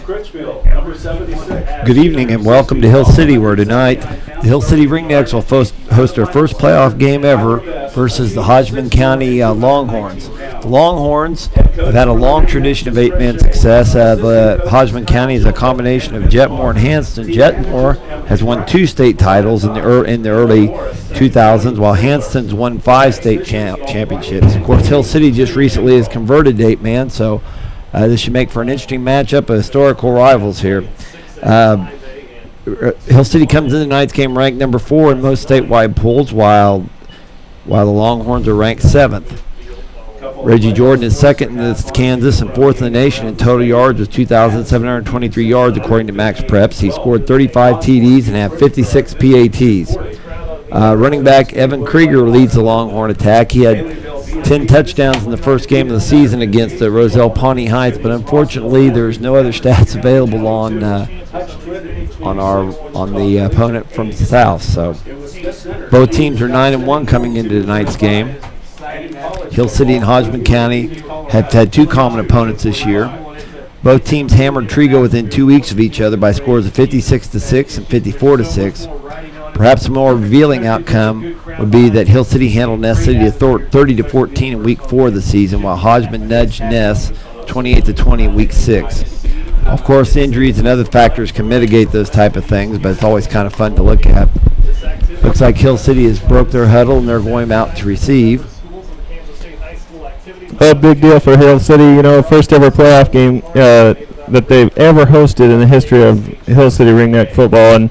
Good evening and welcome to Hill City, where tonight the Hill City Ringnecks will host their first playoff game ever versus the Hodgeman County Longhorns. The Longhorns have had a long tradition of eight-man success. The Hodgeman County is a combination of Jetmore and Hanston. Jetmore has won 2 state titles in the early 2000s, while Hanston's won 5 state championships. Of course, Hill City just recently has converted to eight-man, so this should make for an interesting matchup of historical rivals here. Hill City comes into tonight's game ranked number 4 in most statewide polls, while the Longhorns are ranked 7th. Reggie Jordan is second in Kansas and 4th in the nation in total yards with 2,723 yards according to Max Preps. He scored 35 TDs and had 56 PATs. Running back Evan Krieger leads the Longhorn attack. He had 10 touchdowns in the first game of the season against the Roselle Pawnee Heights, but unfortunately there's no other stats available on the opponent from the south. So both teams are 9-1 coming into tonight's game. Hill City and Hodgeman County have had 2 common opponents this year. Both teams hammered Trigo within 2 weeks of each other by scores of 56-6 and 54-6. Perhaps a more revealing outcome would be that Hill City handled Ness City to 30-14 in week 4 of the season, while Hodgeman nudged Ness 28-20 in week 6. Of course, injuries and other factors can mitigate those type of things, but it's always kind of fun to look at. Looks like Hill City has broke their huddle and they're going out to receive. A big deal for Hill City, first ever playoff game that they've ever hosted in the history of Hill City Ringneck football,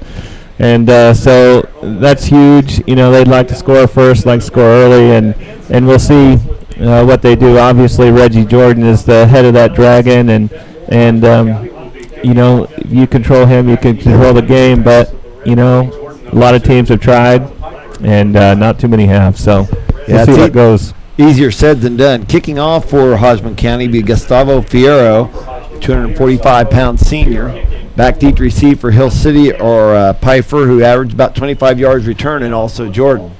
and so that's huge. They'd like to score first, like to score early, and we'll see what they do. Obviously, Reggie Jordan is the head of that dragon, and if you control him, you can control the game. But a lot of teams have tried, and not too many have. So we'll see how it goes. Easier said than done. Kicking off for Hodgeman County be Gustavo Fierro, 245-pound senior. Back deep to receive for Hill City or Pfeiffer, who averaged about 25 yards return, and also Jordan.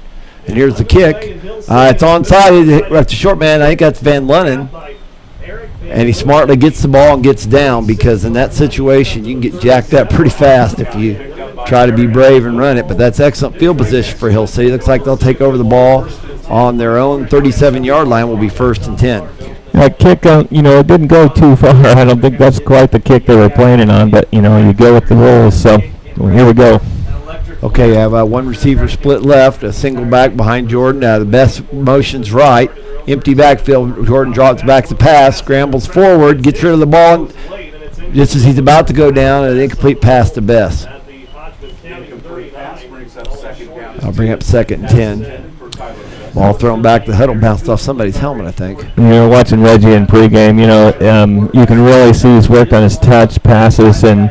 And here's the kick. It's onside. That's a short man. I think that's Van Lunnen. And he smartly gets the ball and gets down, because in that situation you can get jacked up pretty fast if you try to be brave and run it. But that's excellent field position for Hill City. Looks like they'll take over the ball on their own 37-yard line. Will be 1st and 10. That kick, it didn't go too far. I don't think that's quite the kick they were planning on, but, you go with the rules. So here we go. Okay, I have one receiver split left, a single back behind Jordan. The best motion's right. Empty backfield. Jordan drops back to pass, scrambles forward, gets rid of the ball, and just as he's about to go down, an incomplete pass to Bess. I'll bring up 2nd and 10. Ball thrown back. The huddle bounced off somebody's helmet, I think. Watching Reggie in pregame, you can really see he's worked on his touch passes, and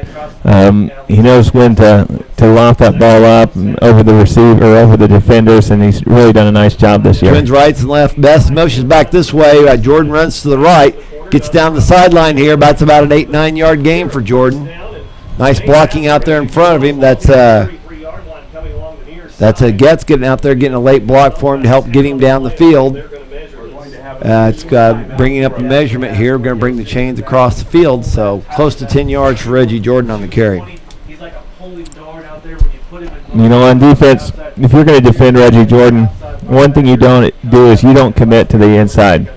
he knows when to loft that ball up and over the receiver, over the defenders, and he's really done a nice job this year. Twins rights and left. Best motions back this way. Jordan runs to the right, gets down the sideline here. That's about an 8-9 yard gain for Jordan. Nice blocking out there in front of him. That's a Getz getting out there, getting a late block for him to help get him down the field. It's bringing up a measurement here. We're going to bring the chains across the field, so close to 10 yards for Reggie Jordan on the carry. On defense, if you're going to defend Reggie Jordan, one thing you don't do is you don't commit to the inside.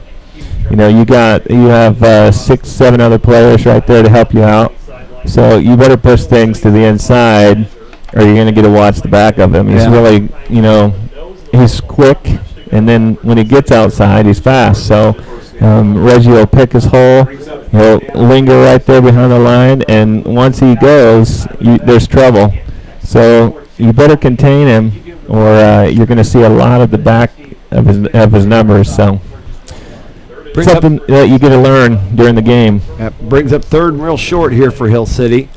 You have 6-7 other players right there to help you out, so you better push things to the inside, or you're going to get to watch the back of him. He's really, he's quick, and then when he gets outside, he's fast. So Reggie will pick his hole. He'll linger right there behind the line, and once he goes, there's trouble. So you better contain him, or you're going to see a lot of the back of his numbers. So something that you get to learn during the game. That brings up 3rd and real short here for Hill City.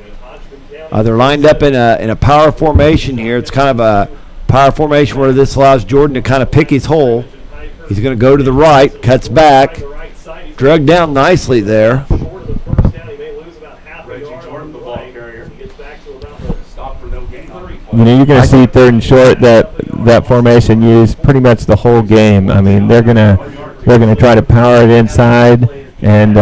They're lined up in a power formation here. It's kind of a power formation where this allows Jordan to kind of pick his hole. He's going to go to the right, cuts back, drug down nicely there. You're going to see 3rd and short that formation used pretty much the whole game. I mean, they're going to try to power it inside, and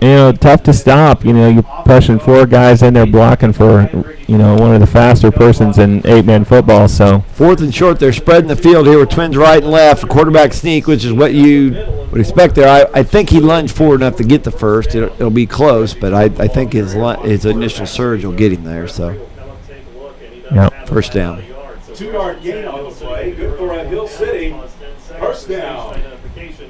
tough to stop. You're pushing 4 guys in there blocking for, one of the faster persons in 8-man football. So 4th and short, they're spreading the field here with twins right and left. A quarterback sneak, which is what you would expect there. I think he lunged forward enough to get the first. It'll be close, but I think his initial surge will get him there. So, first down. 2-yard gain on the play. Good for Hill City. First down.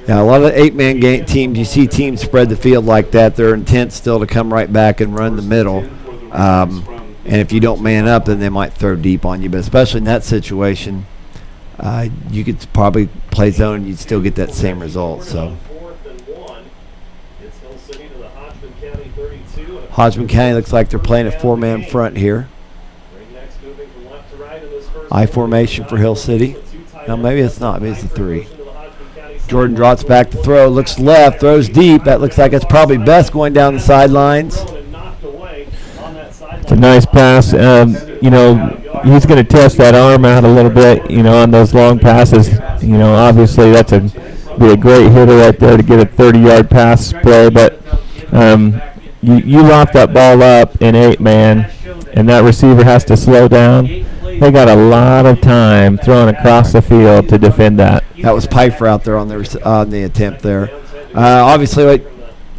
Yeah, a lot of the 8-man teams, you see teams spread the field like that. They're intent still to come right back and run the middle. And if you don't man up, then they might throw deep on you. But especially in that situation, you could probably play zone and you'd still get that same result. So, Hodgeman County looks like they're playing a 4-man front here. I formation for Hill City. No, maybe it's not. Maybe it's a 3. Jordan drops back to throw. Looks left. Throws deep. That looks like it's probably best going down the sidelines. It's a nice pass. He's going to test that arm out a little bit, on those long passes. Obviously that's be a great hitter right there to get a 30-yard pass play. But you lock that ball up in 8-man, and that receiver has to slow down. They got a lot of time throwing across the field to defend that. That was Pfeiffer out there on the attempt there. Obviously,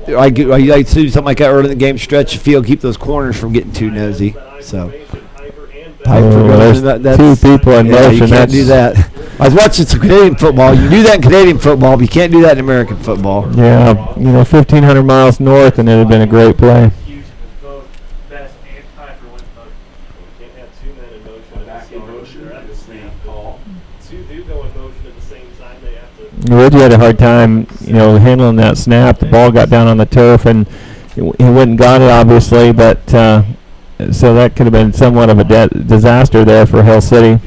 I like to do something like that early in the game, stretch the field, keep those corners from getting too nosy. So, there's 2 people in motion. You can't do that. I was watching some Canadian football. You do that in Canadian football, but you can't do that in American football. Yeah, 1,500 miles north, and it would have been a great play. Reggie had a hard time, handling that snap. The ball got down on the turf, and he went and got it, obviously. But so that could have been somewhat of a disaster there for Hill City.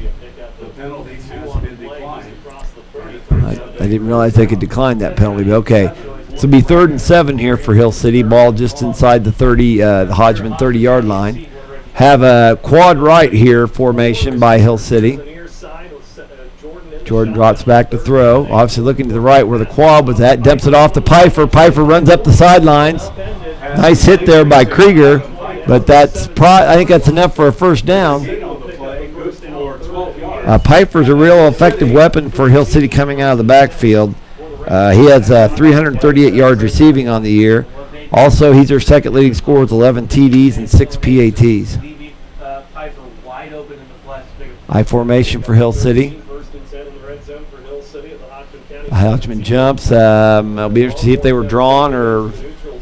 I didn't realize they could decline that penalty, but okay. So it'll be 3rd and 7 here for Hill City. Ball just inside the 30, the Hodgeman 30-yard line. Have a quad right here formation by Hill City. Jordan drops back to throw. Obviously looking to the right where the quad was at. Dumps it off to Pfeiffer. Pfeiffer runs up the sidelines. Nice hit there by Krieger. But I think that's enough for a first down. Pfeiffer's a real effective weapon for Hill City coming out of the backfield. He has 338 yards receiving on the year. Also, he's their second leading scorer with 11 TDs and 6 PATs. I formation for Hill City. Hodgeman jumps. It'll be interesting to see if they were drawn or.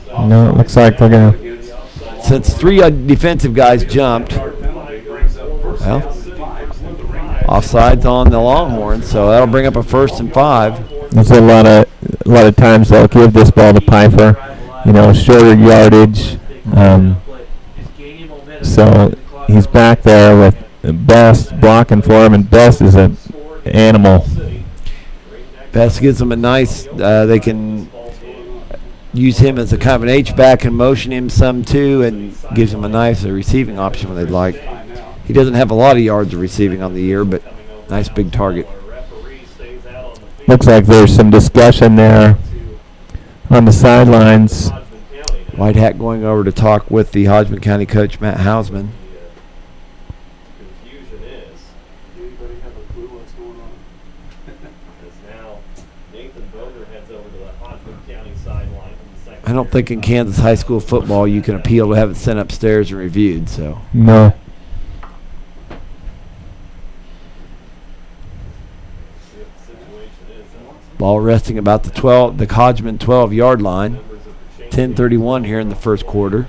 No, it looks like they're going to. Since 3 defensive guys jumped. Well, offsides on the Longhorns, so that'll bring up a 1st and 5. There's a lot of times they'll give this ball to Pfeiffer. Shorter yardage. So he's back there with Best blocking for him, and Best is an animal. Best gives them a nice, they can use him as a kind of an H-back and motion him some too, and gives him a nice receiving option when they'd like. He doesn't have a lot of yards of receiving on the year, but nice big target. Looks like there's some discussion there on the sidelines. White Hat going over to talk with the Hodgeman County coach, Matt Hausman. I don't think in Kansas high school football you can appeal to have it sent upstairs and reviewed. So no. Ball resting about the Hodgeman 12-yard line. 10:31 here in the first quarter.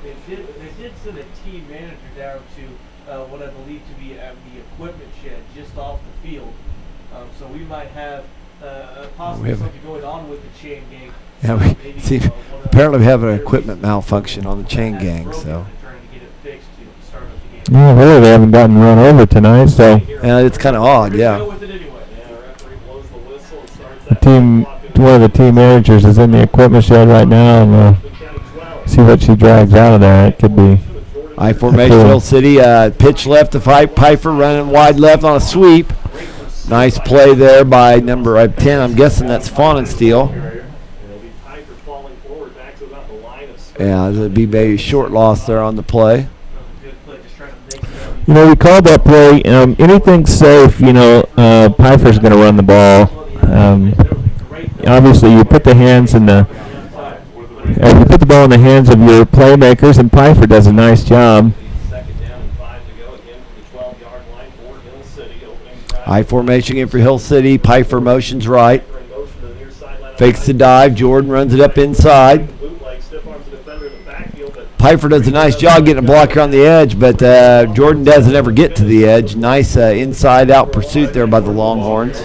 They did send a team manager down to what I believe to be the equipment shed just off the field. So we might have possibly something going on with the chain gang. Yeah, apparently we have an equipment malfunction on the chain gang. So. Yeah, really, they haven't gotten run over tonight, so. Yeah, it's kind of odd, yeah. One of the team managers is in the equipment shed right now, and see what she drags out of there. It could be. I formation Hill City, pitch left to Pfeiffer, running wide left on a sweep. Nice play there by number 10. I'm guessing that's Fawnensteel. Yeah, there'll be a short loss there on the play. You know, we called that play. Anything safe, Pfeiffer's going to run the ball. Obviously, you put the ball in the hands of your playmakers, and Pfeiffer does a nice job. I formation in for Hill City. Pfeiffer motions right. Fakes the dive. Jordan runs it up inside. Pfeiffer does a nice job getting a blocker on the edge, but Jordan doesn't ever get to the edge. Nice inside-out pursuit there by the Longhorns.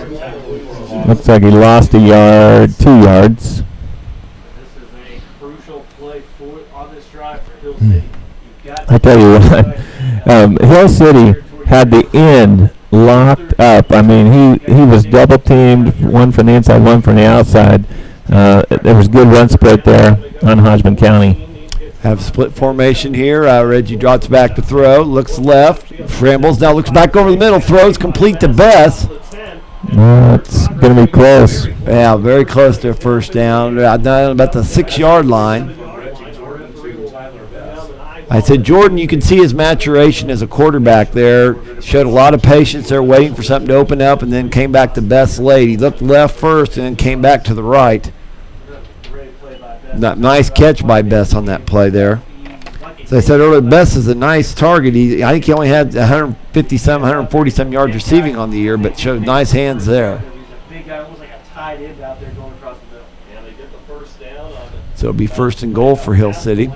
Looks like he lost a yard, 2 yards. This is a crucial play on this drive for Hill City. I tell you what, Hill City had the end locked up. I mean, he was double-teamed, one from the inside, one from the outside. There was good run support there on Hodgeman County. Have split formation here. Reggie drops back to throw. Looks left. Scrambles. Now looks back over the middle. Throws complete to Bess. It's going to be close. Yeah, very close to a first down. About the 6-yard line. I said, Jordan, you can see his maturation as a quarterback there. Showed a lot of patience there, waiting for something to open up, and then came back to Bess late. He looked left first and then came back to the right. Nice catch by Bess on that play there. As I said earlier, Bess is a nice target. I think he only had 140-some yards receiving on the year, but showed nice hands there. So it'll be first and goal for Hill City.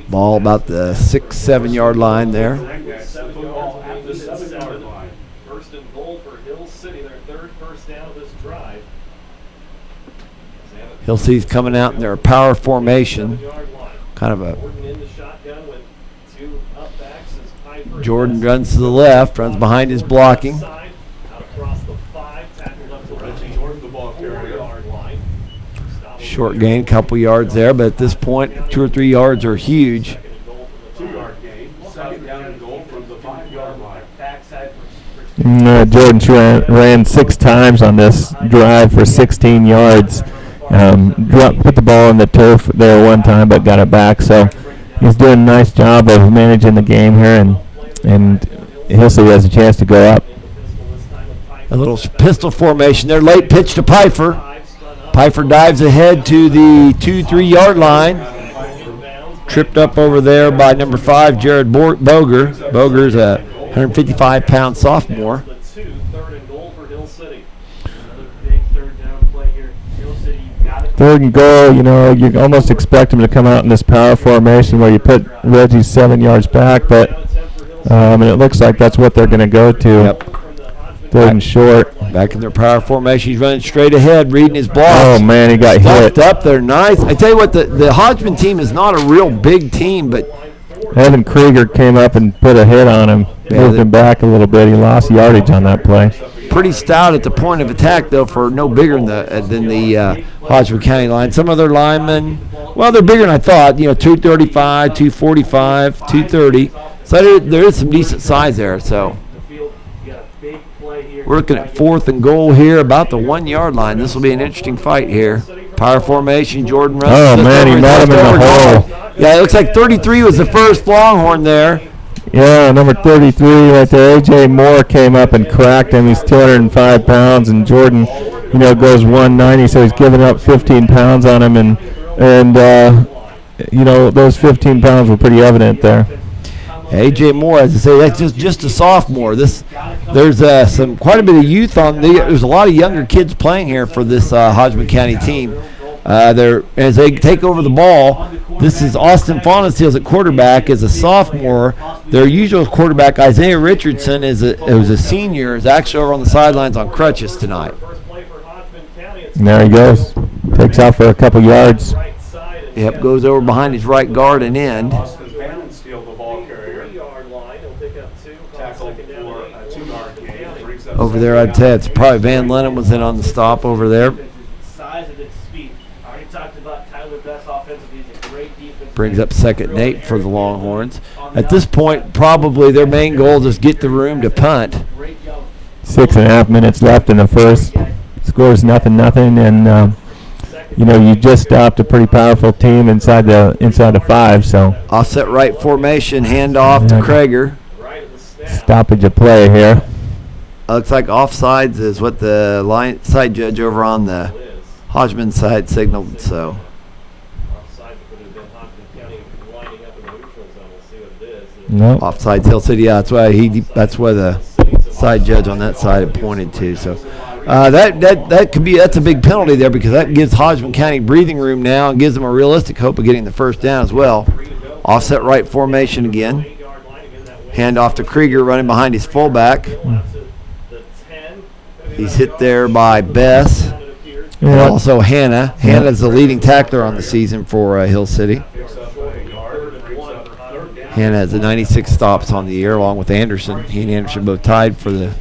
Ball about the 6-7 yard line there. First and goal for Hill City, their third first down of this drive. Hill City's coming out in their power formation. Kind of a Jordan runs to the left, runs behind his blocking. Short gain, couple yards there, but at this point, 2 or 3 yards are huge. 2-yard gain, second down and goal from the 5-yard line. Jordan ran 6 times on this drive for 16 yards. Put the ball in the turf there one time, but got it back. So he's doing a nice job of managing the game here, and Hill City has a chance to go up. A little pistol formation there. Late pitch to Pfeiffer. Pfeiffer dives ahead to the 2-3 yard line. Tripped up over there by number 5, Jared Boger. Boger's a 155-pound sophomore. Third and goal, you almost expect him to come out in this power formation where you put Reggie 7 yards back, but it looks like that's what they're going to go to. Yep. Third and short. Back in their power formation. He's running straight ahead, reading his blocks. Oh, man, he got hit. Up there, nice. I tell you what, the Hodgman team is not a real big team, but Evan Krieger came up and put a hit on him, moved him back a little bit. He lost yardage on that play. Pretty stout at the point of attack, though, for no bigger than the Hodgeman County line. Some other linemen, well, they're bigger than I thought. 235, 245, 230. So there is some decent size there. So we're looking at 4th and goal here, about the 1 yard line. This will be an interesting fight here. Power formation, Jordan runs. Oh, man, he met him in the hole. Yeah, it looks like 33 was the first Longhorn there. Yeah, number 33 right there. A.J. Moore came up and cracked him. He's 205 pounds, and Jordan, goes 190, so he's giving up 15 pounds on him, and those 15 pounds were pretty evident there. A.J. Moore, as I say, that's just a sophomore. There's quite a bit of youth on. There's a lot of younger kids playing here for this Hodgeman County team. As they take over the ball, this is Austin Fawnensteel at quarterback as a sophomore. Their usual quarterback, Isaiah Richardson, who's a senior, is actually over on the sidelines on crutches tonight. And there he goes. Takes out for a couple yards. Yep, goes over behind his right guard and end. Over there, I'd say it's probably Van Lennon was in on the stop over there. Brings up 2nd and 8 for the Longhorns. At this point, probably their main goal is get the room to punt. 6.5 minutes left in the first. Scores 0-0, and you just stopped a pretty powerful team inside the 5. So Offset right formation, handoff to Krager. Stoppage of play here. Looks like offsides is what the line side judge over on the Hodgeman side signaled. So no. offsides Hill City. Yeah, that's why the side judge on that side had pointed to. So that could be, that's a big penalty there, because that gives Hodgeman County breathing room now and gives them a realistic hope of getting the first down as well. Offset right formation again. Hand off to Krieger running behind his fullback. He's hit there by Bess. And also Hannah. Hannah's the leading tackler on the season for Hill City. Hannah has the 96 stops on the year, along with Anderson. He and Anderson both tied for the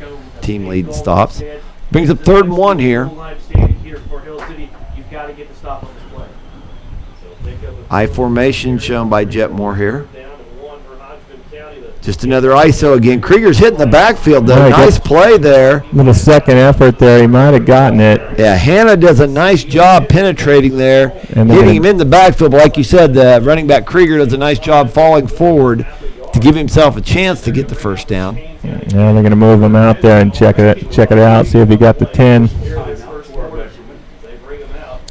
team lead in stops. Brings up 3rd and 1 here. I formation shown by Jetmore here. Just another ISO again. Krieger's hitting the backfield, though. Nice play there. With a second effort there, he might have gotten it. Yeah, Hannah does a nice job penetrating there, hitting him in the backfield. But like you said, the running back Krieger does a nice job falling forward to give himself a chance to get the first down. Yeah, they're going to move him out there and check it out, see if he got the 10.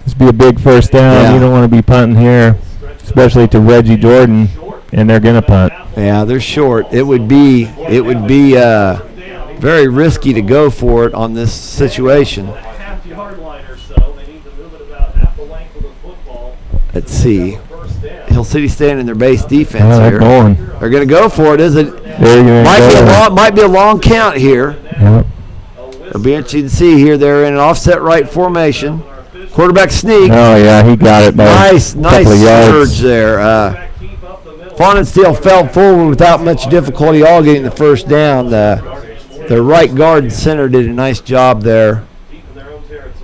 This would be a big first down. Yeah. You don't want to be punting here, especially to Reggie Jordan, and they're going to punt. Yeah, they're short. It would be very risky to go for it on this situation. Let's see. Hill City staying in their base defense here. They're going to go for it. Might be a long count here. Yep. It'll be interesting to see here. They're in an offset right formation. Quarterback sneak. Oh yeah, he got it. Nice surge there. Fawnensteel fell forward without much difficulty, all getting the first down. The right guard and center did a nice job there,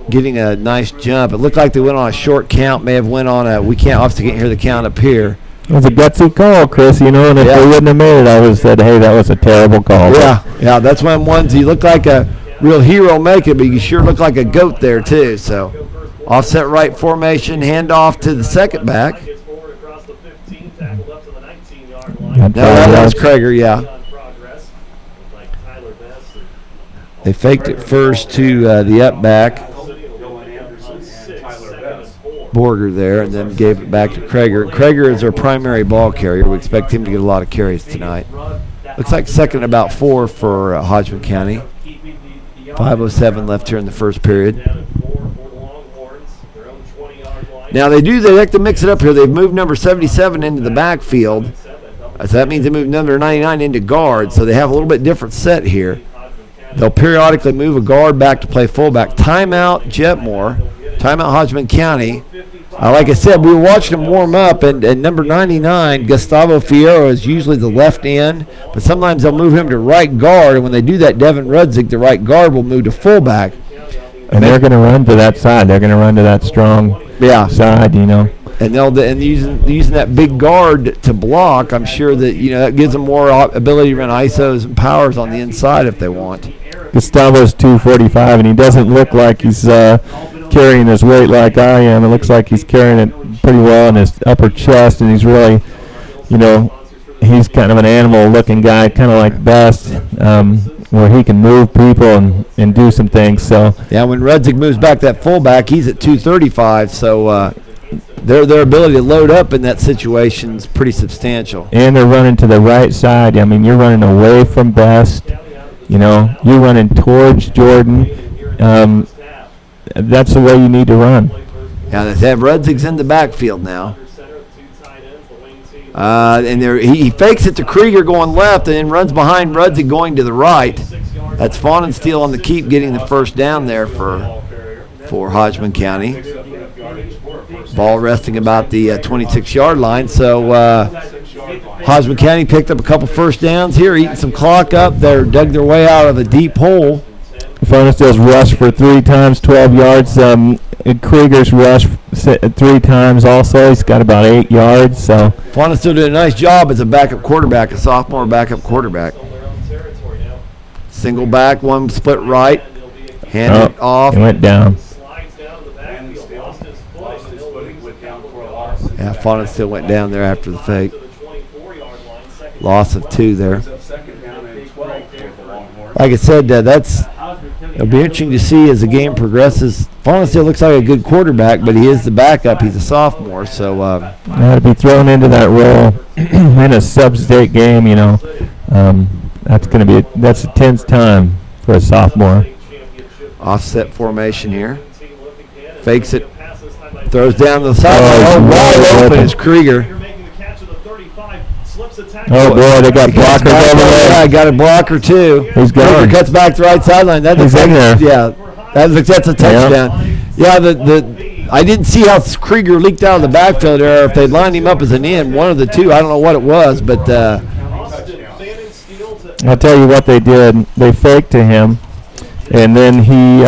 getting a nice jump. It looked like they went on a short count, may have went on a, we can't obviously can't hear the count up here. It was a gutsy call, Chris, and if they wouldn't have made it, I would have said, hey, that was a terrible call. Yeah, that's when ones, you look like a real hero make it, but you sure look like a goat there too. So offset right formation, handoff to the second back. No, that was Krager, yeah. They faked it first to the up back, Borger there, and then gave it back to Krager. Krager is their primary ball carrier. We expect him to get a lot of carries tonight. Looks like second and about 4 for Hodgeman County. 5:07 left here in the first period. Now they like to mix it up here. They've moved number 77 into the backfield. So that means they moved number 99 into guard. So they have a little bit different set here. They'll periodically move a guard back to play fullback. Timeout Jetmore. Timeout Hodgeman County. Like I said, we were watching them warm up, and number 99, Gustavo Fierro, is usually the left end, but sometimes they'll move him to right guard, and when they do that, Devin Rudzig, the right guard, will move to fullback. And they're going to run to that side. They're going to run to that strong side, And using that big guard to block, I'm sure that that gives them more ability to run ISOs and powers on the inside if they want. Gustavo's 245, and he doesn't look like he's carrying his weight like I am. It looks like he's carrying it pretty well in his upper chest, and he's really, he's kind of an animal-looking guy, kind of like Best, where he can move people and do some things. So yeah, when Rudzig moves back that fullback, he's at 235. So their ability to load up in that situation is pretty substantial. And they're running to the right side. I mean, you're running away from Best. You're running towards Jordan. That's the way you need to run. Yeah, they have Rudzig's in the backfield now. And he fakes it to Krieger going left and then runs behind Rudzig going to the right. That's Fawnensteel on the keep getting the first down there for Hodgeman County. Ball resting about the 26-yard line. So Hodgeman County picked up a couple first downs here, eating some clock up. They dug their way out of a deep hole. Fawnensteel's rushed for 3 times, 12 yards. Krieger's rushed 3 times also. He's got about 8 yards. So Fauna still doing a nice job as a backup quarterback, a sophomore backup quarterback. Single back, one split right, hand it off. He went down. Yeah, Fauna still went down there after the fake. Loss of 2 there. Like I said, it'll be interesting to see as the game progresses. Fauna still looks like a good quarterback, but he is the backup. He's a sophomore, so to be thrown into that role in a sub-state game, that's a tense time for a sophomore. offset formation here. Fakes it, throws down the sideline. Wide open is Krieger. Oh boy, they got blockers over there. Yeah, got a blocker too. He's gone. Krieger cuts back to the right sideline. He's in there. Yeah, that's a touchdown. Yeah, I didn't see how Krieger leaked out of the backfield there. If they'd lined him up as an end, one of the two, I don't know what it was, but I'll tell you what they did. They faked to him, and then he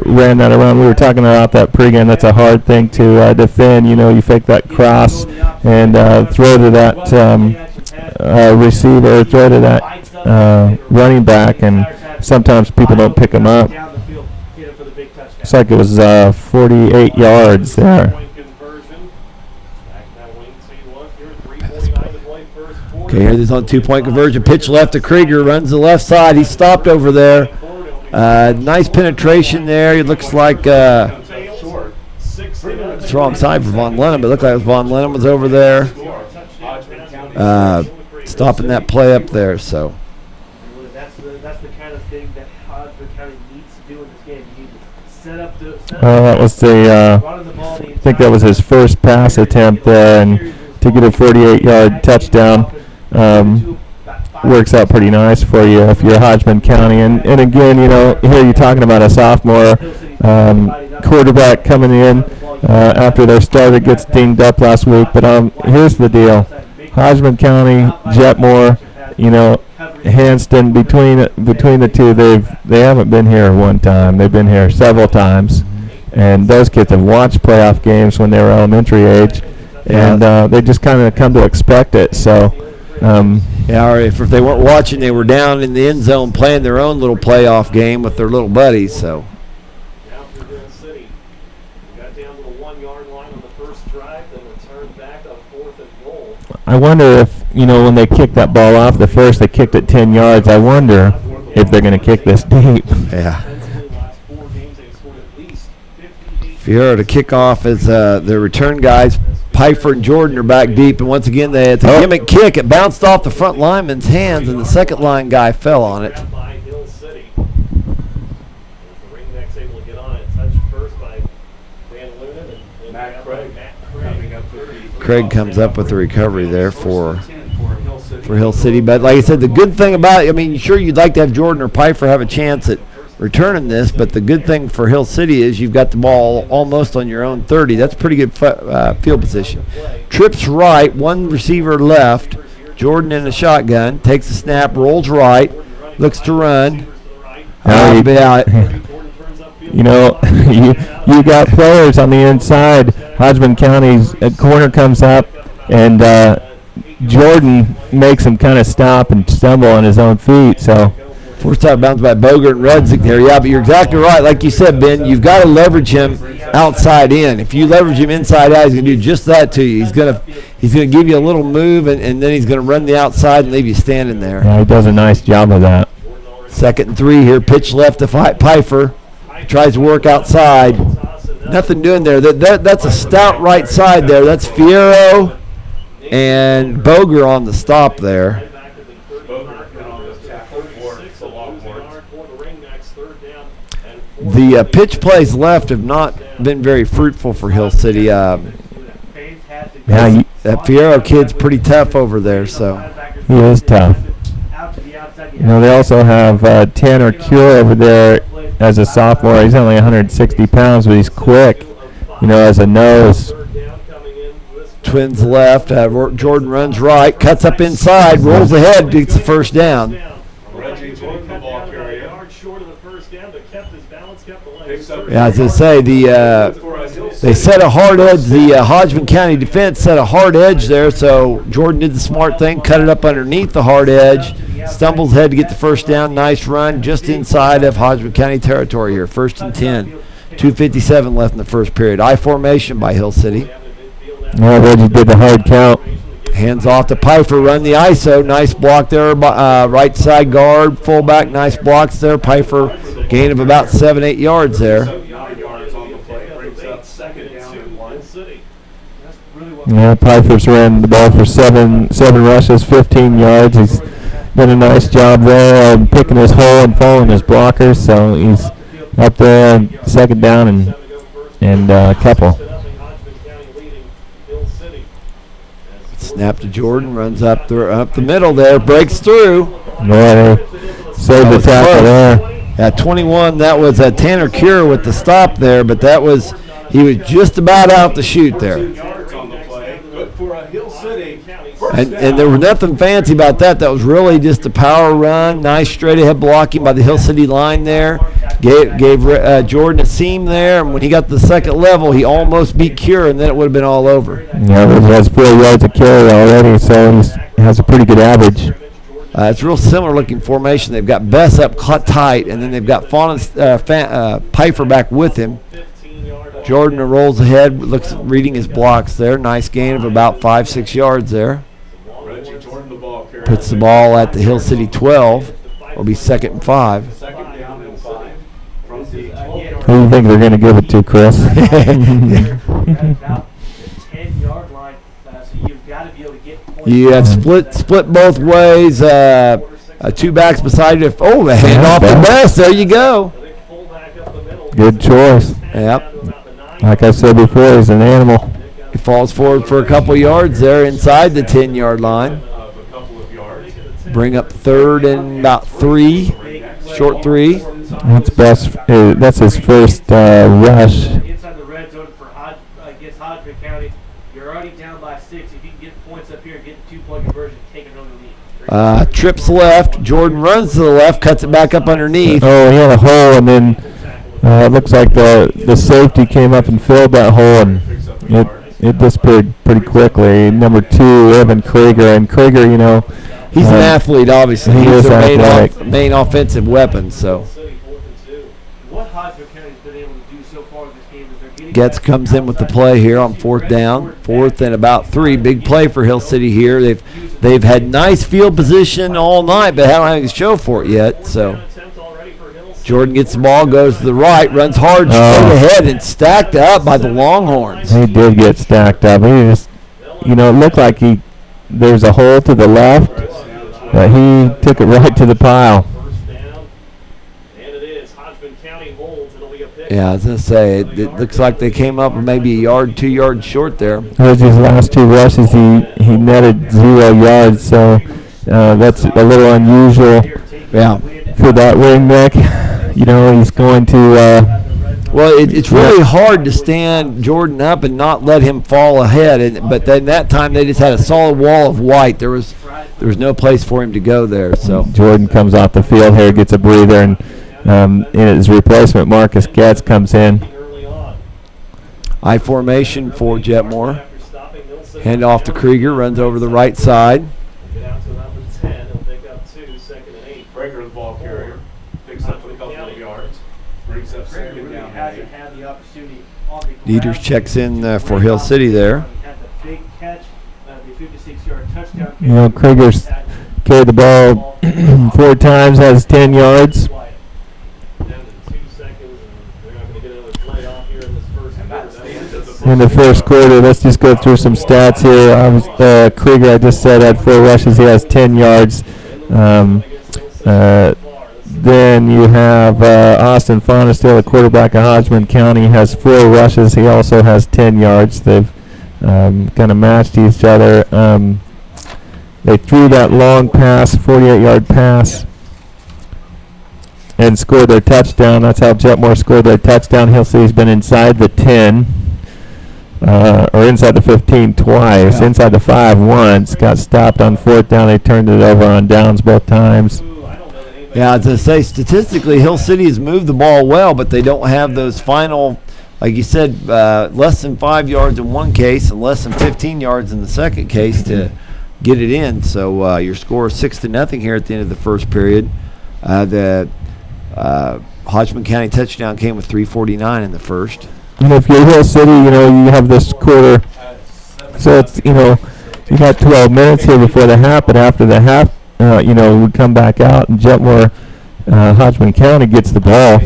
ran that around. We were talking about that pregame. That's a hard thing to defend. You fake that cross and throw to that receiver, throw to that running back, and sometimes people don't pick him up. Looks like it was 48 yards there. okay, here there's on 2-point conversion. Pitch left to Krieger, runs the left side. He's stopped over there. Nice penetration there. It looks like it's the wrong side for Von Lennon, but it looked like Von Lennon was over there stopping that play up there. So that's the kind of thing that Hodgeman County needs to do in this game. You need to set up the that was I think that was his first pass attempt there, and to get a 48-yard touchdown works out pretty nice for you if you're Hodgeman County. And again, here you're talking about a sophomore quarterback coming in after their starter gets dinged up last week. But here's the deal. Hodgeman County, Jetmore, Hanston, between the two, they haven't been here one time. They've been here several times. And those kids have watched playoff games when they were elementary age. And they just kind of come to expect it. So, or if they weren't watching, they were down in the end zone playing their own little playoff game with their little buddies. So. I wonder if, when they kicked that ball off the first, they kicked it 10 yards. I wonder if they're going to kick this deep. Yeah. Fiero to kick off as the return guys. Pfeiffer and Jordan are back deep, and once again, it's a gimmick kick. It bounced off the front lineman's hands, and the second line guy fell on it. Craig comes up with the recovery there for Hill City. But like I said, the good thing about it, sure you'd like to have Jordan or Pfeiffer have a chance at returning this, but the good thing for Hill City is you've got the ball almost on your own 30. That's pretty good field position. Trips right, one receiver left. Jordan in the shotgun, takes the snap, rolls right, looks to run. You got players on the inside. Hodgeman County's corner comes up, and Jordan makes him kind of stop and stumble on his own feet. So first time bounce by Bogert and Rudzik there. Yeah, but you're exactly right. Like you said, Ben, you've got to leverage him outside in. If you leverage him inside out, he's going to do just that to you. He's going to give you a little move, and then he's going to run the outside and leave you standing there. Yeah, he does a nice job of that. 2nd and 3 here. Pitch left to Pfeiffer. Tries to work outside. Nothing doing there. That's a stout right side there. That's Fiero and Boger on the stop there. The pitch plays left have not been very fruitful for Hill City. That Fiero kid's pretty tough over there. So he is tough. They also have Tanner Cure over there as a sophomore. He's only 160 pounds, but he's quick, as a nose. Twins left. Jordan runs right, cuts up inside, rolls ahead, gets the first down. Yeah, as I say, They set a hard edge. The Hodgeman County defense set a hard edge there, so Jordan did the smart thing, cut it up underneath the hard edge, stumbles ahead to get the first down. Nice run just inside of Hodgeman County territory here. 1st and 10. 2:57 left in the first period. I formation by Hill City. Yeah, Reggie did the hard count. Hands off to Pfeiffer, run the ISO. Nice block there, right side guard, fullback. Nice blocks there. Pfeiffer, gain of about 7-8 yards there. Yeah, Pfeiffer's ran the ball for seven rushes, 15 yards. He's done a nice job there of picking his hole and following his blockers. So he's up there, 2nd down and couple. Snap to Jordan, runs up the middle there, breaks through. Yeah, saved the tackle there. At 21, that was Tanner Cure with the stop there, but he was just about out to shoot there. And there was nothing fancy about that. That was really just a power run. Nice straight ahead blocking by the Hill City line there. Gave Jordan a seam there, and when he got to the second level, he almost beat Cure, and then it would have been all over. Yeah, he has 4 yards of carry already, so he has a pretty good average. It's a real similar looking formation. They've got Bess up tight, and then they've got Pfeiffer back with him. Jordan rolls ahead, reading his blocks there. Nice gain of about 5-6 yards there. Puts the ball at the Hill City 12. It'll be 2nd and 5. Who do you think they're going to give it to, Chris? You have split both ways. 2 backs beside you. Oh, the handoff to Bess. There you go. Good choice. Yep. Like I said before, he's an animal. He falls forward for a couple yards there inside the 10-yard line. Bring up 3rd and about 3. Short 3. That's best. That's his first rush. Inside the red zone for against Hodgeman County. You're already down by 6. If you can get points up here and get the 2-point conversion, take another lead. Trips left. Jordan runs to the left, cuts it back up underneath. Oh, he had a hole, and then it looks like the safety came up and filled that hole, and it disappeared pretty quickly. Number 2, Evan Krieger, and Krieger, he's an athlete, obviously. He's their main offensive weapon. So what Hodgeman County's been able to do so far in this game is they're getting Getz comes in with the play here on 4th down. 4th and about 3. Big play for Hill City here. They've had nice field position all night, but haven't had a show for it yet. So Jordan gets the ball, goes to the right, runs hard straight ahead, and stacked up by the Longhorns. He did get stacked up. He just, it looked like there's a hole to the left, but he took it right to the pile. Yeah, I was going to say, it looks like they came up maybe 2 yards short there. Those his last 2 rushes, he netted 0 yards, so that's a little unusual for that ringneck. He's going to... Well, it's really hard to stand Jordan up and not let him fall ahead. But then that time they just had a solid wall of white. There was no place for him to go there. So Jordan comes off the field here, gets a breather, and in his replacement, Marcus Getz comes in. I formation for Jetmore. Hand off to Krieger, runs over the right side. Breaker the ball carrier. Picks up a couple of yards. Brings up 2nd down. Hasn't had the opportunity on the Dieters checks in for Hill City there. Had the big catch, the 56-yard touchdown. Krieger's carried the ball 4 times, has 10 yards. In the first quarter, let's just go through some stats here. Krieger, I just said, had 4 rushes. He has 10 yards. Then you have Austin Fonestill, the quarterback of Hodgeman County, has 4 rushes. He also has 10 yards. They've kind of matched each other. They threw that long pass, 48-yard pass, and scored their touchdown. That's how Jetmore scored their touchdown. Hill City's been inside the 10, or inside the 15 twice, inside the 5 once. Got stopped on 4th down. They turned it over on downs both times. Yeah, as I say, statistically, Hill City has moved the ball well, but they don't have those final like you said, less than 5 yards in one case and less than 15 yards in the second case to get it in. So your score is 6-0 here at the end of the first period. The Hodgeman County touchdown came with 3:49 in the first. If you're Hill City, you have this quarter. So it's, you got 12 minutes here before the half, but after the half, we come back out and Jetmore, Hodgeman County gets the ball.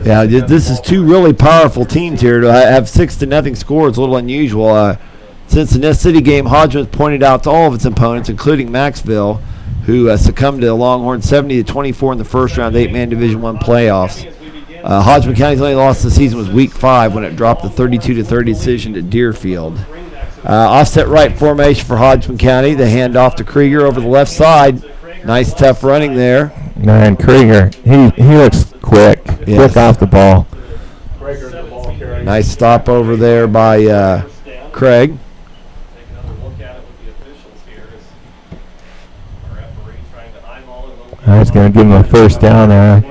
Yeah, this is two really powerful teams here. To have 6-0 score is a little unusual. Since the Nest City game, Hodgeman pointed out to all of its opponents, including Maxville, who succumbed to the Longhorns 70-24 in the first round of the 8-man Division I playoffs. Hodgeman County's only loss of the season was Week 5 when it dropped the 32-30 decision to Deerfield. Offset right formation for Hodgeman County. The handoff to Krieger over the left side. Nice, tough running there. Man, Krieger, he looks quick. Yes. Quick off the ball. Nice stop over there by Craig. I was going to give him a first down there.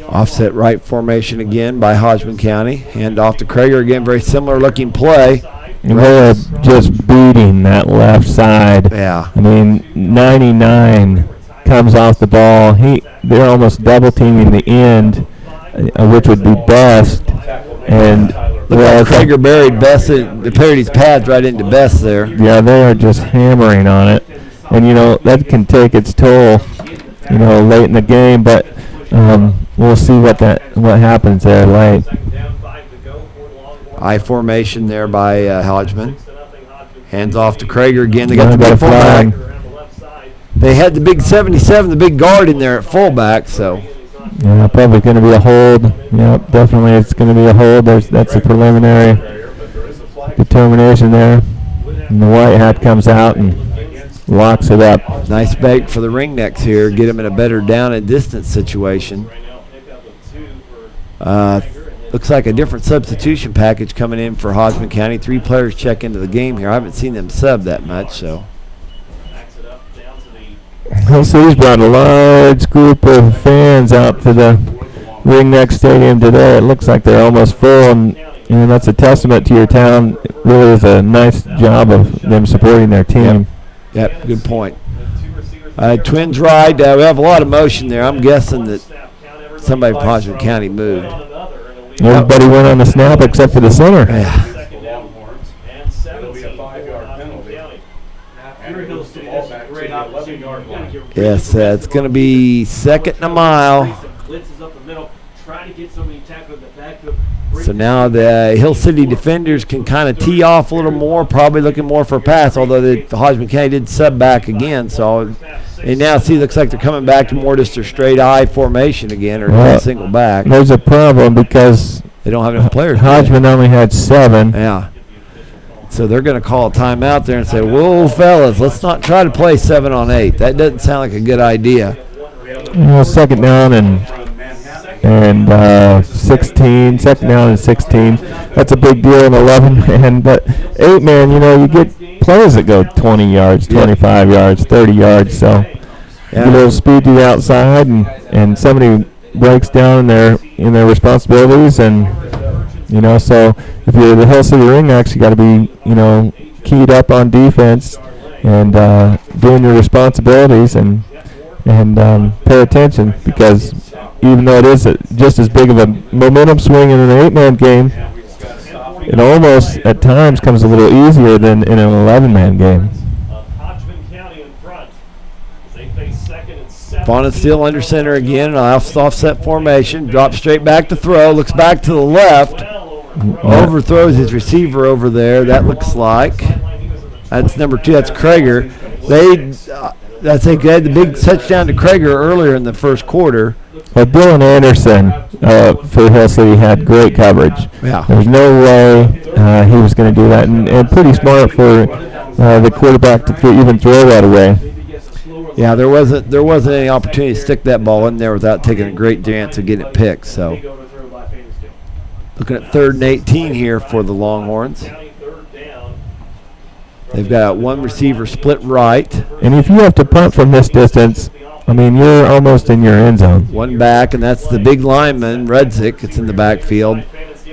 Offset right formation again by Hodgeman County. Hand off to Krager again. Very similar looking play. And they're just beating that left side. Yeah. I mean, 99 comes off the ball. They're almost double teaming the end, which would be Best. And look like Krager buried Best. They buried his pads right into Best there. Yeah, they are just hammering on it. And, that can take its toll, late in the game. But we'll see what happens there late. I formation there by Hodgeman. Hands off to Krager again. They got the Got a big fullback. flag. They had the big 77, the big guard in there at fullback. So Yeah, probably going to be a hold. Yep, definitely it's going to be a hold. That's a preliminary determination there. And the white hat comes out and locks it up. nice bait for the ringnecks here. Get them in a better down and distance situation. Looks like a different substitution package coming in for Hodgeman County. 3 players check into the game here. I haven't seen them sub that much, so. Hill City's brought a large group of fans out to the Ringneck Stadium today. It looks like they're almost full, and that's a testament to your town. It really is a nice job of them supporting their team. Yep, good point. Twins ride. We have a lot of motion there. I'm guessing that somebody from Hodgeman County moved. Everybody went on the snap except for the center. Yeah. Yes, it's going to be second and a mile. So now the Hill City defenders can kind of tee off a little more, probably looking more for a pass, although the Hodgeman County did sub back again. So and now looks like they're coming back to more just their straight I formation again, or single back. There's a problem because they don't have enough players. Hodgeman only had 7. Yeah. So they're going to call a timeout there and say, whoa, fellas, let's not try to play 7 on 8. That doesn't sound like a good idea. Second down and 16. Second down and 16. That's a big deal in 11-man. But 8-man, you get plays that go 20 yards, 25 yards, 30 yards. So you get a little speed to the outside, and somebody breaks down in their responsibilities, and so if you're the Hill City Ringnecks, you got to be keyed up on defense and doing your responsibilities and pay attention, because even though it is just as big of a momentum swing in an 8-man game, it almost at times comes a little easier than in an 11-man game. Fawn is still under center again. Offset formation. Drops straight back to throw. Looks back to the left. Overthrows his receiver over there. That looks like. That's number 2. That's Krager. I think they had the big touchdown to Krager earlier in the first quarter. Well, Dylan Anderson for Hill City had great coverage. Yeah. There's no way he was going to do that, and pretty smart for the quarterback to even throw that away. Yeah, there wasn't any opportunity to stick that ball in there without taking a great chance of getting it picked. So Looking at 3rd and 18 here for the Longhorns. County third down. They've got one receiver split right. And if you have to punt from this distance, I mean, you're almost in your end zone. One back, and that's the big lineman, Redzik. It's in the backfield.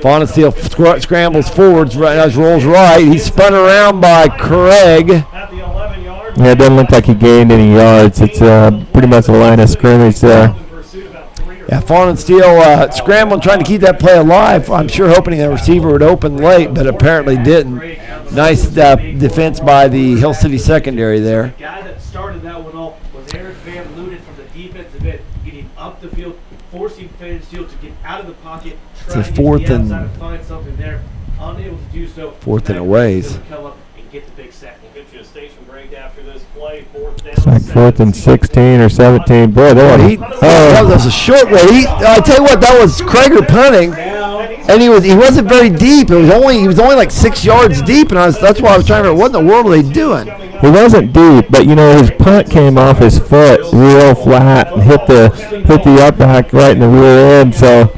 Fawnensteel scrambles forwards, rolls right. He's spun around by Craig. At the 11-yard. Yeah, it doesn't look like he gained any yards. It's pretty much a line of scrimmage there. Yeah, Fawnensteel scrambling, trying to keep that play alive. I'm sure hoping the receiver would open late, but apparently didn't. Nice defense by the Hill City secondary there. The guy that started that one off was Eric Van Luden from the defensive end, getting up the field, forcing Fawnensteel to get out of the pocket, It's trying a to fourth get to the and- outside and find something there, unable to do so. Fourth and a ways. Come up and get the big sack. We'll get you a station break after this play. 4th down. It's like 4th and 16 or 17. Boy, That oh, was a short way. I tell you what, that was Krager punting, and he wasn't very deep. He was only like 6 yards deep, and that's why I was trying to. What in the world are they doing? he wasn't deep, but you know his punt came off his foot real flat and hit the up back right in the rear end. So,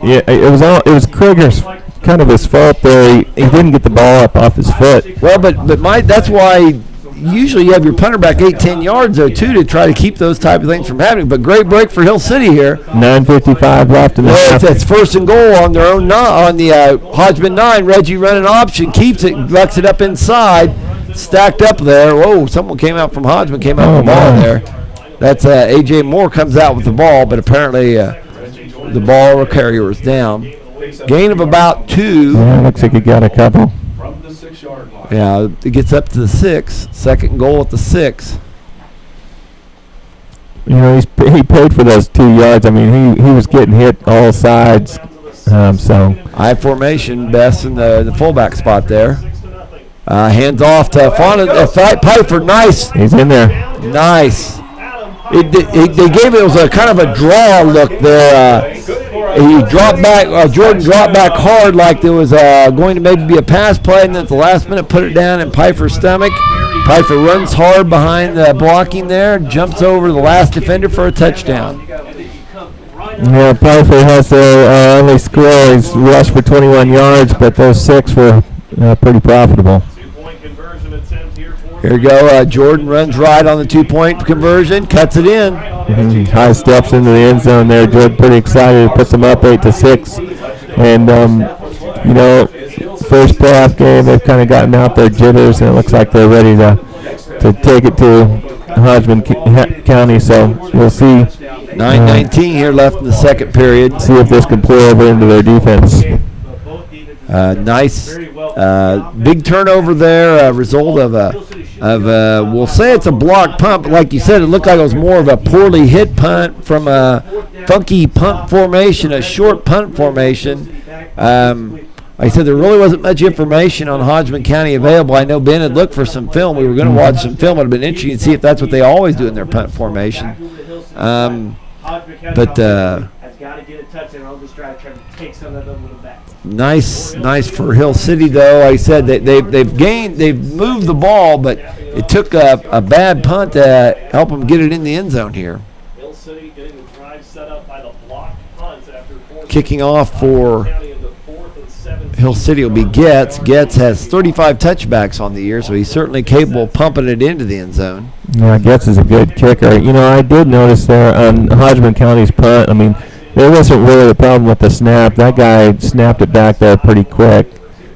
yeah, it was Krieger's kind of his fault there. He didn't get the ball up off his foot. Well, but that's why usually you have your punter back 8-10 yards though too to try to keep those type of things from happening. But great break for Hill City here. 9:55 left in the half. That's 1st and goal on their own on the Hodgeman 9. Reggie running option, keeps it, lets it up inside, stacked up there. Whoa! Someone came out from Hodgeman, came out with the ball there. That's A.J. Moore comes out with the ball, but apparently the ball carrier was down. Gain of about 2. Yeah, looks like he got a couple. From the 6-yard line. Yeah, it gets up to the 6. 2nd and goal at the 6. You know, he paid for those 2 yards. I mean, he was getting hit all sides. So I formation, best in the fullback spot there. Hands off to Pfeiffer. Nice. he's in there. Nice. They gave it was a kind of a draw look there. He dropped back. Jordan dropped back hard, like there was going to maybe be a pass play, and then at the last minute put it down in Pfeiffer's stomach. Pfeiffer runs hard behind the blocking there, jumps over the last defender for a touchdown. Yeah, Pfeiffer has their only score. He's rushed for 21 yards, but those 6 were pretty profitable. 2-point conversion attempt here for Here we go. Jordan runs right on the 2-point conversion, cuts it in. High steps into the end zone there. Jordan pretty excited. Puts them up 8-6. And, you know, first playoff game, they've kind of gotten out their jitters, and it looks like they're ready to take it to Hodgeman County. So we'll see. 9:19 here left in the second period. See if this can pour over into their defense. Nice big turnover there, result of we'll say it's a block punt, but like you said, it looked like it was more of a poorly hit punt from a funky punt formation, a short punt formation. Like I said, there really wasn't much information on Hodgeman County available. I know Ben had looked for some film. We were going to watch some film. It would have been interesting to see if that's what they always do in their punt formation. But has got to get a touchdown. I'll just try to take some of them back. Nice for Hill City though. Like I said, they've moved the ball, but it took a bad punt to help them get it in the end zone here. Hill City getting the drive set up by the block punt after 4. Kicking off for County into 4th and 17. Hill City will be Getz. Getz has 35 touchbacks on the year, so he's certainly capable of pumping it into the end zone. Yeah, Getz is a good kicker. You know, I did notice there on Hodgeman County's punt, I mean, there wasn't really a problem with the snap. That guy snapped it back there pretty quick.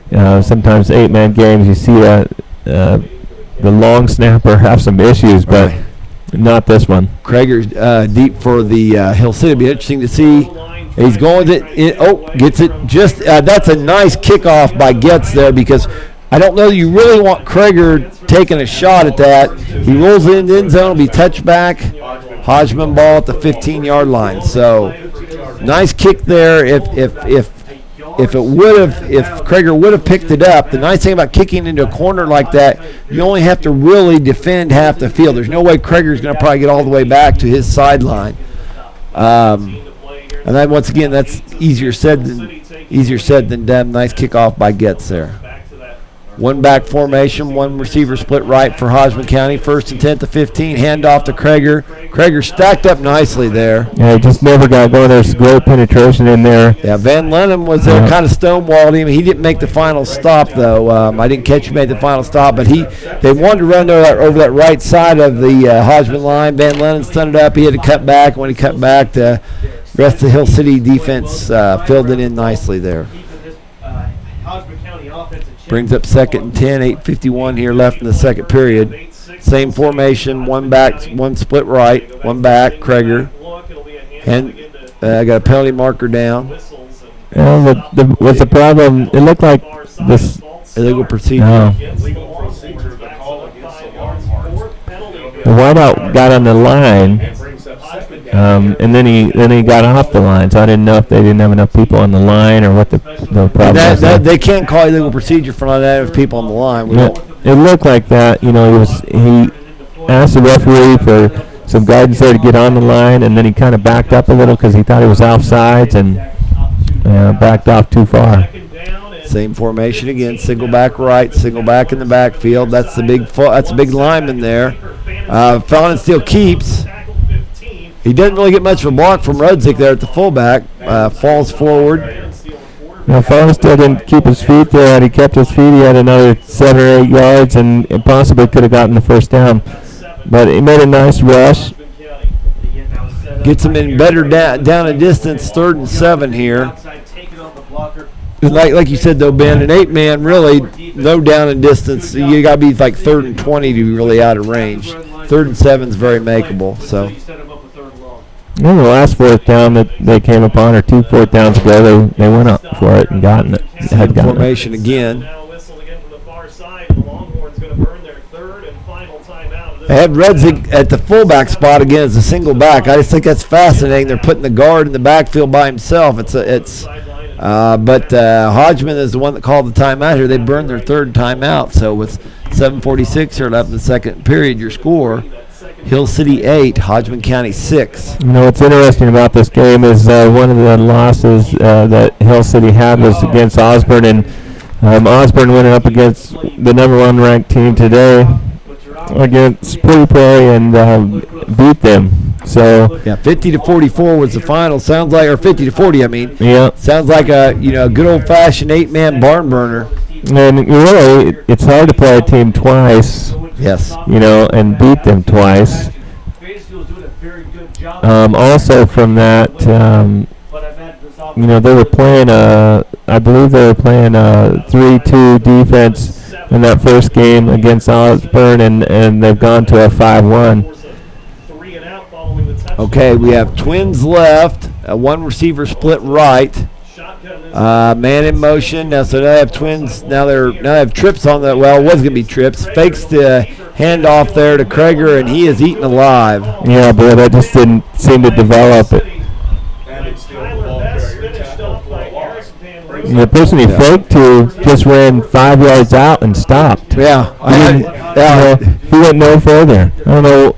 Sometimes 8-man games, you see the long snapper have some issues, but not this one. Krager's deep for the Hill City. It'll be interesting to see. He's going to gets it just. That's a nice kickoff by Getz there, because I don't know you really want Krager taking a shot at that. He rolls it in the end zone, will be touched back. Hodgeman ball at the 15-yard line. So nice kick there. If Krager would have picked it up, the nice thing about kicking into a corner like that, you only have to really defend half the field. There's no way Krager's going to probably get all the way back to his sideline. And then once again, that's easier said than done. Nice kickoff by Getz there. One back formation, one receiver split right for Hodgeman County. 1st and 10 to 15. Handoff to Krager. Krager stacked up nicely there. Yeah, he just never got going. There's great penetration in there. Yeah, Van Lennon was there, kind of stonewalled him. He didn't make the final stop, though. I didn't catch him made the final stop, but they wanted to run over that right side of the Hodgeman line. Van Lennon stunned it up. He had to cut back. When he cut back, the rest of the Hill City defense filled it in nicely there. Brings up 2nd and 10, 8:51 here left in the second period. Same formation, one back, one split right, one back, Krager. And I got a penalty marker down. Well, what's the problem? It looked like this illegal procedure. No. The wideout got on the line, and then he got off the line. So I didn't know if they didn't have enough people on the line or what the problem was. They can't call illegal procedure for not having people on the line. It looked like that. You know, he asked the referee for some guidance there to get on the line, and then he kind of backed up a little because he thought he was offsides and backed off too far. Same formation again, single back right, single back in the backfield. That's the big lineman there. Fallon still keeps. He doesn't really get much of a block from Rudzik there at the fullback. Falls forward. Now, Fallon still didn't keep his feet there, and he kept his feet. He had another 7 or 8 yards, and possibly could have gotten the first down. But he made a nice rush. Gets him in better down a distance, 3rd and 7 here. Like you said, though, Ben, an 8-man, really, no down and distance. You got to be like 3rd and 20 to be really out of range. 3rd and 7 is very makeable. So. Well, the last 4th down that they came upon, or 2 4th downs ago, they went up for it and gotten it. Had gotten formation it. Again. They had Rudzik at the fullback spot again as a single back. I just think that's fascinating. They're putting the guard in the backfield by himself. But Hodgeman is the one that called the timeout here. They burned their 3rd timeout. So with 7:46 here left in the second period, your score, Hill City 8, Hodgeman County 6. You know, what's interesting about this game is one of the losses that Hill City had was against Osborne, and Osborne went up against the number 1 ranked team today against Pretty Prairie and beat them. So 50-44 was the final. Sounds like, or 50-40, I mean. Yeah. Sounds like a good old-fashioned 8-man barn burner. And really, it's hard to play a team twice. Yes. And beat them twice. Also from that, they were playing I believe they were playing a 3-2 defense in that first game against Osborne, and they've gone to a 5-1. Okay, we have twins left. One receiver split right. Man in motion. Now, so now they have twins. Now they have trips on the. Well, it was gonna be trips. Fakes the handoff there to Krager, and he is eaten alive. Yeah, boy, that just didn't seem to develop it. The person he faked to just ran 5 yards out and stopped. Yeah, he went no further. I don't know,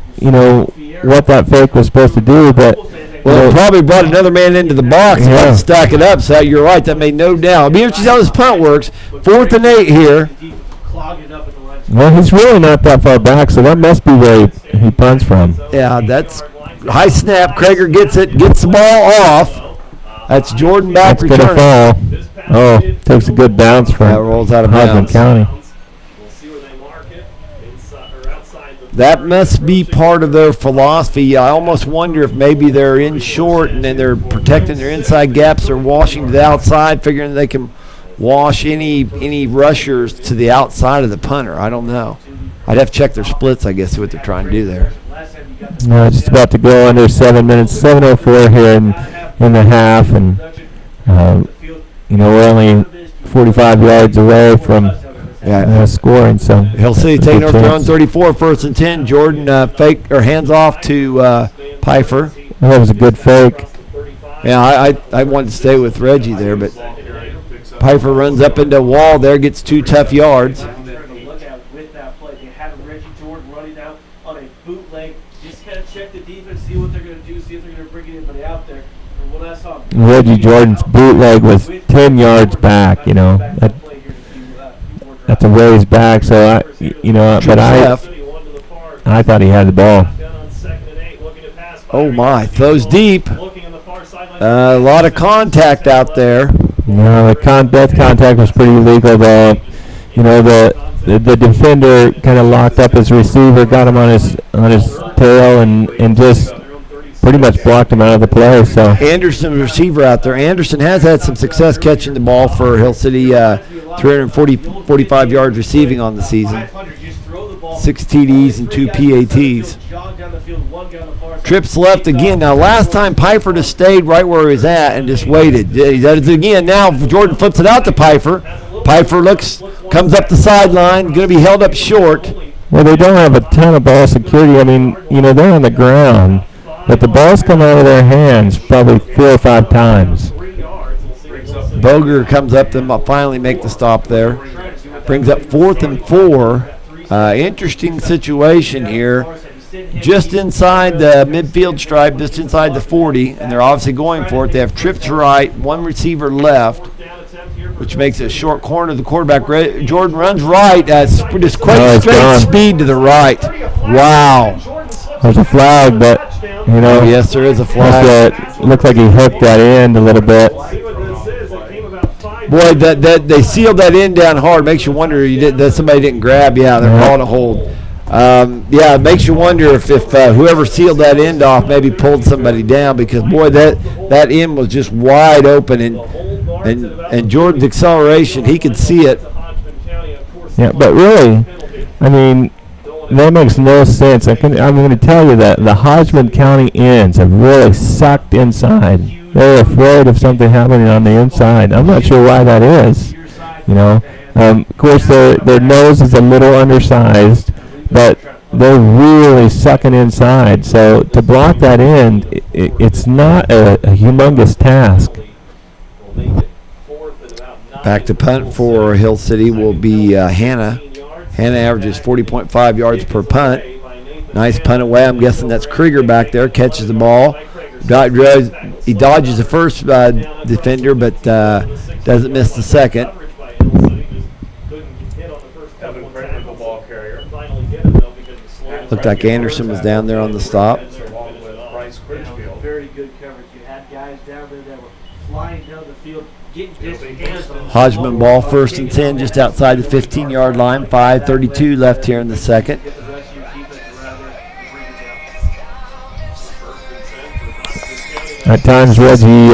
what that fake was supposed to do, but. Well, probably brought another man into the box and stack it up. So you're right, that made no doubt. I'll be interested to see how this punt works. 4th and 8 here. Well, he's really not that far back, so that must be where he punts from. Yeah, that's high snap. Krager gets the ball off. That's Jordan back returning. That's going to fall. Oh, takes a good bounce from rolls out of Hodgeman bounds. County. That must be part of their philosophy. I almost wonder if maybe they're in short and then they're protecting their inside gaps. They're washing to the outside, figuring they can wash any rushers to the outside of the punter. I don't know. I'd have to check their splits, I guess, see what they're trying to do there. Just about to go under 7 minutes. 7:04 here in the half, and we're only 45 yards away from scoring. So Hill City taking over their own 34, 1st and 10. Jordan fake or hands off to Pfeiffer. Well, that was a good fake. Yeah, I wanted to stay with Reggie there, but Pfeiffer runs up into a wall there, gets 2 tough yards. Reggie Jordan's bootleg was 10 yards back, at the way he's back. So I thought he had the ball. Oh my, throws deep. A lot of contact out there. No, that contact was pretty illegal though. You know, the defender kind of locked up his receiver, got him on his tail, and just pretty much blocked him out of the play. So Anderson, receiver out there. Anderson has had some success catching the ball for Hill City. 45 yards receiving on the season. 6 TDs and 2 PATs. Trips left again. Now, last time Pfeiffer just stayed right where he was at and just waited. He does it again. Now Jordan flips it out to Pfeiffer. Pfeiffer comes up the sideline, going to be held up short. Well, they don't have a ton of ball security. I mean, you know, they're on the ground, but the ball's come out of their hands probably 4 or 5 times. Boger comes up to finally make the stop there. Brings up 4th and 4. Interesting situation here. Just inside the midfield stripe, just inside the 40, and they're obviously going for it. They have trips right, 1 receiver left, which makes it a short corner. The quarterback, Jordan, runs right. Just quick, straight speed to the right. Wow. There's a flag, but, you know. Yes, there is a flag. Looked like he hooked that end a little bit. Boy, that they sealed that end down hard. Makes you wonder that somebody didn't grab. Yeah, they're calling a hold. Yeah, it makes you wonder if whoever sealed that end off maybe pulled somebody down, because boy, that end was just wide open, and Jordan's acceleration, he could see it. Yeah, but really, I mean, that makes no sense. I'm going to tell you that the Hodgeman County ends have really sucked inside. They're afraid of something happening on the inside. I'm not sure why that is. You know, of course, their nose is a little undersized, but they're really sucking inside. So to block that end, it's not a humongous task. Back to punt for Hill City will be Hannah. Hannah averages 40.5 yards per punt. Nice punt away. I'm guessing that's Krieger back there. Catches the ball. He dodges the first defender, but doesn't miss the second. Looked like Anderson was down there on the stop. Very good coverage. You had guys down there that were flying down the field, getting distance. Hodgeman ball 1st and 10 just outside the 15-yard line. 5:32 left here in the second. At times, Reggie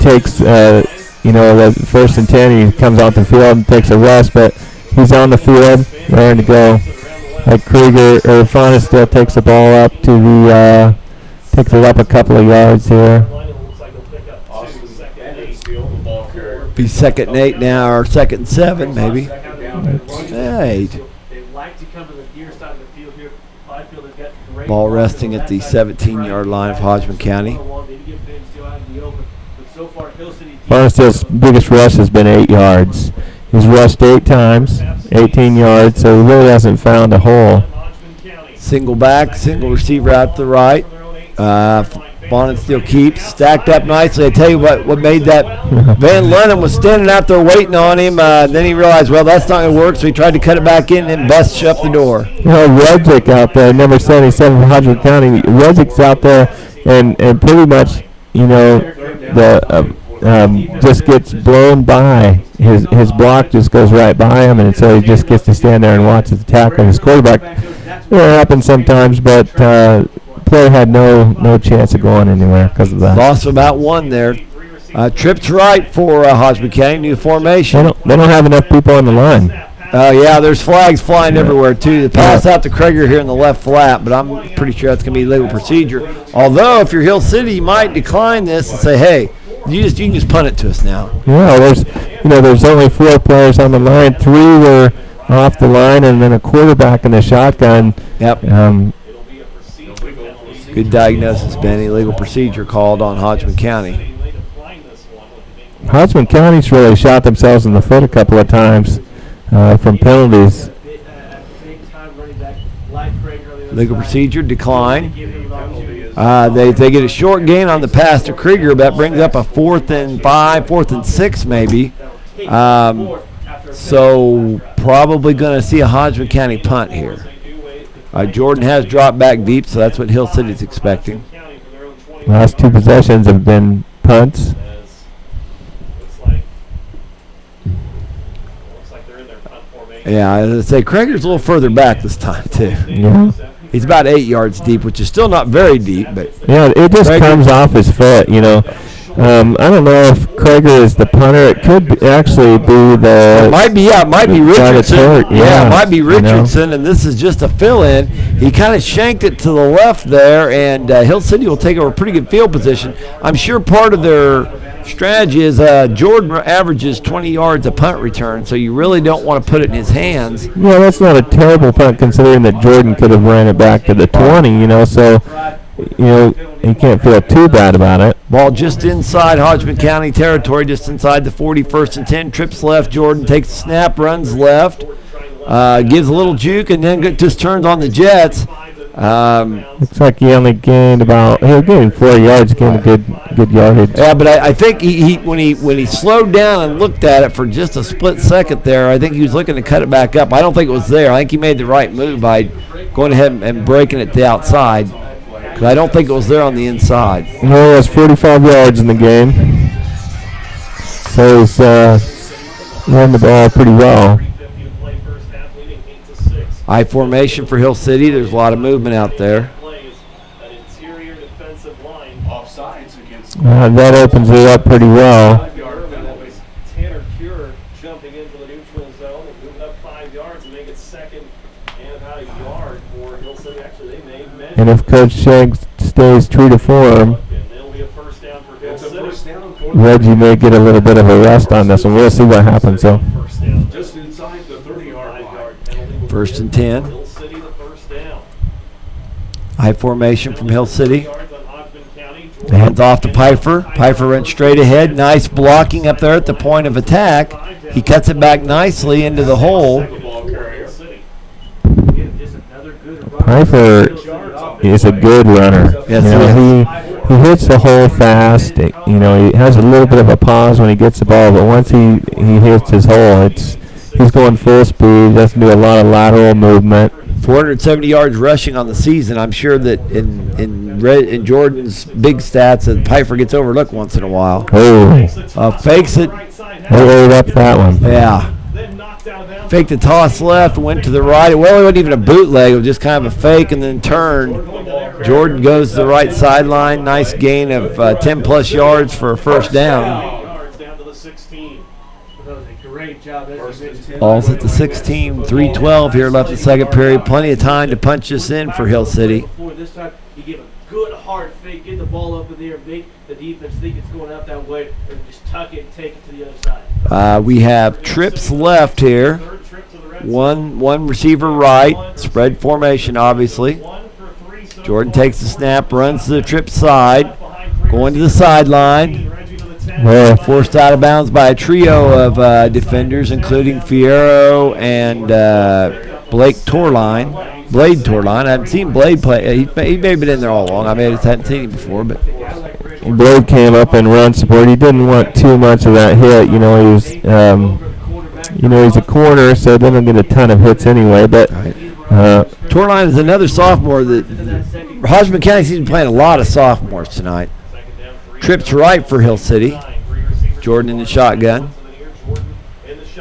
takes, the 1st and 10. He comes off the field and takes a rest, but he's on the field, ready to go. Like Krieger, or Fauna still takes the ball up to the, takes it up a couple of yards here. Be 2nd and 8 now, or 2nd and 7 maybe. 8. Ball resting at the 17-yard line of Hodgeman County. Farnesteel's biggest rush has been 8 yards. He's rushed 8 times, 18 yards, so he really hasn't found a hole. Single back, single receiver out to the right. Farnesteel keeps stacked up nicely. I tell you what made that. Van Lennon was standing out there waiting on him. Then he realized, well, that's not going to work, so he tried to cut it back in and bust shut the door. You know, Reddick out there, number 77 from Hodgeman County. Reddick's out there and pretty much, you know, just gets blown by. His block just goes right by him, and so he just gets to stand there and watch the tackle. His quarterback, it happens sometimes, but player had no chance of going anywhere because of that. Loss of about 1 there. Trips right for Hodgeman County, new formation. They don't have enough people on the line. Yeah, there's flags flying everywhere, too. The pass out to Krieger here in the left flat, but I'm pretty sure that's going to be legal procedure. Although, if you're Hill City, you might decline this and say, hey, you can just punt it to us now. Yeah, there's only 4 players on the line. 3 were off the line, and then a quarterback in the shotgun. Yep. Good diagnosis, Benny. Legal procedure called on Hodgeman County. Hodgeman County's really shot themselves in the foot a couple of times from penalties. Legal procedure decline. They get a short gain on the pass to Krieger. That brings up a 4th and 5, 4th and 6 maybe. So probably going to see a Hodgeman County punt here. Jordan has dropped back deep, so that's what Hill City's expecting. Last 2 possessions have been punts. Yeah, as I say, Krager's a little further back this time, too. Yeah. He's about 8 yards deep, which is still not very deep, but Yeah, it just comes off his foot, you know. I don't know if Krager is the punter. It could actually be the. it might be Richardson. hurt, Yeah, it might be you know. Richardson, and this is just a fill-in. He kind of shanked it to the left there, and Hill City will take over a pretty good field position. I'm sure part of their strategy is Jordan averages 20 yards a punt return, so you really don't want to put it in his hands. Yeah, that's not a terrible punt considering that Jordan could have ran it back to the 20, you know, so, you know, you can't feel too bad about it. Ball just inside Hodgeman County territory, just inside the 41st and 10. Trips left. Jordan takes the snap, runs left, gives a little juke, and then just turns on the Jets. Looks like he only gained he gained 4 yards, gained a good yardage. Yeah, but I think he when he slowed down and looked at it for just a split second there, I think he was looking to cut it back up. I don't think it was there. I think he made the right move by going ahead and breaking it to the outside. Because I don't think it was there on the inside. No, he has 45 yards in the game. So he's run the ball pretty well. High formation for Hill City. There's a lot of movement out there. That opens it up pretty well. Tanner Cure jumping into the neutral zone and moving up 5 yards and make it second and about a yard for Hill City. Actually, they made men. And if Coach Shanks stays true to form, It'll be a first down for Hill City. Reggie may get a little bit of a rest on this, and we'll see what happens. So, Just inside the 30-yard line. First and 10. Hill City the first down. High formation from Hill City. Hands off to Pfeiffer. Pfeiffer runs straight ahead. Nice blocking up there at the point of attack. He cuts it back nicely into the hole. Pfeiffer is a good runner. Yes, you know, he hits the hole fast. You know, he has a little bit of a pause when he gets the ball, but once he hits his hole, he's going full speed. Doesn't do a lot of lateral movement. 470 yards rushing on the season. I'm sure that in Jordan's big stats, that Pfeiffer gets overlooked once in a while. Oh, Fakes it. they ate up that one. Yeah. Faked the toss left, went to the right. Well, it wasn't even a bootleg. It was just kind of a fake and then turned. Jordan goes to the right sideline. Nice gain of 10-plus yards for a first down. Ball's at the 16, 3:12 here left in the second period. Plenty of time to punch this in for Hill City. This time, he gave a good hard fake, get the ball up in the air, make the defense think it's going out that way, and just tuck it and take it to the other side. We have trips left here. One receiver right. Spread formation, obviously. Jordan takes the snap, runs to the trip side, going to the sideline. Forced out of bounds by a trio of defenders, including Fierro and Blade Torline. I haven't seen Blade play. He may have been in there all along. I just hadn't seen him before. But Blade came up and run support. He didn't want too much of that hit. You know, he was, he's a corner, so doesn't get a ton of hits anyway. But Torline is another sophomore that Hodgeman County seems to be playing a lot of sophomores tonight. Trips right for Hill City. Jordan in the shotgun.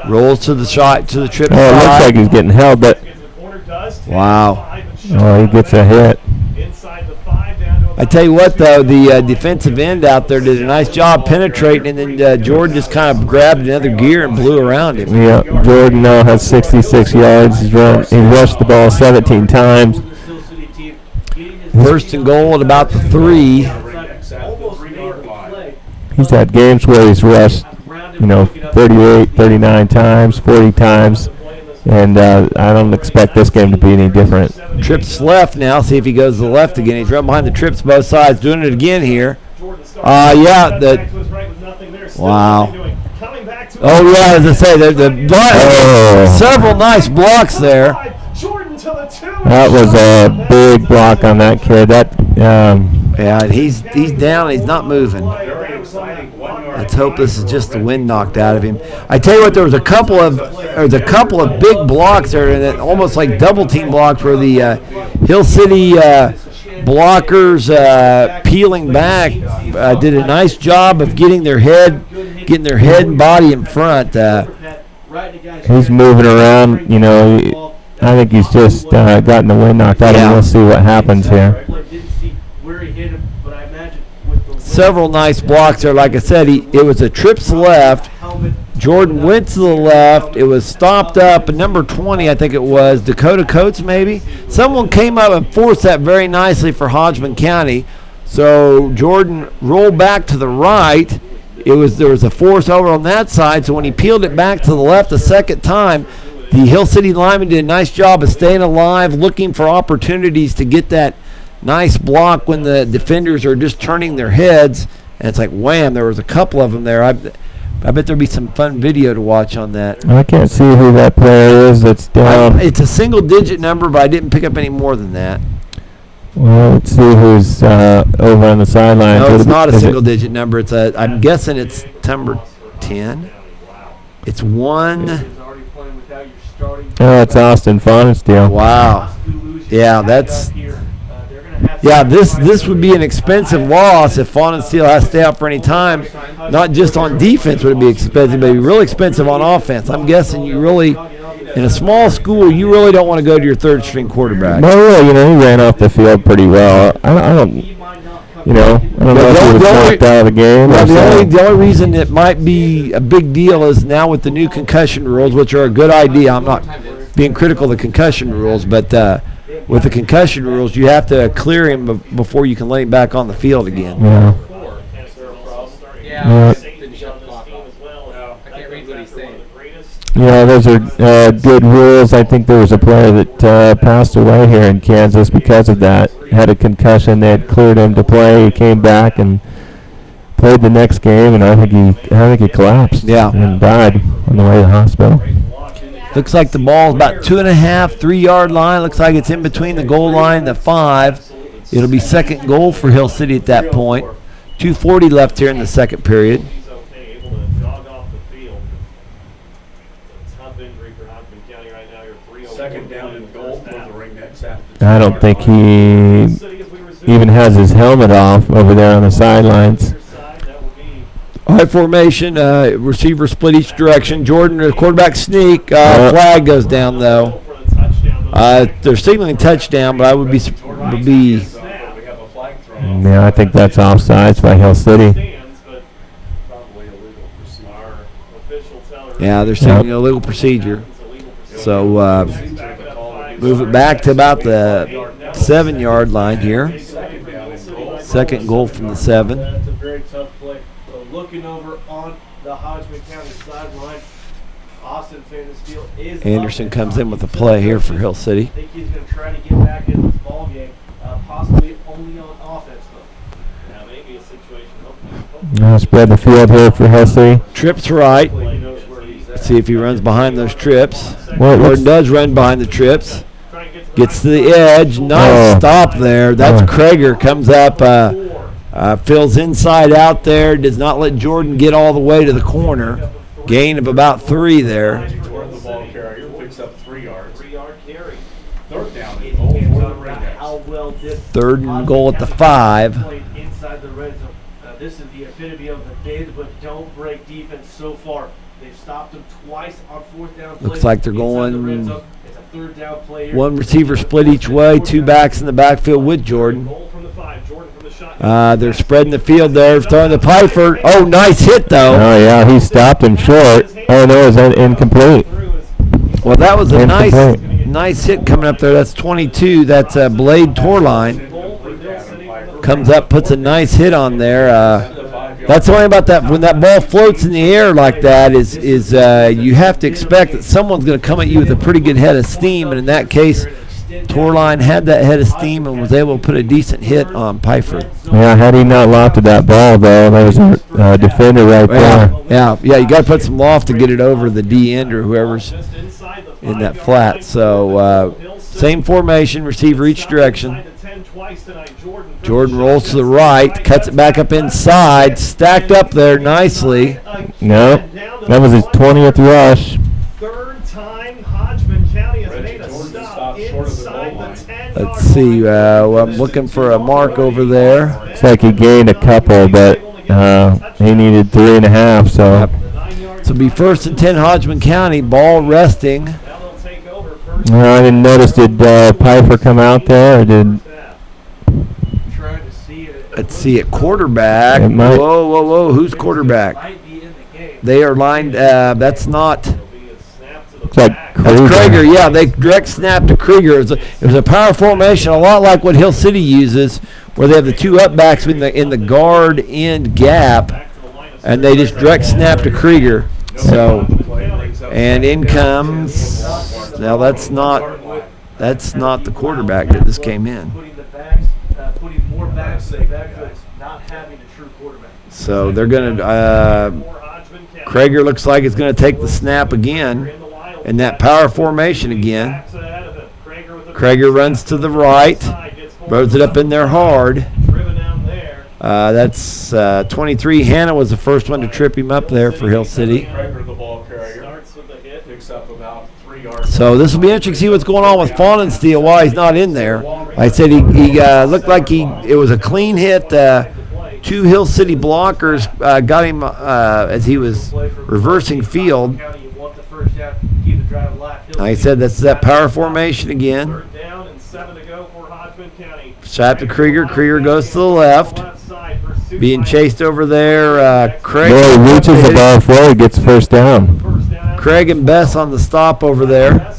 Rolls to the trip it looks side. like he's getting held, but Wow. he gets a hit. I tell you what, though, the defensive end out there did a nice job penetrating, and then Jordan just kind of grabbed another gear and blew around him. Yeah, Jordan now has 66 yards. He rushed the ball 17 times. First and goal at about the 3. He's had games where he's rushed, 38, 39 times, 40 times, and I don't expect this game to be any different. Trips left now. See if he goes to the left again. He's right behind the trips both sides. Doing it again here. Wow. Oh, yeah, as I say, several nice blocks there. That was a big block on that kid. Yeah, he's down. He's not moving. Let's hope this is just the wind knocked out of him. I tell you what, there was a couple of big blocks there, and almost like double team blocks where the Hill City blockers peeling back did a nice job of getting their head and body in front. He's moving around, you know. I think he's just gotten the wind knocked out of him. We'll see what happens here. Several nice blocks there. Like I said, it was a trips left. Jordan went to the left. It was stopped up. And number 20, I think it was, Dakota Coates maybe. Someone came up and forced that very nicely for Hodgeman County. So Jordan rolled back to the right. There was a force over on that side. So when he peeled it back to the left a second time, the Hill City lineman did a nice job of staying alive, looking for opportunities to get that nice block when the defenders are just turning their heads. And it's like, wham, there was a couple of them there. I bet there'll be some fun video to watch on that. I can't see who that player is that's down. It's a single-digit number, but I didn't pick up any more than that. Well, let's see who's over on the sideline. No, it's not a single-digit number. I'm guessing it's number 10. It's one. Oh, it's Austin Fonensteel. Wow. Yeah, this would be an expensive loss if Fonensteel has to stay out for any time. Not just on defense would it be expensive, but it'd be really expensive on offense. I'm guessing you really, in a small school, you really don't want to go to your third-string quarterback. No, you know, he ran off the field pretty well. I don't know if he was knocked out of the game. The only reason it might be a big deal is now with the new concussion rules, which are a good idea. I'm not being critical of the concussion rules, but with the concussion rules, you have to clear him before you can let him back on the field again. Yeah. Yeah, those are good rules. I think there was a player that passed away here in Kansas because of that. Had a concussion. They had cleared him to play. He came back and played the next game, and I think he collapsed. Yeah. And died on the way to the hospital. Looks like the ball's about 2.5, 3-yard line. Looks like it's in between the goal line and the 5. It'll be second goal for Hill City at that point. 2:40 left here in the second period. Second down and goal for the Ringnecks after. I don't think he even has his helmet off over there on the sidelines. High formation, receiver split each direction. Jordan, the quarterback sneak. Flag goes down though. They're signaling touchdown, but I would be. Yeah, I think that's offsides by Hill City. Yeah, they're signaling a illegal procedure. So move it back to about the 7-yard line here. Second goal from the 7. That's a very tough play. Looking over on the Hodgeman County sideline, Austin Fonensteel is. Anderson comes in with a play here for Hill City. I think he's going to try to get back in this ball game, possibly only on offense though. Now maybe a situation. Spread the field here for Hill City. Trips right. Let's see if he runs behind those trips. Jordan does run behind the trips. Gets to the edge. Nice stop there. That's Krager. Comes up, fills inside out there. Does not let Jordan get all the way to the corner. Gain of about 3 there. Jordan, the ball carrier, picks up 3 yards. 3-yard carry. Third down and goal for the Ringnecks. Third and goal at the 5. Inside the red zone. This is the epitome of the David but don't break defense so far. They've stopped him twice on 4th down plays. Looks like they're going It's a 3rd down play here. 1 receiver split each way, 2 backs in the backfield with Jordan. They're spreading the field there, throwing the Piper. Oh, nice hit though. Oh yeah, he stopped him short. Oh no, it was incomplete. Well, that was a nice hit coming up there. That's 22. That's Blade Torline. Comes up, puts a nice hit on there. That's the only about that. When that ball floats in the air like that, is you have to expect that someone's going to come at you with a pretty good head of steam. And in that case, Torline had that head of steam and was able to put a decent hit on Piper. Yeah, had he not lofted that ball, though, there was a defender right there. Yeah. You got to put some loft to get it over the D end or whoever's in that flat. So Same formation, receiver each direction. Jordan rolls to the right, cuts it back up inside, stacked up there nicely. No, that was his 20th rush. Third time Hodgeman County has made a stop inside the 10. Let's see, I'm looking for a mark over there. Looks like he gained a couple, but he needed 3.5, so. So it'll be 1st and 10 Hodgeman County, ball resting. I didn't notice, did Piper come out there, or did? Let's see, at quarterback. Whoa, who's quarterback? They are lined, that's not. Looks like That's Krieger, yeah, they direct snap to Krieger. It was a power formation, a lot like what Hill City uses, where they have the two up backs in the guard end gap, and they just direct snap to Krieger. So, and in comes, now that's not the quarterback that just came in. Putting more backs in the backfield, not having a true quarterback. So they're going to, Krieger looks like it's going to take the snap again in that power formation again. Krieger runs to the right, throws it up in there hard. That's 23. Hannah was the first one to trip him up there for Hill City. So this will be interesting to see what's going on with Fawnensteel while he's not in there. I said he looked like it was a clean hit. Two Hill City blockers got him as he was reversing field. I said that's that power formation again. Shot to Krieger. Krieger goes to the left. Being chased over there. Craig reaches the ball forward, gets first down. Craig and Bess on the stop over there.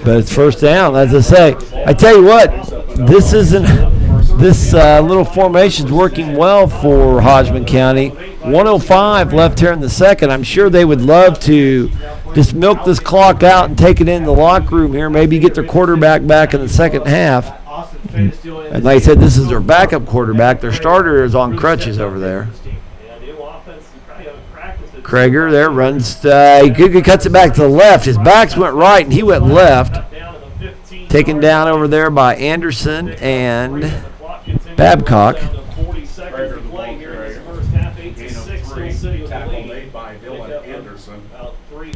But it's first down, as I say. I tell you what, this little formation's working well for Hodgeman County. 1:05 left here in the second. I'm sure they would love to just milk this clock out and take it in the locker room here, maybe get their quarterback back in the second half. And like I said, this is their backup quarterback. Their starter is on crutches over there. Krieger there runs, he cuts it back to the left. His backs went right and he went left. Taken down over there by Anderson and Babcock.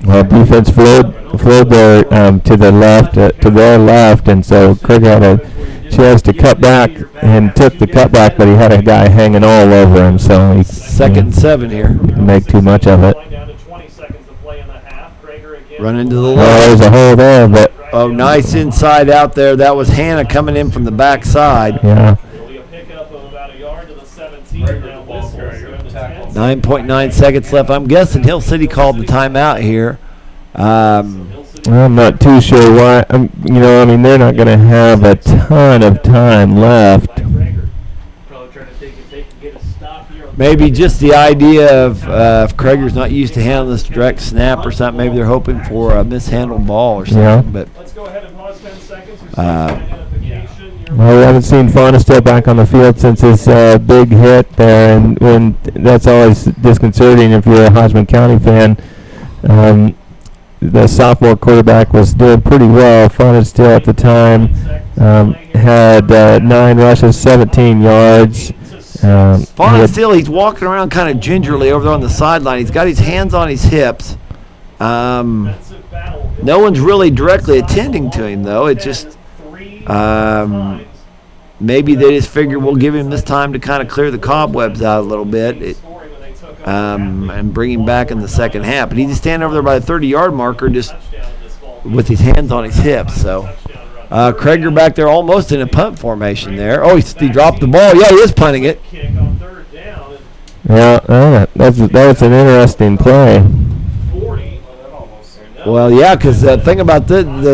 Well, defense flowed there to the left, to their left, and so Krieger had a chance to cut back and took the cutback, but he had a guy hanging all over him, so he second and 7 here. Didn't make too much of it. Run into the left. Oh, there's a hole there, but nice inside out there. That was Hannah coming in from the back side. Yeah. 9.9 seconds left. I'm guessing Hill City called the timeout here. I'm not too sure why. They're not going to have a ton of time left. Maybe just the idea of if Krieger's not used to handling this direct snap or something, maybe they're hoping for a mishandled ball or something. Yeah. But well, we haven't seen Fawnensteel back on the field since his big hit there, and when that's always disconcerting if you're a Hodgeman County fan. The sophomore quarterback was doing pretty well. Fawnensteel at the time had 9 rushes, 17 yards. Fawnensteel, he's walking around kind of gingerly over there on the sideline. He's got his hands on his hips. No one's really directly attending to him, though. It just maybe they just figure we'll give him this time to kind of clear the cobwebs out a little bit and bring him back in the second half. But he's just standing over there by the 30-yard marker just with his hands on his hips. So Krieger back there almost in a punt formation there. Oh, he dropped the ball. Yeah, he is punting it. Yeah, that's an interesting play. Well, yeah, because the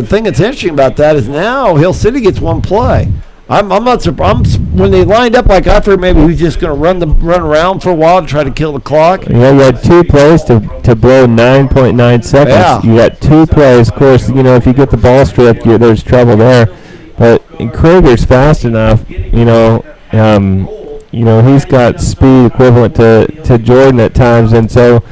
thing that's interesting about that is now Hill City gets one play. I'm not surprised. When they lined up, like I figured maybe he was just going to run around for a while to try to kill the clock. Yeah, you had 2 plays to blow 9.9 seconds. Yeah. You got 2 plays. Of course, if you get the ball stripped, there's trouble there. But Krieger's fast enough. He's got speed equivalent to Jordan at times, and so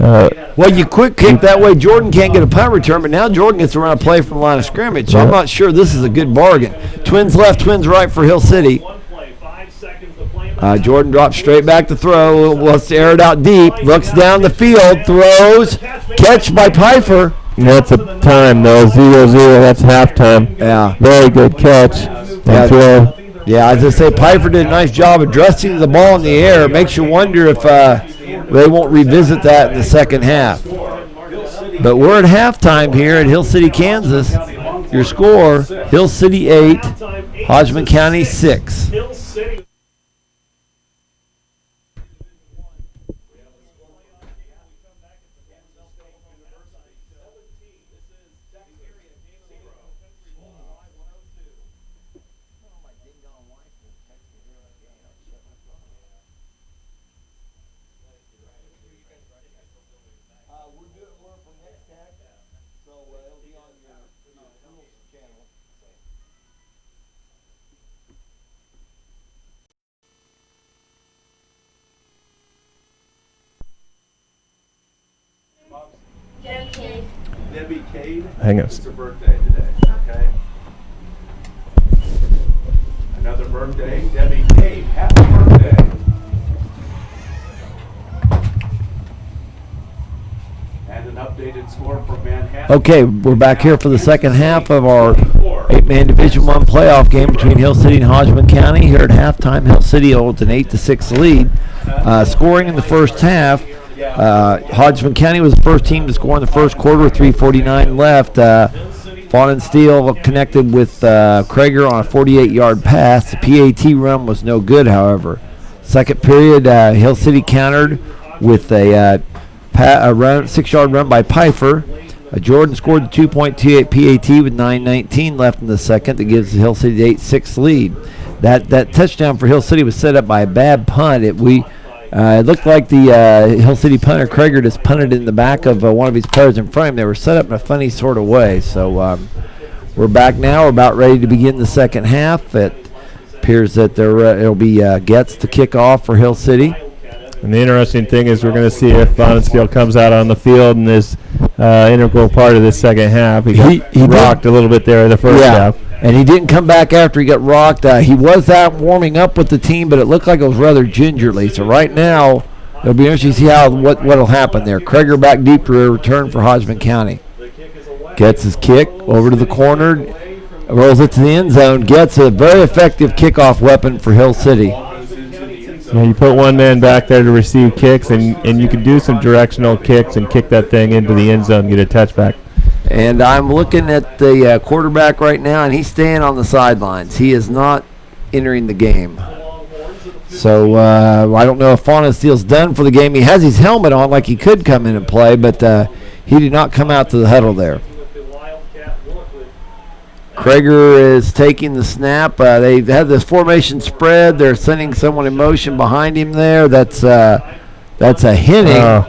Well, you quick kick that way. Jordan can't get a punt return, but now Jordan gets to run a play from the line of scrimmage. So I'm not sure this is a good bargain. Twins left, twins right for Hill City. Jordan drops straight back to throw. Wants to air it out deep. Looks down the field. Throws. Catch by Pfeiffer. That's a time, though. 0-0. That's halftime. Yeah. Very good catch. And throw. Yeah, as I say, Pfeiffer did a nice job addressing the ball in the air. Makes you wonder if they won't revisit that in the second half. But we're at halftime here at Hill City, Kansas. Your score, Hill City 8, Hodgeman County 6. Debbie Cade. Hang on. It's her birthday today, okay? Another birthday, Debbie Cade. Happy birthday. And an updated score for Manhattan. Okay, we're back here for the second half of our 8-man Division I playoff game between Hill City and Hodgeman County. Here at halftime, Hill City holds an 8-6 lead. Scoring in the first half, Hodgeman County was the first team to score in the first quarter with 3:49 left. Fawn and Steele connected with Krager on a 48-yard pass. The PAT run was no good, however. Second period, Hill City countered with a 6-yard run by Pfeiffer. Jordan scored the 2.28 PAT with 9:19 left in the second. That gives Hill City the 8-6 lead. That touchdown for Hill City was set up by a bad punt. It looked like the Hill City punter, Krager, just punted in the back of one of his players in front of him. They were set up in a funny sort of way. So we're back now. We're about ready to begin the second half. It appears that it'll be Getz to kick off for Hill City. And the interesting thing is we're going to see if Bonnesfield comes out on the field and is integral part of this second half. He rocked a little bit there in the first half. And he didn't come back after he got rocked. He was out warming up with the team, but it looked like it was rather gingerly. So right now, it'll be interesting to see what'll happen there. Krager back deep to a return for Hodgeman County. Gets his kick over to the corner, rolls it to the end zone. Gets a very effective kickoff weapon for Hill City. Yeah, you put one man back there to receive kicks, and you can do some directional kicks and kick that thing into the end zone and get a touchback. And I'm looking at the quarterback right now, and he's staying on the sidelines. He is not entering the game. So I don't know if Fawn and Steele's done for the game. He has his helmet on like he could come in and play, but he did not come out to the huddle there. Krager is taking the snap. They have this formation spread. They're sending someone in motion behind him there. That's a Henning.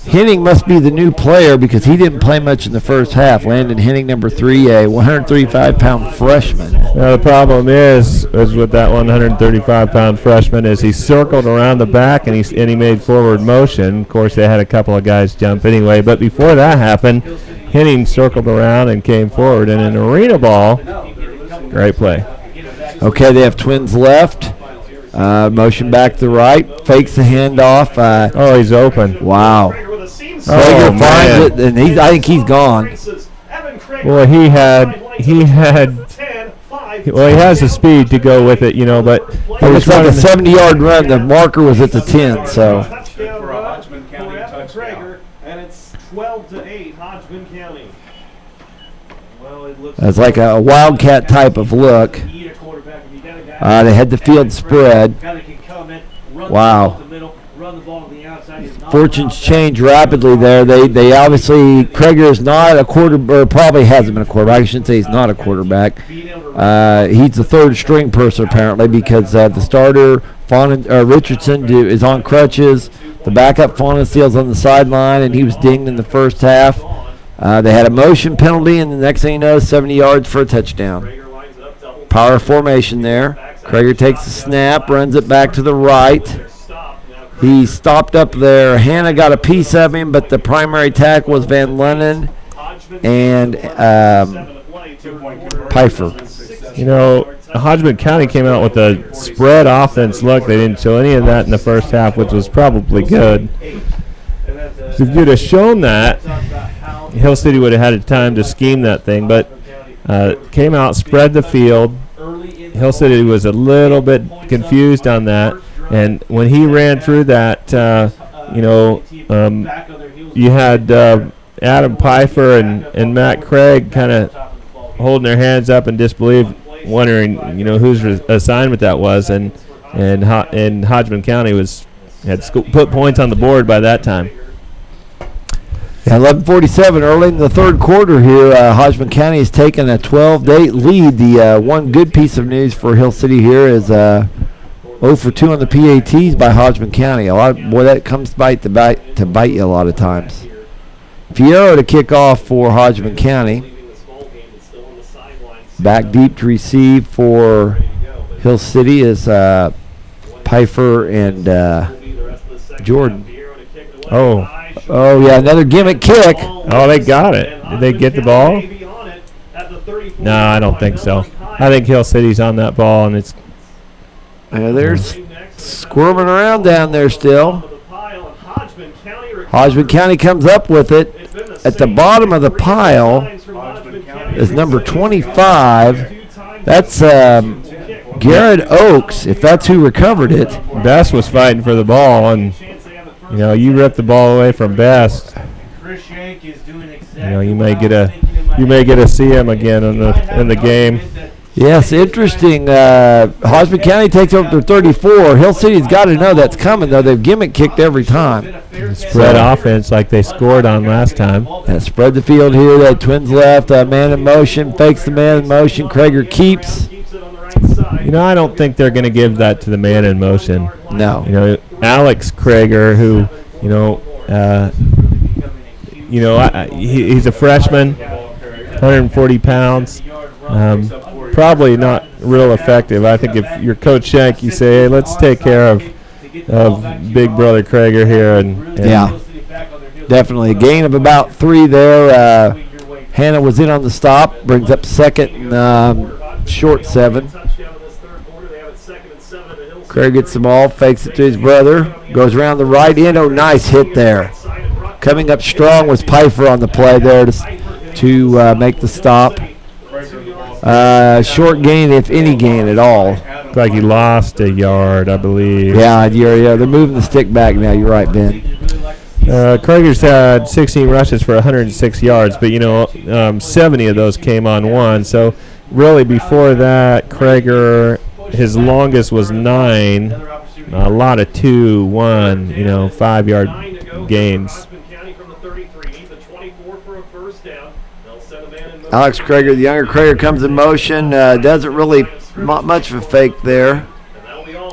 Henning must be the new player because he didn't play much in the first half. Landon Henning, number 3, a 135-pound freshman. The problem is with that 135-pound freshman is he circled around the back and he made forward motion. Of course, they had a couple of guys jump anyway. But before that happened, Henning circled around and came forward. And an arena ball, great play. Okay, they have twins left. Motion back to the right. Fakes the handoff. He's open. Wow. Krager finds it, and I think he's gone. Well, he has the speed to go with it, but it was like a 70-yard run. The marker was at the 10, so. For a Hodgeman County touchdown. And it's 12-8, Hodgeman County. Well, it looks it's like a wildcat type of look. They had the field spread. Wow. Fortunes change rapidly there. They obviously, Krager is not a quarterback, or probably hasn't been a quarterback. I shouldn't say he's not a quarterback. He's the third string person apparently because the starter, Richardson, is on crutches. The backup, Fawn and Steele's on the sideline, and he was dinged in the first half. They had a motion penalty, and the next thing you know, 70 yards for a touchdown. Power formation there. Krager takes the snap, runs it back to the right. He stopped up there. Hannah got a piece of him, but the primary tackle was Van Lennon and Pfeiffer. You know, Hodgeman County came out with a spread offense look. They didn't show any of that in the first half, which was probably good. So if you'd have shown that, Hill City would have had a time to scheme that thing, but came out, spread the field. Hill City was a little bit confused on that, and when he ran through that, you had Adam Pfeiffer and Matt Craig kind of holding their hands up in disbelief, wondering, whose assignment that was, and Hodgeman County had put points on the board by that time. Yeah, 11:47 early in the third quarter here. Hodgeman County has taken a 12-8 lead. The one good piece of news for Hill City here is 0 for 2 on the PATs by Hodgeman County. That comes to bite you a lot of times. Fierro to kick off for Hodgeman County. Back deep to receive for Hill City is Pfeiffer and Jordan. Oh, yeah, another gimmick kick. Oh, they got it. Did they get the ball? No, I don't think so. I think Hill City's on that ball, and it's... they're squirming around down there still. Hodgeman County comes up with it. At the bottom of the pile is number 25. That's Garrett Oakes, if that's who recovered it. Best was fighting for the ball, and you ripped the ball away from Best. You may get to see him again in the game. Yes, interesting. Hodgeman County takes over to 34. Hill City's got to know that's coming, though. They've gimmick kicked every time. Spread offense like they scored on last time. Yeah, spread the field here. That Twins left. Man in motion. Fakes the man in motion. Krager keeps. I don't think they're going to give that to the man in motion. No. Alex Krager, who, he's a freshman, 140 pounds. Probably not real effective. I think if you're Coach Shank, you say, hey, let's take care of big brother Krager here. And yeah, definitely. A gain of about 3 there. Hannah was in on the stop. Brings up second and short 7. Craig gets the ball, fakes it to his brother. Goes around the right end. Oh, nice hit there. Coming up strong was Pfeiffer on the play there to make the stop. Short gain, if any gain at all. Looks like he lost a yard, I believe. Yeah, they're moving the stick back now. You're right, Ben. Krager's had 16 rushes for 106 yards, but 70 of those came on one. So really, before that, Krager, his longest was 9. A lot of 2, 1, 5-yard gains. Alex Krager, the younger Krager, comes in motion. Doesn't really much of a fake there.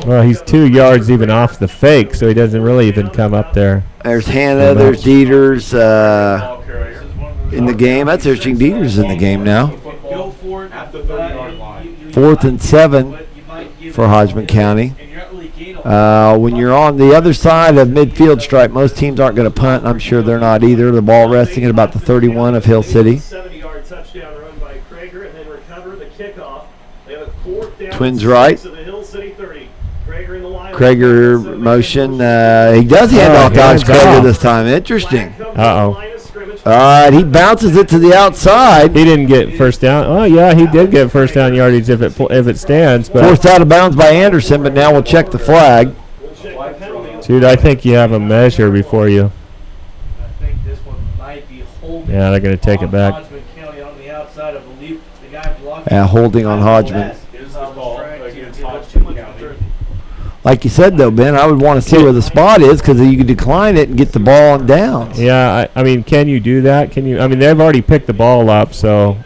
Well, he's 2 yards even off the fake, so he doesn't really even come up there. There's Hannah. There's Dieters in the game. That's interesting. Dieters in the game now. 4th and 7 for Hodgeman County. When you're on the other side of midfield stripe, most teams aren't going to punt. I'm sure they're not either. The ball resting at about the 31 of Hill City. Twins right. Krager motion. He does hand off Alex Krager this time. Interesting. All right, he bounces it to the outside. He didn't get first down. Oh, yeah, he did get first down yardage if it stands. But forced out of bounds by Anderson, but now we'll check the flag. Dude, I think you have a measure before you. Yeah, they're going to take it back. Yeah, holding on Hodgeman. Like you said, though, Ben, I would want to see where the spot is because you could decline it and get the ball on downs. Yeah, I mean, can you do that? They've already picked the ball up, so,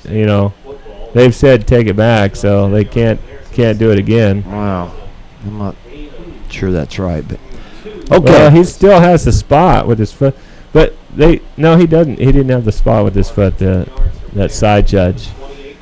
they've said take it back, so they can't do it again. Wow. I'm not sure that's right, but okay. Well, he Okay. still has the spot with his foot, but no, he doesn't. He didn't have the spot with his foot. That side judge.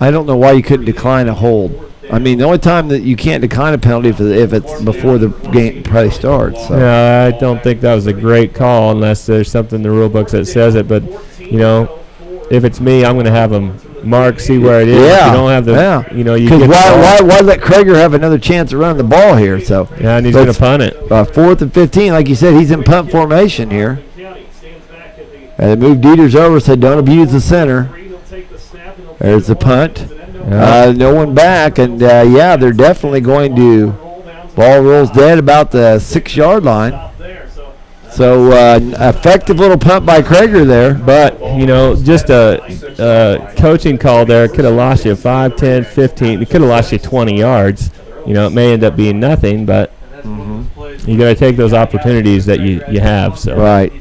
I don't know why you couldn't decline a hold. I mean, the only time that you can't decline a penalty if it's before the game play starts. So. Yeah, I don't think that was a great call unless there's something in the rule books that says it. But, you know, if it's me, I'm going to have them mark, see where it is. Yeah. If you don't have the, you know, you get why let Krager have another chance of running the ball here? So yeah, and he's going to punt it. 4th and 15, like you said, he's in punt formation here. And they moved Dieters over, said don't abuse the center. There's the punt. No one back, and yeah, they're definitely going to. Ball rolls dead about the 6-yard line. So effective little punt by Krager there. But, you know, just a coaching call there could have lost you 5, 10, 15. It could have lost you 20 yards. You know, it may end up being nothing, but you got to take those opportunities that you have. So. Right.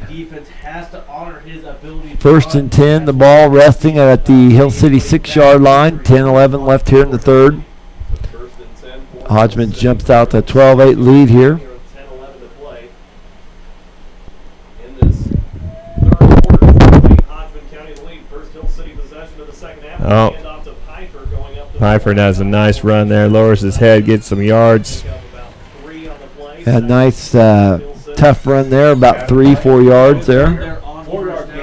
1st and 10, the ball resting at the Hill City 6-yard line. 10-11 left here in the third. Hodgeman jumps out to 12-8 lead here. Oh, Pfeiffer has a nice run there. Lowers his head, gets some yards. A nice, tough run there, about 3-4 yards there.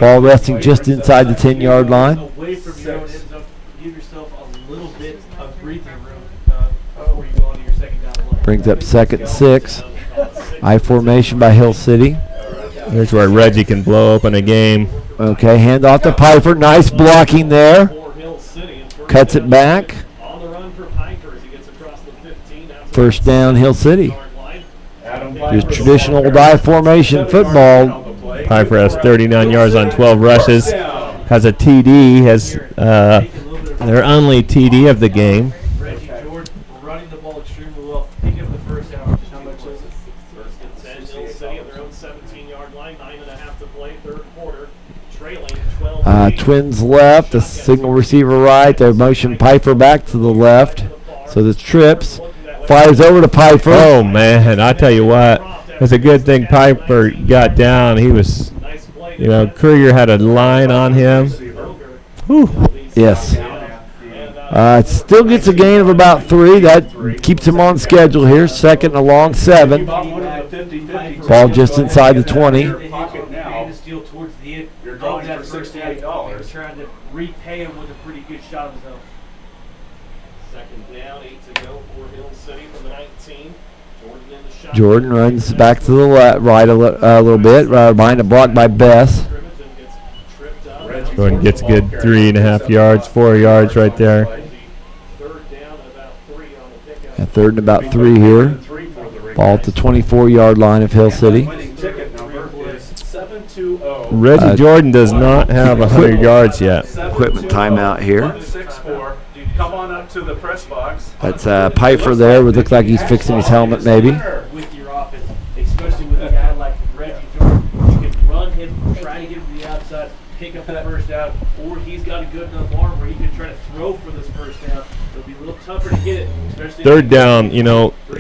Ball resting just inside the 10-yard line. Away from your own end zone, give yourself a little bit of breathing room before you go on to your second down play. Brings up 2nd and 6. I formation by Hill City. Here's where Reggie can blow open a game. Okay, hand off to Pfeiffer. Nice blocking there. Cuts it back. First down, Hill City. Just traditional I formation football. Pfeiffer has 39 yards on 12 rushes. Has a TD. Has their only TD of the game. Reggie Jordan running the ball extremely well. Pick up the first down. How much is it? 1st and 10. Hill City at their own 17-yard line. 9.5 to play. Third quarter. Trailing 12. Twins left. The signal receiver right. They motion Pfeiffer back to the left. So the trips. Fires over to Pfeiffer. Oh, man. I tell you what. It's a good thing Pfeiffer got down. He was, you know, Krieger had a line on him. Whew. Yes. Still gets a gain of about 3. That keeps him on schedule here. 2nd and a long 7. Ball just inside the 20. You're drawing for $68. Trying to repay him with a pretty good shot of his own. 2nd down, 8 to go for Hill City from the 19. Jordan runs back to the right a little bit, behind a block by Bess. Jordan gets a good 3.5 yards, 4 yards right there. And 3rd and about 3 here. Ball at the 24-yard line of Hill City. Reggie Jordan does not have 100 yards yet. Equipment timeout here. Come on up to the press box. That's Pfeiffer there. Would look like he's fixing his helmet maybe. With your offense, especially with a guy like Reggie Jordan, you can run him, try to get him to the outside, pick up that first down, or he's got a good enough arm where he can try to throw for this first down. It'll be a little tougher to get it, especially 3rd down. You know, you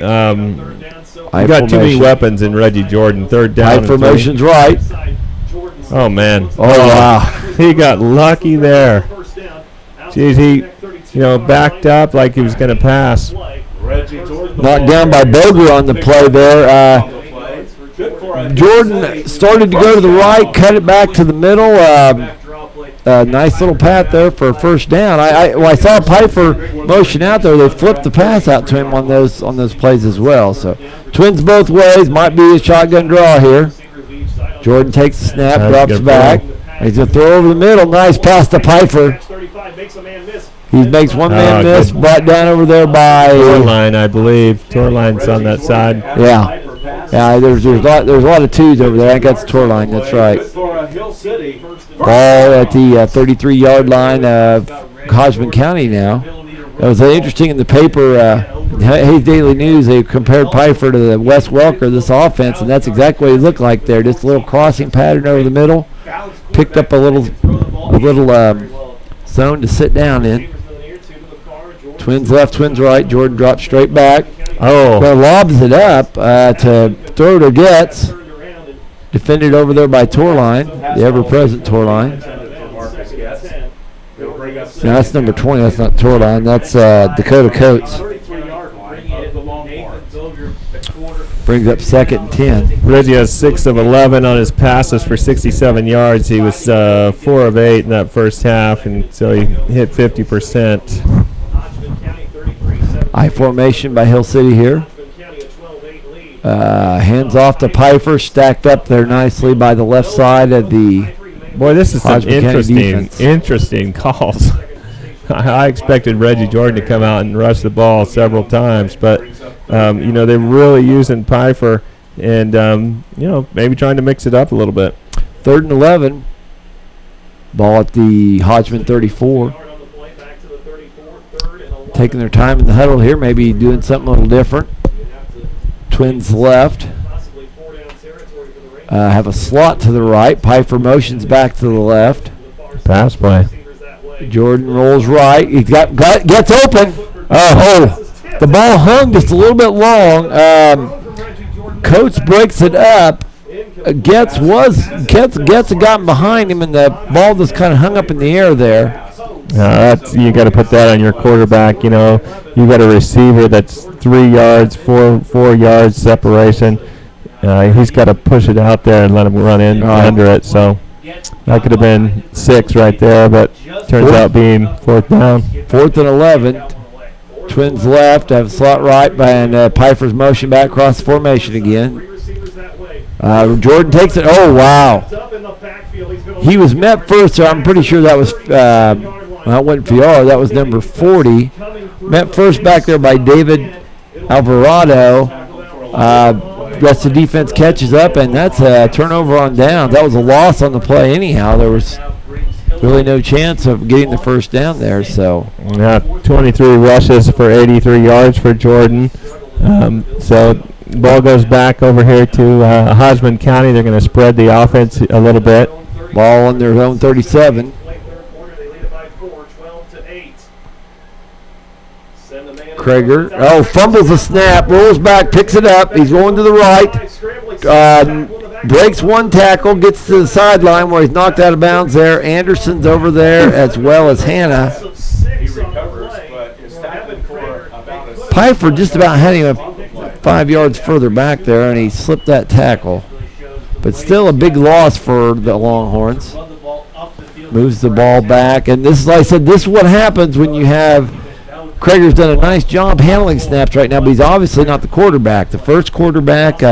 got too many weapons in Reggie Jordan. 3rd down. High formation's right. Oh man! Oh wow! He got lucky there. Jeez, he, you know, backed up like he was going to pass. Knocked down by Boger on the play there. Jordan started to go to the right, cut it back to the middle. Nice little path there for a first down. I saw Pfeiffer motion out there. They flipped the pass out to him on those plays as well. So Twins both ways. Might be a shotgun draw here. Jordan takes the snap, drops back. He's going to throw over the middle. Nice pass to Pfeiffer. He makes one man miss, brought down over there by Torline, I believe. Torline's on that side. Yeah. There's a lot of twos over there. I think that's Torline. That's right. Ball at the 33-yard line of Hodgeman County now. It was interesting in the paper, Hayes Daily News, they compared Pfeiffer to the Wes Welker, this offense, and that's exactly what he looked like there. Just a little crossing pattern over the middle. Picked up a little zone to sit down in. Twins left, twins right. Jordan drops straight back. Oh. Well, lobs it up to throw to Getz. Defended over there by Torline, the ever-present Torline. Now that's number 20. That's not Torline. That's Dakota Coates. Brings up 2nd and 10. Reggie has 6 of 11 on his passes for 67 yards. He was 4 of 8 in that first half, and so he hit 50%. I formation by Hill City here. Hands off to Pfeiffer, stacked up there nicely by the left side of the Boy, this is some Hodgeman County defense. interesting calls. I expected Reggie Jordan to come out and rush the ball several times, but they're really using Pfeiffer and maybe trying to mix it up a little bit. 3rd and 11. Ball at the Hodgeman 34. Taking their time in the huddle here, maybe doing something a little different. Twins left. Have a slot to the right. Pfeiffer motions back to the left. Pass play. Jordan rolls right. He gets open. The ball hung just a little bit long. Coates breaks it up. Gets gotten behind him, and the ball just kind of hung up in the air there. You got to put that on your quarterback. You got a receiver that's 3 yards, 4 yards separation. He's got to push it out there and let him run in under it. So that could have been 6 right there, but turns out being 4th down. 4th and 11. Twins left, have a slot right, and Pfeiffer's motion back across the formation again. Jordan takes it. Oh, wow. He was met first, so I'm pretty sure that was, it wasn't Fiora, that was number 40. Met first back there by David Alvarado. Rest of the defense catches up, and that's a turnover on down. That was a loss on the play anyhow. There was really no chance of getting the first down there. So 23 rushes for 83 yards for Jordan. So ball goes back over here to Hodgeman County. They're going to spread the offense a little bit. Ball on their own 37. Krager, fumbles the snap, rolls back, picks it up. He's going to the right. Breaks one tackle, gets to the sideline where he's knocked out of bounds there. Anderson's over there as well as Hannah. Pfeiffer just about had him 5 yards further back there, and he slipped that tackle. But still a big loss for the Longhorns. Moves the ball back, and this is, like I said, this is what happens when you have Krager's done a nice job handling snaps right now, but he's obviously not the quarterback. The first quarterback,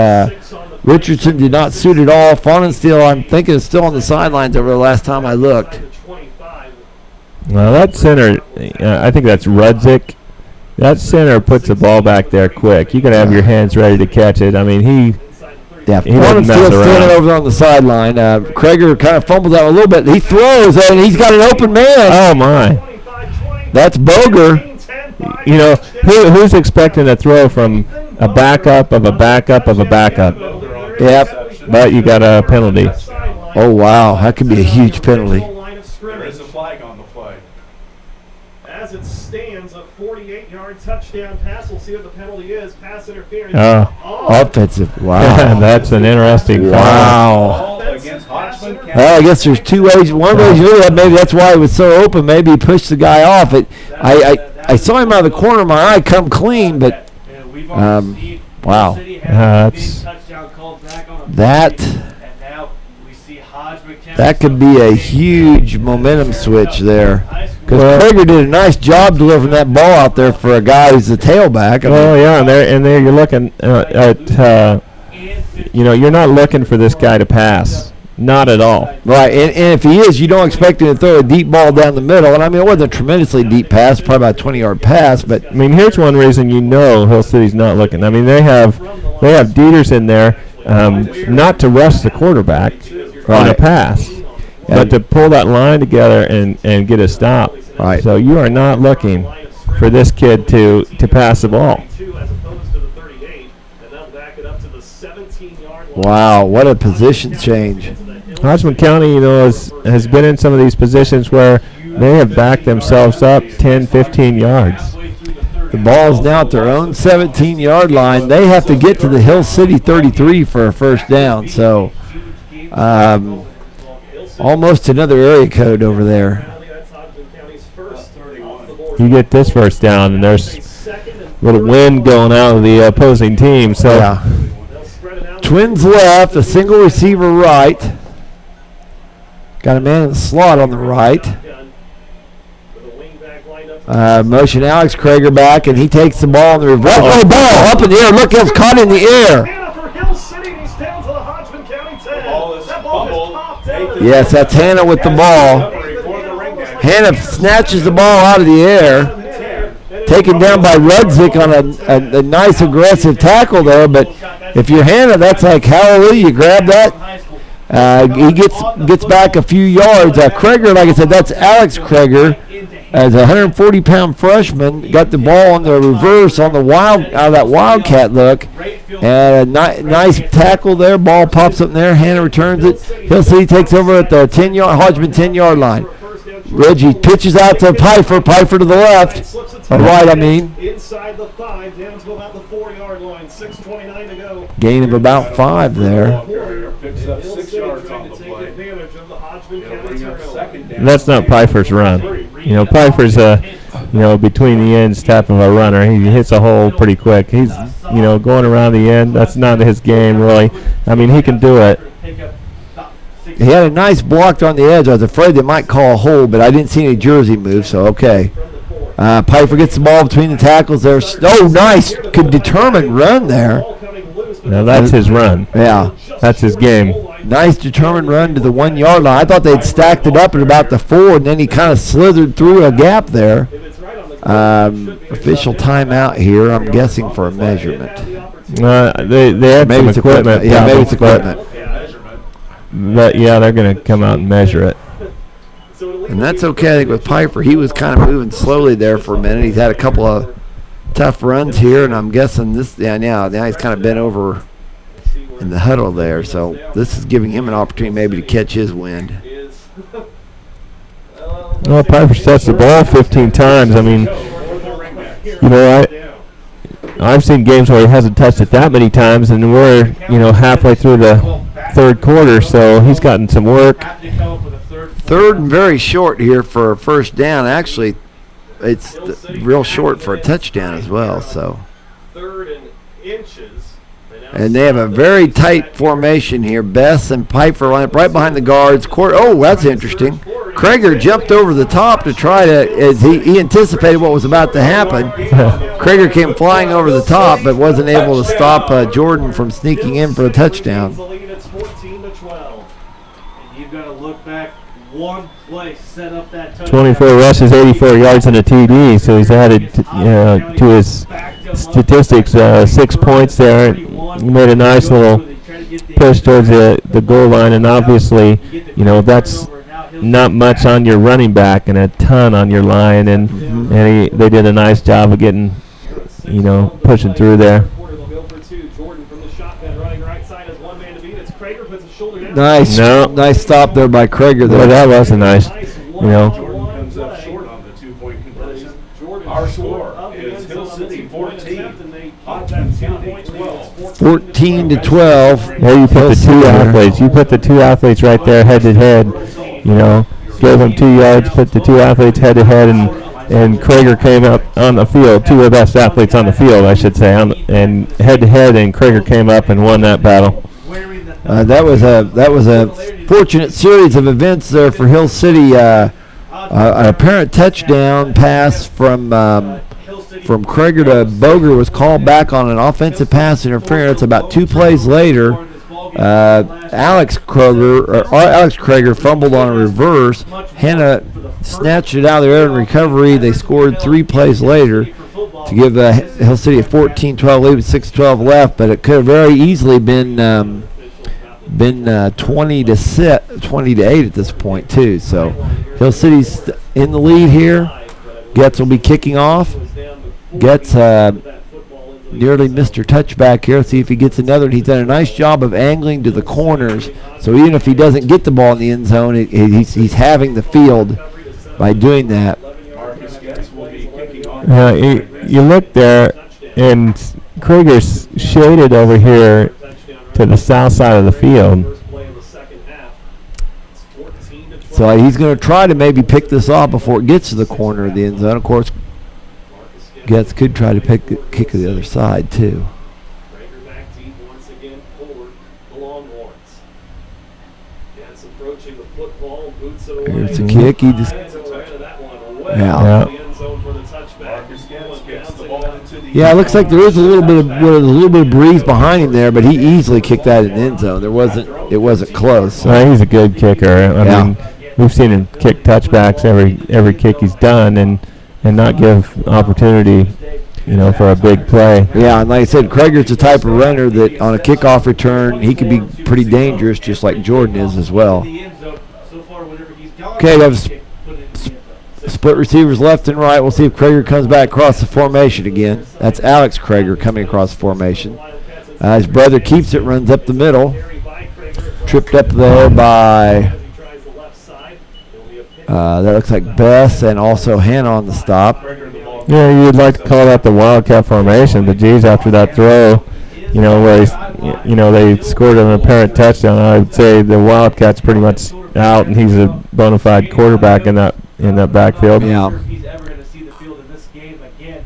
Richardson, did not suit at all. Faunensteel, I'm thinking, is still on the sidelines over the last time I looked. Well, that center, I think that's Rudzik. That center puts the ball back there quick. You got to have your hands ready to catch it. I mean, he doesn't mess around. Standing over there on the sideline. Krager kind of fumbles out a little bit. He throws, and he's got an open man. Oh, my. That's Boger. Who's expecting a throw from a backup of a backup of a backup? Yep. But you got a penalty. Oh, wow. That could be a huge penalty. There is a flag on the play. As it stands, a 48-yard touchdown pass. We'll see what the penalty is. Pass interference. Offensive. Wow. That's an interesting wow. Well, I guess there's two ways. One way you look at it, maybe that's why it was so open. Maybe he pushed the guy off. I saw him out of the corner of my eye come clean, but wow. That could be a huge momentum switch there. Because Krager did a nice job delivering that ball out there for a guy who's a tailback. And there you're looking at, you're not looking for this guy to pass. Not at all. Right, and if he is, you don't expect him to throw a deep ball down the middle. And I mean, it wasn't a tremendously deep pass, probably about a 20-yard pass. But I mean, here's one reason Hill City's not looking. I mean, they have Dieters in there, not to rush the quarterback on a pass, but to pull that line together and get a stop. Right. So you are not looking for this kid to pass the ball. Wow, what a position change. Hodgeman County, has been in some of these positions where they have backed themselves up 10, 15 yards. The ball's now at their own 17-yard line. They have to get to the Hill City 33 for a first down. So almost another area code over there. You get this first down, and there's a little wind going out of the opposing team. So. Yeah. Twins left, a single receiver right. Got a man in the slot on the right. Motion Alex Krager back, and he takes the ball in the reverse. Oh, ball up in the air. Look, it's caught in the air. Yes, that's Hannah with the ball. Hannah snatches the ball out of the air. Taken down by Rudzik on a nice aggressive tackle there, but if you're Hannah, that's like hallelujah. You grab that. He gets back a few yards. Krager, like I said, that's Alex Krager, as a 140-pound freshman, got the ball on the reverse on the out of that wildcat look, and a nice tackle there. Ball pops up in there. Hannah returns it. Hill City takes over at the 10-yard Hodgeman 10-yard line. Reggie pitches out to Pfeiffer. Pfeiffer to the left. Or right, I mean. Inside the 5, down to about the 4-yard line. 6:29 to go. Gain of about 5 there. Picks up 6 yards on the play. That's not Pfeiffer's run. You know, Pfeiffer's between the ends type of a runner. He hits a hole pretty quick. He's going around the end. That's not his game really. I mean, he can do it. He had a nice block on the edge. I was afraid they might call a hold, but I didn't see any jersey move, so okay. Pfeiffer gets the ball between the tackles there. Oh, nice. Could determine run there. Now that's his run. Yeah. That's his game. Nice determined run to the 1-yard line. I thought they'd stacked it up at about the 4, and then he kind of slithered through a gap there. Official timeout here, I'm guessing for a measurement. They have maybe some equipment. Yeah, maybe it's equipment. But yeah, they're going to come out and measure it. And that's okay. I think with Pfeiffer, he was kind of moving slowly there for a minute. He's had a couple of tough runs here, and I'm guessing now he's kind of bent over in the huddle there. So this is giving him an opportunity maybe to catch his wind. Well, Pfeiffer sets the ball 15 times. I mean, I've seen games where he hasn't touched it that many times, and we're halfway through the third quarter, so he's gotten some work. Third and very short here for a first down. Actually, it's real short for a touchdown as well. So, and they have a very tight formation here. Bess and Pfeiffer line up right behind the guards. Oh, that's interesting. Krager jumped over the top to try to, as he anticipated what was about to happen. Krager came flying over the top, but wasn't able to stop Jordan from sneaking in for a touchdown. 24 rushes, 84 yards, and a TD. So he's added to his statistics 6 points there. He made a nice little push towards the goal line, and obviously, that's not much on your running back and a ton on your line, and they did a nice job of getting, pushing through there. Nice, nice stop there by Krager. Well, that wasn't nice. Jordan comes up short on the 2-point conversion. Our score is Hill City 14, Hodgeman County 12. 14 to 12. There you put the two athletes. You put the two athletes right there, head to head. Gave them 2 yards, put the two athletes head to head, and Krager came up on the field. Two of the best athletes on the field, I should say, and head to head, and Krager came up and won that battle. That was a fortunate series of events there for Hill City. An apparent touchdown pass from Krager to Boger was called back on an offensive pass interference. About 2 plays later, Alex Krager fumbled on a reverse. Hannah snatched it out of the air in recovery. They scored 3 plays later to give Hill City a 14-12 lead with 6:12 left, but it could have very easily been 20 to 8 at this point too. So Hill City's in the lead here. Getz will be kicking off. Getz nearly missed her touchback here. See if he gets another. And he's done a nice job of angling to the corners. So even if he doesn't get the ball in the end zone, he's having the field by doing that. You look there, and Krager's shaded over here to the south side of the field. So he's going to try to maybe pick this off before it gets to the corner of the end zone. Of course, Getz could try to kick to the other side too. That's approaching the football, boots it away. Here's the kick. He just Yeah. Yeah, it looks like there is a little bit of breeze behind him there, but he easily kicked that in the end zone. It wasn't close. So. He's a good kicker. I mean, we've seen him kick touchbacks every kick he's done, and not give opportunity, for a big play. Yeah, and like I said, Krager's the type of runner that on a kickoff return he can be pretty dangerous, just like Jordan is as well. Okay, we have split receivers left and right. We'll see if Krager comes back across the formation again. That's Alex Krager coming across the formation. His brother keeps it, runs up the middle. Tripped up there by, that looks like Bess and also Hannah on the stop. Yeah, you'd like to call that the Wildcat formation, but geez, after that throw, where they scored an apparent touchdown, I would say the Wildcat's pretty much out, and he's a bona fide quarterback in that backfield. Yeah. If he's ever going to see the field in this game again,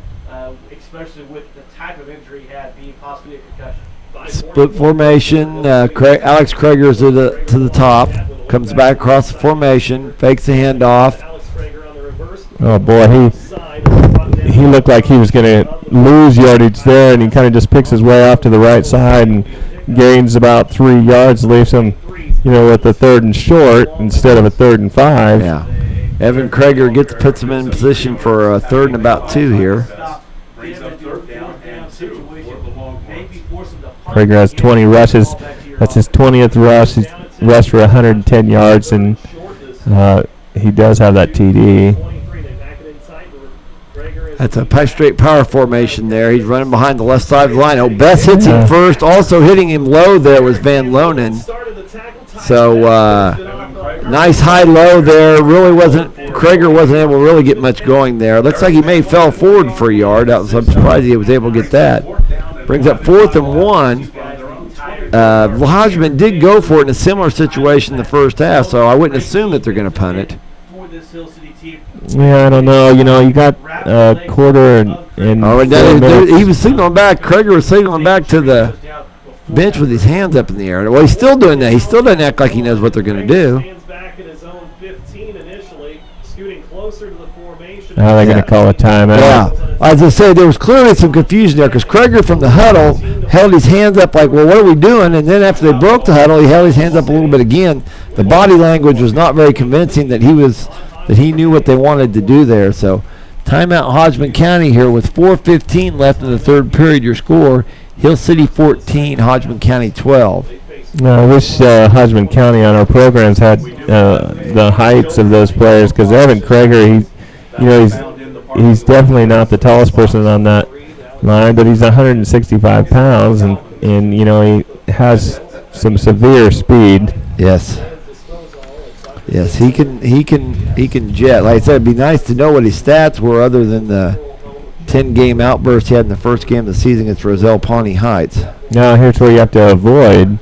especially with the type of injury he had, being possibly a concussion. Split formation. Alex Krager's to the top. Comes back across the formation. Fakes the handoff. Oh boy, he looked like he was going to lose yardage there, and he kind of just picks his way off to the right side and gains about 3 yards, leaves him, with a 3rd and short instead of a 3rd and 5. Yeah. Evan Krager puts him in position for a 3rd and about 2 here. Krager has 20 rushes. That's his 20th rush. He's rushed for 110 yards, and he does have that TD. That's a straight power formation there. He's running behind the left side of the line. Oh, Bess hits him first. Also hitting him low there was Van Lonen. So nice high-low there. Krager wasn't able to really get much going there. Looks like he may have fell forward for a yard. I'm surprised he was able to get that. Brings up 4th and 1. Hodgeman did go for it in a similar situation in the first half, so I wouldn't assume that they're going to punt it. Yeah, I don't know. You got quarter and he was signaling back. Krager was signaling back to the bench with his hands up in the air. Well, he's still doing that. He still doesn't act like he knows what they're going to do. Now they're going to call a timeout. Yeah. As I said, there was clearly some confusion there because Krager from the huddle held his hands up like, well, what are we doing? And then after they broke the huddle, he held his hands up a little bit again. The body language was not very convincing that he knew what they wanted to do there. So timeout Hodgeman County here with 4:15 left in the 3rd period. Your score, Hill City 14, Hodgeman County 12. I wish Hodgeman County on our programs had the heights of those players, because Evan Krager, he's definitely not the tallest person on that line, but he's 165 pounds, and he has some severe speed. Yes. Yes, he can jet. Like I said, it'd be nice to know what his stats were other than the 10-game outburst he had in the first game of the season against Roselle Pawnee Heights. Now here's where you have to avoid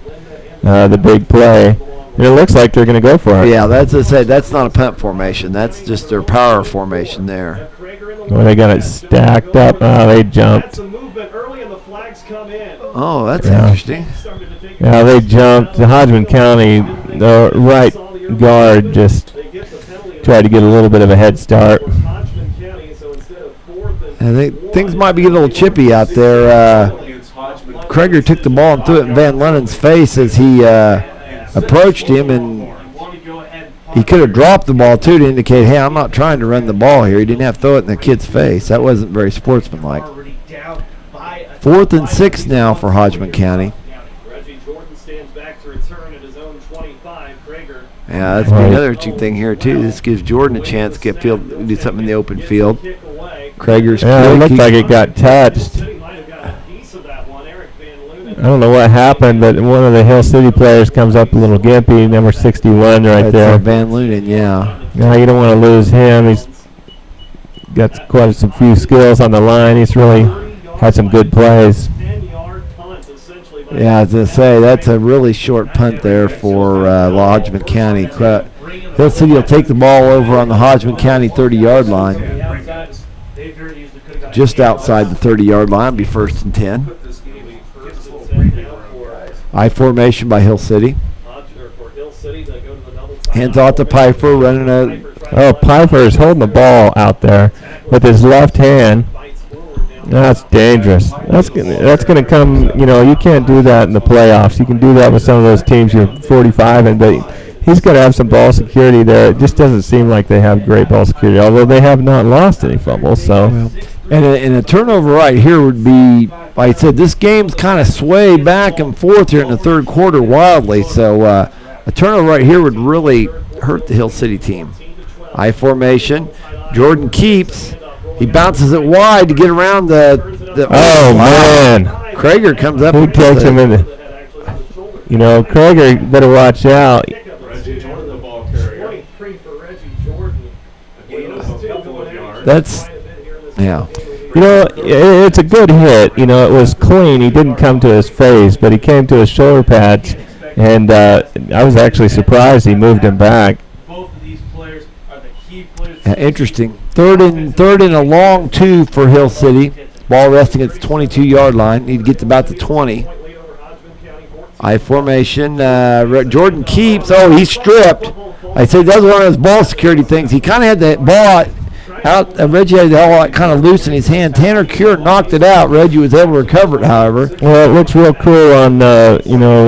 the big play. And it looks like they're going to go for it. Yeah, that's not a punt formation. That's just their power formation there. Well, they got it stacked up. Oh, they jumped. Oh, that's interesting. Yeah, they jumped. The Hodgeman County, the right guard just tried to get a little bit of a head start. I think things might be getting a little chippy out there. Krager took the ball and threw it in Van Lennon's face as he approached him, and he could have dropped the ball too to indicate, hey, I'm not trying to run the ball here. He didn't have to throw it in the kid's face. That wasn't very sportsmanlike. 4th and 6 now for Hodgeman County. Yeah, that's another interesting thing here too. This gives Jordan a chance to do something in the open field. Krager's it looked like it got touched. I don't know what happened, but one of the Hill City players comes up a little gimpy, number 61 right there. Van Lunen, yeah. No, you don't want to lose him. He's got quite a few skills on the line. He's really had some good plays. Yeah, as I say, that's a really short punt there for Hodgeman County. Hill City will take the ball over on the Hodgeman County 30-yard line. Just outside the 30-yard line, be 1st and 10. I formation by Hill City. Hands off to Piper, running a. Oh, Piper is holding the ball out there with his left hand. That's dangerous. That's gonna come. You know, you can't do that in the playoffs. You can do that with some of those teams you're 45 in, but he's got to have some ball security there. It just doesn't seem like they have great ball security, although they have not lost any fumbles. So, and a turnover right here would be, like I said, this game's kind of swayed back and forth here in the third quarter wildly. So a turnover right here would really hurt the Hill City team. I formation. Jordan keeps. He bounces it wide to get around the man. Krager comes up. Who takes him in? You know, Krager better watch out. That's, yeah. You know, it's a good hit. You know, it was clean. He didn't come to his face, but he came to his shoulder pads, and I was actually surprised he moved him back. Interesting. Third and a long 2 for Hill City. Ball resting at the 22-yard line. Need to get to about the 20. I formation. Jordan keeps. Oh, he's stripped. I said that was one of those ball security things. He kind of had the ball out. Reggie had the ball kind of loose in his hand. Tanner Cure knocked it out. Reggie was able to recover it, however. Well, it looks real cool on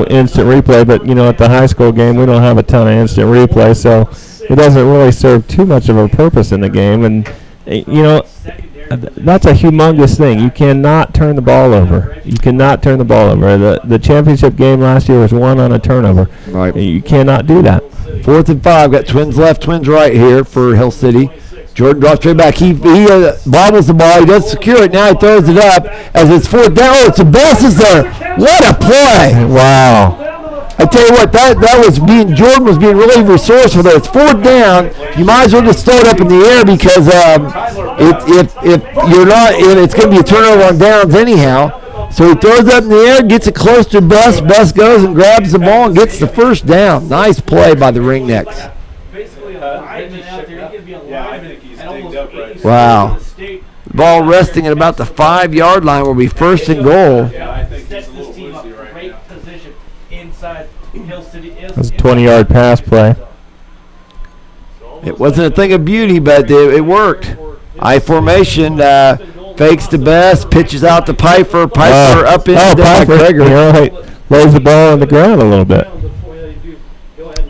instant replay, but at the high school game we don't have a ton of instant replay, so it doesn't really serve too much of a purpose in the game. And that's a humongous thing. You cannot turn the ball over. You cannot turn the ball over. The championship game last year was won on a turnover. Right. You cannot do that. 4th and 5. Got twins left, twins right here for Hill City. Jordan drops straight back. He bobbles the ball. He does secure it. Now he throws it up as it's 4th down. Oh, it's the Boss is there. What a play! Wow. I tell you what, Jordan was being really resourceful there. It's 4th down. You might as well just throw it up in the air because if you're not, it's going to be a turnover on downs anyhow. So he throws it up in the air, gets it close to Best. Best goes and grabs the ball and gets the first down. Nice play by the Ringnecks. Wow. Ball resting at about the 5-yard line will be 1st and goal. That's a 20-yard pass play. It wasn't a thing of beauty, but it worked. I formation, fakes to Best, pitches out to Piper. Piper up in Piper, lays the ball on the ground a little bit.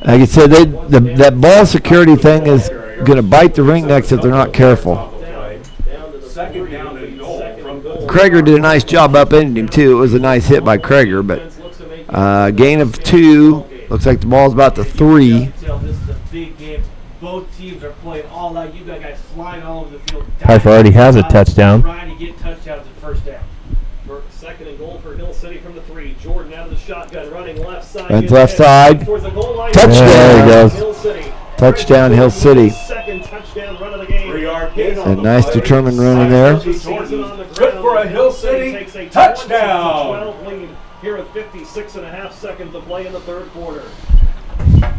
Like I said, that ball security thing is going to bite the Ringnecks if they're not careful. Krager did a nice job upending him, too. It was a nice hit by Krager, but gain of 2. Looks like the ball's about the 3. This is a big game. Both teams are playing all out. You got guys flying all over the field. Piper already has a touchdown. Trying to get touchdowns at first down. For 2nd and goal for Hill City from the 3. Jordan out of the shotgun, running left side. Runs left side. Touchdown. There he goes. Touchdown, Hill City. Second touchdown run of the game. A nice determined run in there. Good for a Hill City touchdown. Here at 56.5 seconds to play in the third quarter.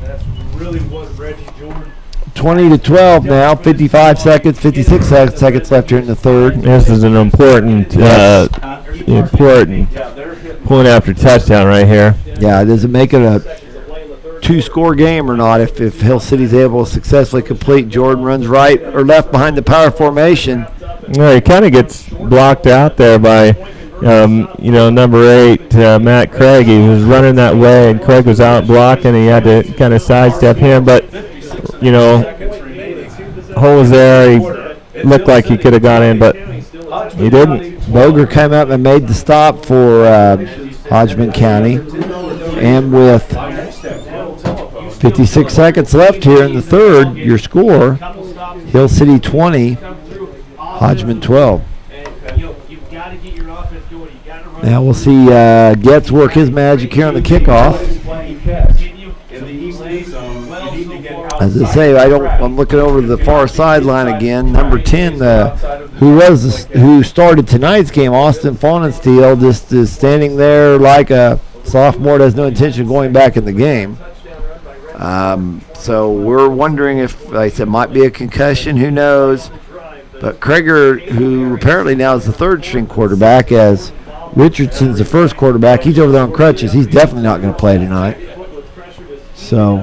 That's really what Reggie Jordan. 20-12 now. 56 seconds left here in the third. This is an important point after touchdown right here. Yeah, does it make it a 2-score game or not if Hill City's able to successfully complete? Jordan runs right or left behind the power formation. No, he kind of gets blocked out there by number 8, Matt Craig. He was running that way, and Craig was out blocking. He had to kind of sidestep him, but hole was there. He looked like he could have got in, but he didn't. Boger came up and made the stop for Hodgeman County, and with 56 seconds left here in the third, your score: Hill City 20, Hodgeman 12. Now we'll see Getz work his magic here on the kickoff. As I say, I'm looking over to the far sideline again. Number 10, who started tonight's game, Austin Faunensteel, just is standing there like a sophomore, has no intention of going back in the game. So we're wondering if, like I said, might be a concussion. Who knows? But Krager, who apparently now is the third-string quarterback, as Richardson's the first quarterback. He's over there on crutches. He's definitely not going to play tonight. So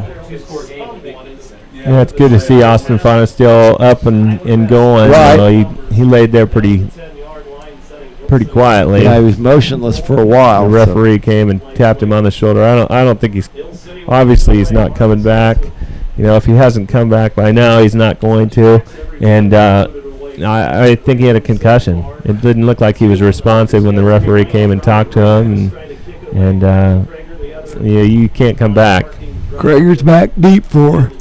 Yeah, it's good to see Austin Fana still up and going. Right. You know, he laid there pretty quietly. Yeah, he was motionless for a while. The referee came and tapped him on the shoulder. I don't think he's obviously not coming back. You know, if he hasn't come back by now, he's not going to. And I think he had a concussion. It didn't look like he was responsive when the referee came and talked to him. And you can't come back. Krager's back deep for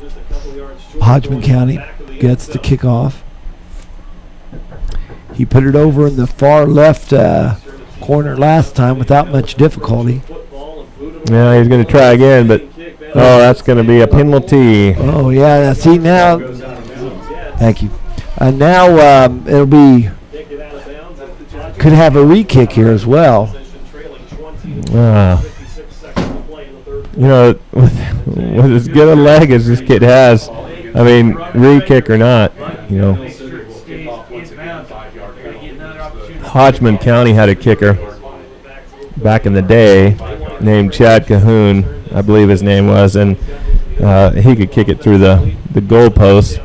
Hodgeman County. Gets the kickoff. He put it over in the far left corner last time without much difficulty. Yeah, he's going to try again, but that's going to be a penalty. Oh yeah, see now. Thank you. Now it'll be could have a re-kick here as well. You know, with as good a leg as this kid has, I mean, re-kick or not, you know. Hodgeman County had a kicker back in the day named Chad Cahoon, I believe his name was, and he could kick it through the goalpost.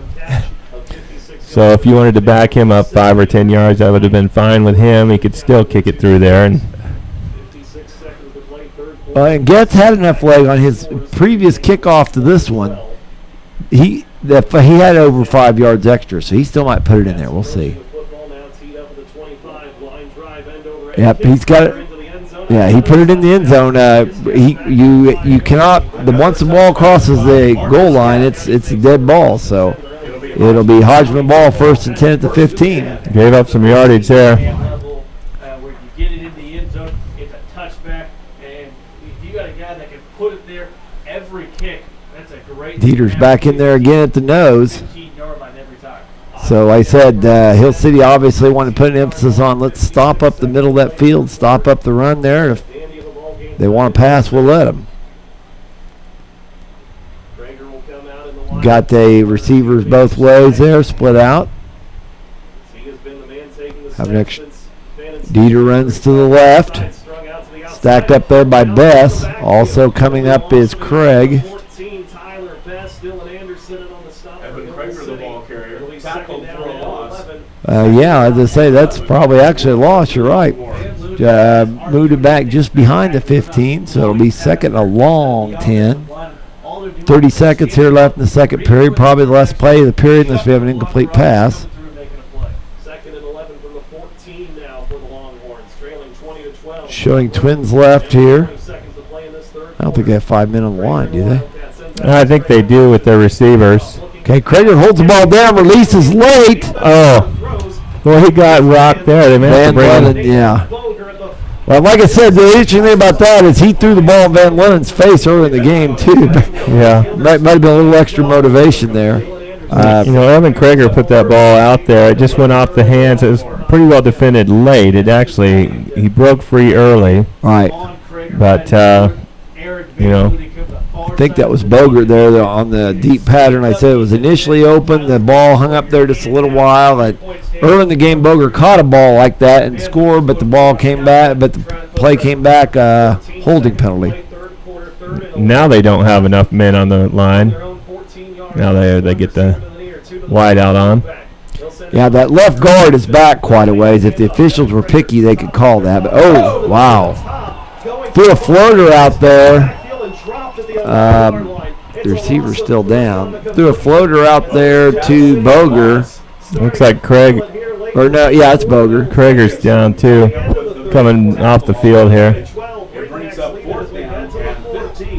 So if you wanted to back him up 5 or 10 yards, that would have been fine with him. He could still kick it through there. And Getz had enough leg on his previous kickoff to this one. He had over 5 yards extra, so he still might put it in there. We'll see. Yep, he's got it. Yeah, he put it in the end zone. You cannot. Once the ball crosses the goal line, it's a dead ball. So it'll be Hodgeman ball, 1st and 10 at the 15. Gave up some yardage there. Where you get it in the end zone, it's a touchback, and if you got a guy that can put it there every kick, that's a great. Dieter's back in there again at the nose. 15-yard line every time. So I said Hill City obviously wanted to put an emphasis on let's stop up the middle of that field, stop up the run there. If they want to pass, we'll let them. Got the receivers both ways there, split out. Dieter runs to the left. Stacked up there by Bess. Also coming up is Craig. Yeah, as I say, that's probably actually a loss. You're right. Moved it back just behind the 15, so it'll be second and a long 10. 30 seconds here left in the second period. Probably the last play of the period unless we have an incomplete pass. Showing Twins left here. I don't think they have 5 men on the line, do they? I think they do with their receivers. Okay, Krager holds the ball down, releases late. Oh. Well, he got rocked there. They managed to bring him. Yeah. Well, like I said, the interesting thing about that is he threw the ball in Van Lennon's face early in the game, too. Yeah. Might have been a little extra motivation there. Evan Krager put that ball out there. It just went off the hands. It was pretty well defended late. He broke free early. Right. But, I think that was Bogert there on the deep pattern. I said it was initially open. The ball hung up there just a little while. Early in the game, Bogert caught a ball like that and scored, but the ball came back. But the play came back, holding penalty. Now they don't have enough men on the line. Now they get the wide out on. Yeah, that left guard is back quite a ways. If the officials were picky, they could call that. But, oh, wow. Threw a floater out there. The receiver's still down. Threw a floater out there to Boger. Looks like Craig. Or no, yeah, it's Boger. Krager's down too, coming off the field here.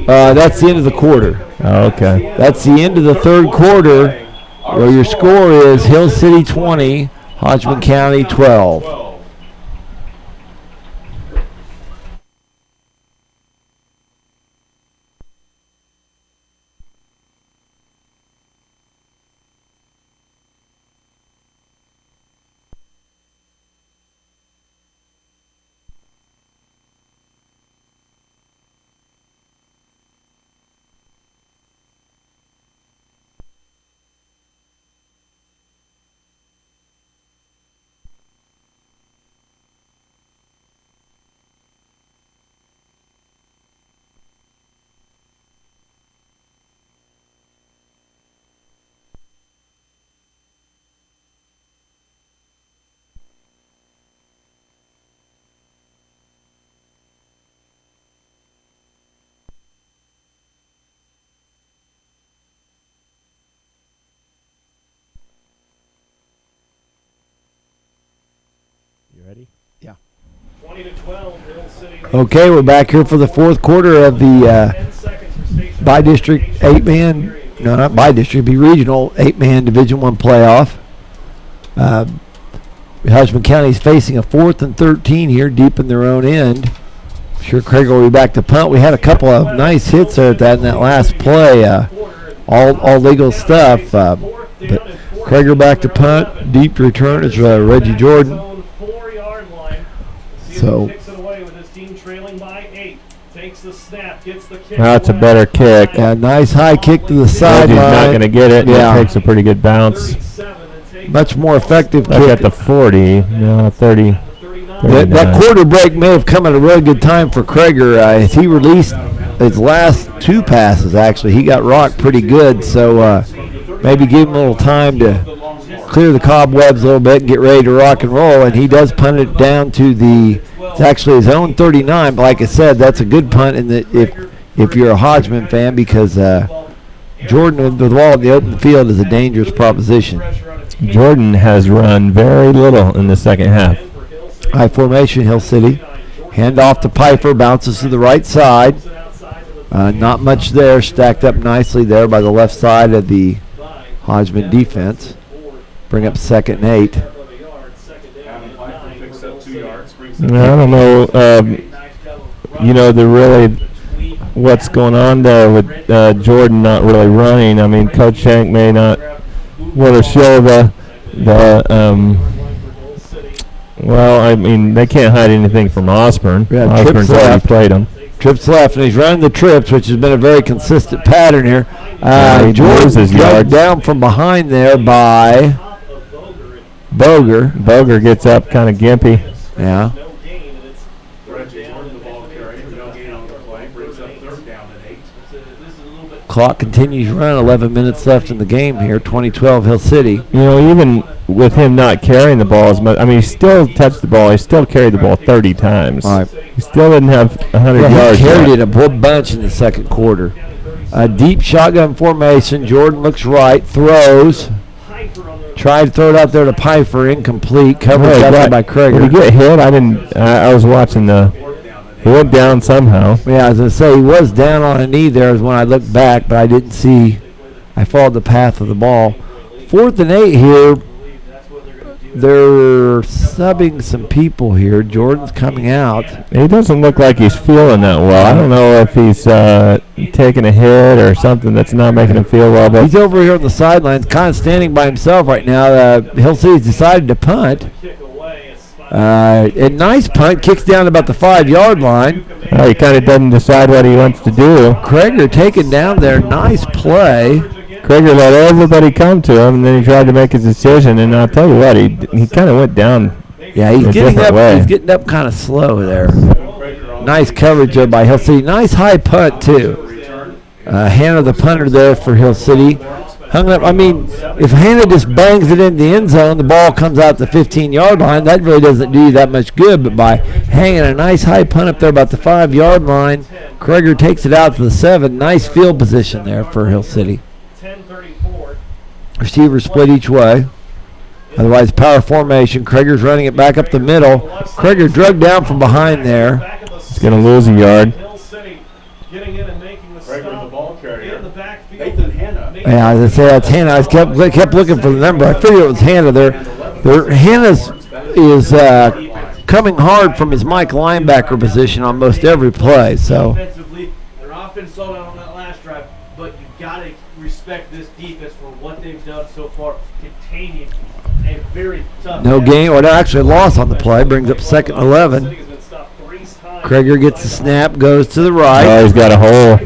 That's the end of the quarter. Oh, okay. That's the end of the third quarter, where your score is Hill City 20, Hodgeman County 12. Okay, we're back here for the fourth quarter of the by-district 8-man, no, not by-district, be regional 8-man Division I playoff. Hodgeman County is facing a 4th and 13 here, deep in their own end. I'm sure Craig will be back to punt. We had a couple of nice hits there at in that last play. All legal stuff. But Craig back to punt. Deep return is Reggie Jordan. So that's a better kick. Yeah, nice high kick to the sideline. Reggie's not going to get it. Yeah. It takes a pretty good bounce. Much more effective kick. At the 40, 30. That quarter break may have come at a really good time for Krager. As he released his last two passes, actually, he got rocked pretty good. So maybe give him a little time to clear the cobwebs a little bit and get ready to rock and roll. And he does punt it down to it's actually his own 39. But like I said, that's a good punt if you're a Hodgeman fan, because Jordan with the ball in the open field is a dangerous proposition. Jordan has run very little in the second half. High formation, Hill City. Hand off to Pfeiffer, bounces to the right side. Not much there, stacked up nicely there by the left side of the Hodgeman defense. Bring up 2nd and 8. I don't know, what's going on there with Jordan not really running. I mean, Coach Shank may not want to show they can't hide anything from Osborne. Yeah, Osborne's already played him. Trips left, and he's running the trips, which has been a very consistent pattern here. Jordan's drugged down from behind there by Boger. Boger gets up kind of gimpy. Yeah. Clock continues to run. 11 minutes left in the game here. 2012 Hill City. Even with him not carrying the ball as much, he still touched the ball. He still carried the ball 30 times. All right. He still didn't have 100 yards. He carried it a whole bunch in the second quarter. A deep shotgun formation. Jordan looks right, throws. Tried to throw it out there to Pfeiffer, incomplete. Covered up by Krager. Did he get hit? I was watching he went down somehow. Yeah, as I say, he was down on a knee there when I looked back, but I didn't see. I followed the path of the ball. 4th and 8 here. They're subbing some people here. Jordan's coming out. He doesn't look like he's feeling that well. I don't know if he's taking a hit or something that's not making him feel well. But he's over here on the sidelines, kind of standing by himself right now. Hill City's decided to punt. A nice punt, kicks down about the 5-yard line. He kind of doesn't decide what he wants to do. Krager taken down there. Nice play. Krager let everybody come to him, and then he tried to make his decision. And I'll tell you what, he kind of went down. Yeah, he's getting up. Way. He's getting up kind of slow there. Nice coverage there by Hill City. Nice high punt too. Hannah, the punter there for Hill City. Hung up. If Hannah just bangs it in the end zone, the ball comes out the 15-yard line. That really doesn't do you that much good. But by hanging a nice high punt up there about the 5-yard line, Krager takes it out to the 7. Nice field position there for Hill City. Receivers split each way. Otherwise, power formation. Krager's running it back up the middle. Krager drugged down from behind there. He's going to lose a yard. Yeah, as I say, that's Hannah. I kept looking for the number. I figured it was Hannah there. Hannah's is coming hard from his Mike linebacker position on most every play. So defensively, their offense sold out on that last drive, but you got to respect this defense for what they've done so far, containing a very tough. No gain, or actually loss on the play. Brings up 2nd and 11. Krager gets the snap, goes to the right. Oh, he's got a hole.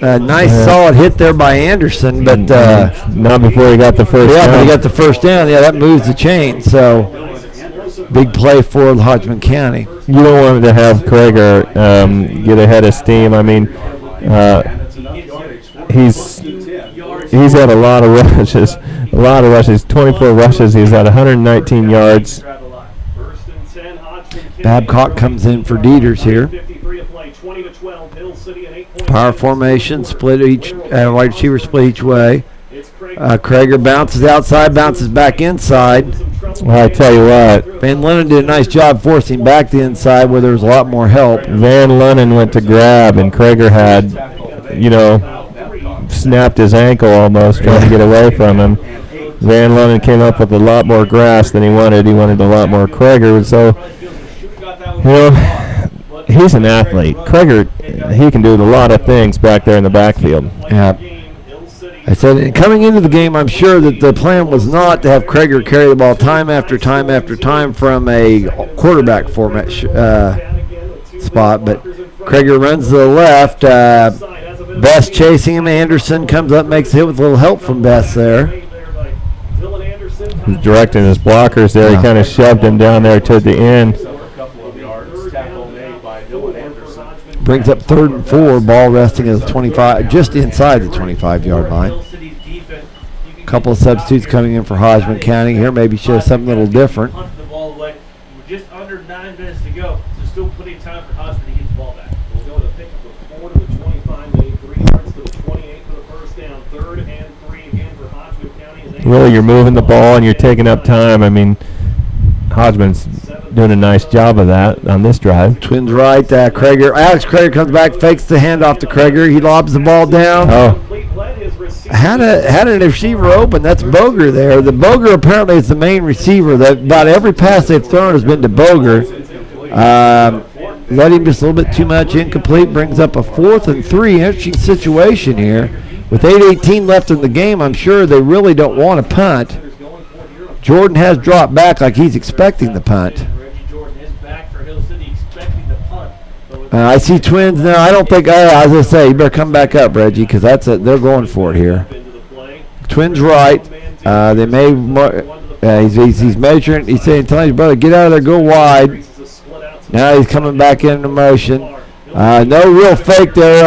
Nice solid hit there by Anderson, but not before he got the first down. Yeah, but he got the first down. Yeah, that moves the chain. So big play for Hodgeman County. You don't want to have Krager get ahead of steam. He's had a lot of rushes. 24 rushes. He's at 119 yards. Babcock comes in for Dieters here. Power formation, split each, wide receiver split each way. Krager bounces outside, bounces back inside. Well, I tell you what, Van Lennon did a nice job forcing back the inside where there was a lot more help. Van Lennon went to grab, and Krager had, snapped his ankle almost trying to get away from him. Van Lennon came up with a lot more grass than he wanted. He wanted a lot more Krager. So, he's an athlete. Krager, he can do a lot of things back there in the backfield. Yeah. I said, coming into the game, I'm sure that the plan was not to have Krager carry the ball time after time after time from a quarterback format spot, but Krager runs to the left. Best chasing him. Anderson comes up, makes a hit with a little help from Best there. He's directing his blockers there. He kind of shoved him down there to the end. Brings up 3rd and 4, ball resting at the 25, just inside the 25-yard line. Couple of substitutes coming in for Hodgeman County here. Maybe show something a little different. We're just under 9 minutes to go, so still plenty of time for Hodgeman to get the ball back. We'll go to pick up the 4 to the 25, gain 3 yards to the 28 for the first down. 3rd and 3 again for Hodgeman County. Really, you're moving the ball and you're taking up time. I mean, Hodgman's doing a nice job of that on this drive. Twins right, Krager. Alex Krager comes back, fakes the handoff to Krager. He lobs the ball down. Oh. Had a receiver open. That's Boger there. The Boger apparently is the main receiver. About every pass they've thrown has been to Boger. Let him just a little bit too much incomplete. Brings up a 4th and 3. Interesting situation here. With 8:18 left in the game, I'm sure they really don't want to punt. Jordan has dropped back like he's expecting the punt. I see Twins now. I don't think. I was gonna say you better come back up, Reggie, because they're going for it here. Twins right. They may. He's measuring. He's saying, telling his brother, get out of there, go wide. Now he's coming back into motion. No real fake there.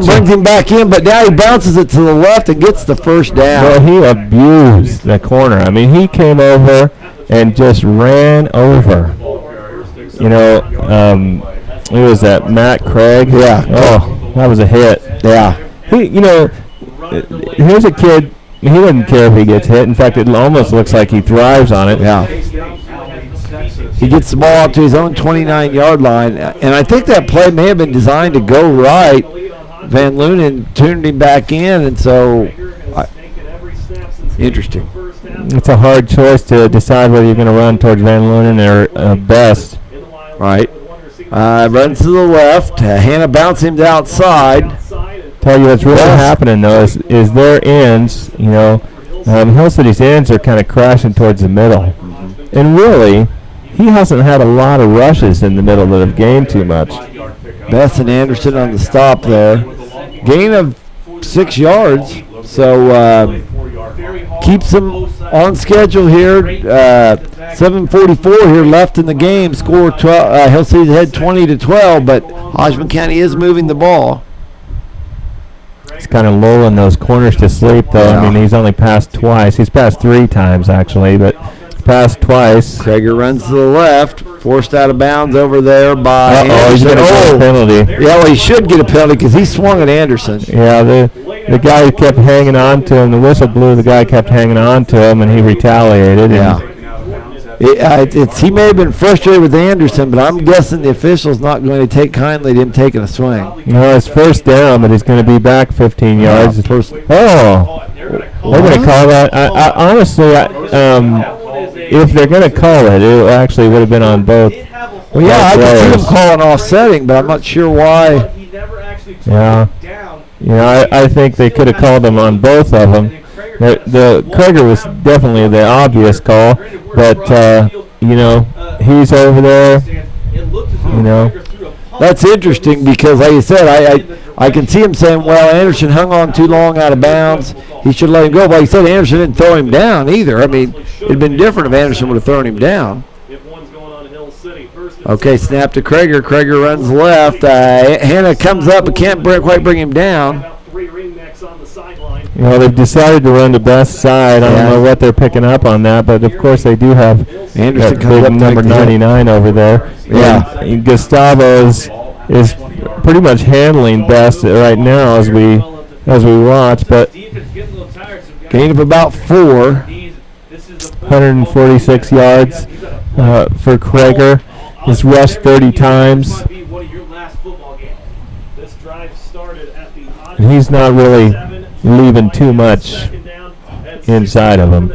Brings him back in, but now he bounces it to the left and gets the first down. Well, he abused the corner. I mean, he came over and just ran over. It was that Matt Craig. Yeah. Oh, that was a hit. Yeah. Here's a kid. He doesn't care if he gets hit. In fact, it almost looks like he thrives on it. Yeah. He gets the ball out to his own 29-yard line, and I think that play may have been designed to go right. Van Lunen tuned him back in, and so interesting. It's a hard choice to decide whether you're going to run towards Van Lunen or Best. Right. Runs to the left. Hannah bounces him to outside. Tell you what's really happening though is their ends. Hill City's ends are kind of crashing towards the middle, and really, he hasn't had a lot of rushes in the middle that have gained too much. Bess and Anderson on the stop there. Gain of 6 yards, so keeps them on schedule here. 7:44 here left in the game. Score 12. Hill City's ahead 20-12, but Hodgeman County is moving the ball. He's kind of lulling those corners to sleep, though. Yeah. I mean, he's only passed twice. He's passed 3 times, actually, but passed twice. Krager runs to the left, forced out of bounds over there by Anderson. He's going to get a penalty. Yeah, well, he should get a penalty because he swung at Anderson. Yeah, the guy kept hanging on to him. The whistle blew. The guy kept hanging on to him, and he retaliated. Yeah. He may have been frustrated with Anderson, but I'm guessing the official's not going to take kindly to him taking a swing. No, it's first down, but he's going to be back 15 yards. They're going to call that. Honestly, if they're going to call it, it actually would have been on both. Well, yeah, I can see him calling offsetting, but I'm not sure why. Yeah, I think they could have called him on both of them. The Krager was definitely the obvious call, but he's over there. That's interesting because, like you said, I can see him saying, well, Anderson hung on too long out of bounds. He should let him go. But he said Anderson didn't throw him down either. I mean, it'd been different if Anderson would have thrown him down. Okay, snap to Krager. Krager runs left. Hannah comes up but can't quite bring him down. They've decided to run the best side. I don't know what they're picking up on that, but of course they do have Anderson comes up number 99 over there. Yeah, and Gustavo is pretty much handling Best right now as we watch, but gain of about 4. 146 yards for Krager. He's rushed 30 times. And he's not really leaving too much inside of him.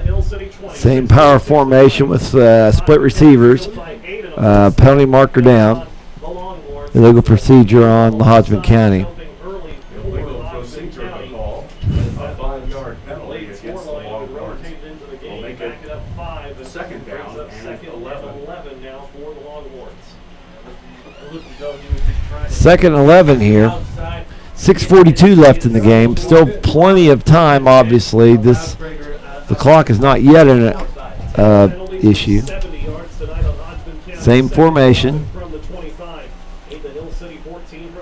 Same power formation with split receivers. Penalty marker down. Illegal procedure on the Hodgeman County. Second 11 here. 6:42 left in the game. Still plenty of time, obviously. The clock is not yet an issue. Same formation.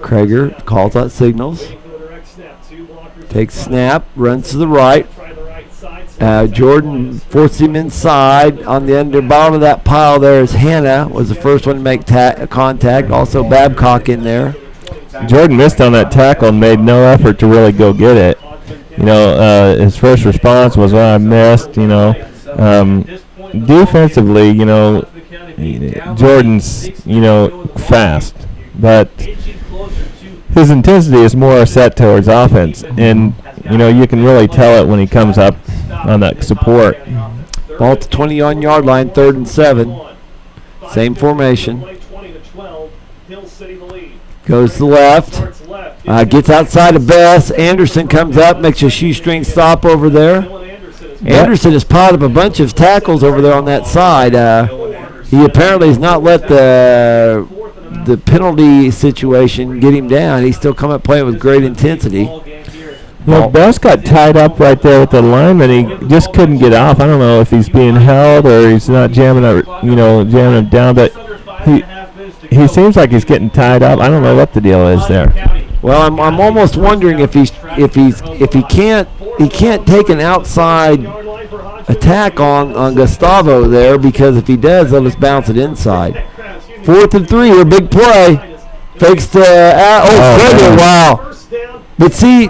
Krager calls out signals. Takes snap, runs to the right. Jordan forces him inside. On the bottom of that pile there is Hannah, was the first one to make contact. Also Babcock in there. Jordan missed on that tackle and made no effort to really go get it. His first response was, "Oh, I missed." Defensively, Jordan's, fast, but his intensity is more set towards offense, and you can really tell it when he comes up on that support. Ball at the 20-yard line, 3rd and 7. Same formation. Goes to the left. Gets outside of Bess. Anderson comes up, makes a shoestring stop over there. Anderson has piled up a bunch of tackles over there on that side. He apparently has not let the penalty situation get him down. He's still coming up playing with great intensity. Bess got tied up right there with the lineman. He just couldn't get off. I don't know if he's being held or he's not jamming him down, but he seems like he's getting tied up. I don't know what the deal is there. Well, I'm almost wondering if he can't take an outside attack on Gustavo there, because if he does, they'll just bounce it inside. 4th and 3 here, big play. Fakes to Krager, wow. But see,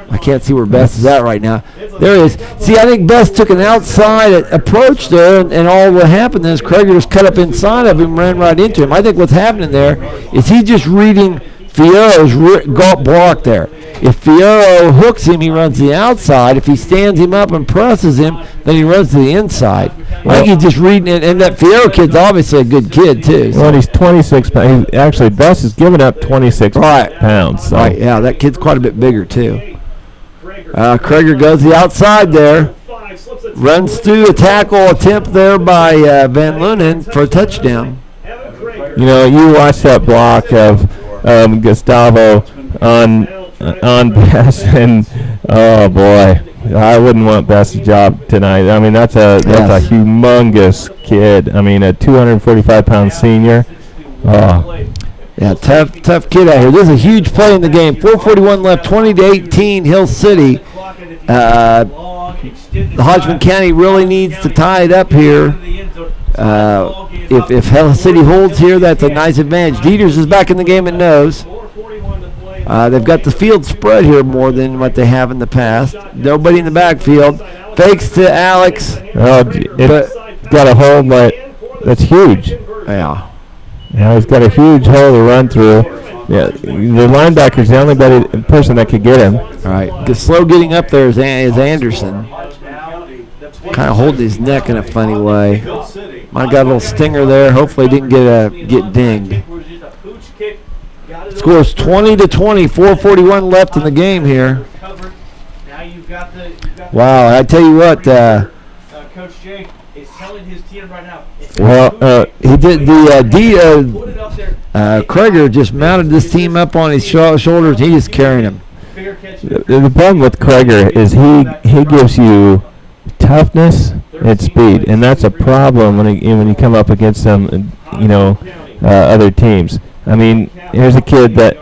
I can't see where Bess is at right now. There he is. See, I think Bess took an outside approach there, and all what happened is Krager just cut up inside of him, ran right into him. I think what's happening there is he just reading Fierro's block there. If Fierro hooks him, he runs the outside. If he stands him up and presses him, then he runs to the inside. I think he's just reading it, and that Fierro kid's obviously a good kid, too. So. Well, he's 26 pounds. Actually, Bess is giving up 26 pounds. So. Right, yeah, that kid's quite a bit bigger, too. Krager goes the outside there. Runs through a tackle attempt there by Van Lunen for a touchdown. You watch that block of Gustavo on Bess, and oh boy, I wouldn't want Bess's job tonight. I mean, that's a humongous kid. I mean, a 245-pound senior. Oh. Yeah, tough kid out here. This is a huge play in the game. 4:41 left, 20-18, Hill City. The Hodgeman County really needs to tie it up here. If Hill City holds here, that's a nice advantage. Dieters is back in the game at nose. They've got the field spread here more than what they have in the past. Nobody in the backfield. Fakes to Alex. Oh, it's got a hole that's huge. Yeah. Yeah, he's got a huge hole to run through. Yeah, the linebacker's the only person that could get him. All right. Slow getting up there is Anderson. Kind of holding his neck in a funny way. Might have got a little stinger there. Hopefully didn't get dinged. Scores 20-20. 4:41 left in the game here. Wow, I tell you what. Coach Jay is telling his team right now. Well, he did Krager just mounted this team up on his shoulders. He is carrying him. The problem with Krager is he gives you toughness and speed, and that's a problem when you come up against some other teams. I mean, here's a kid that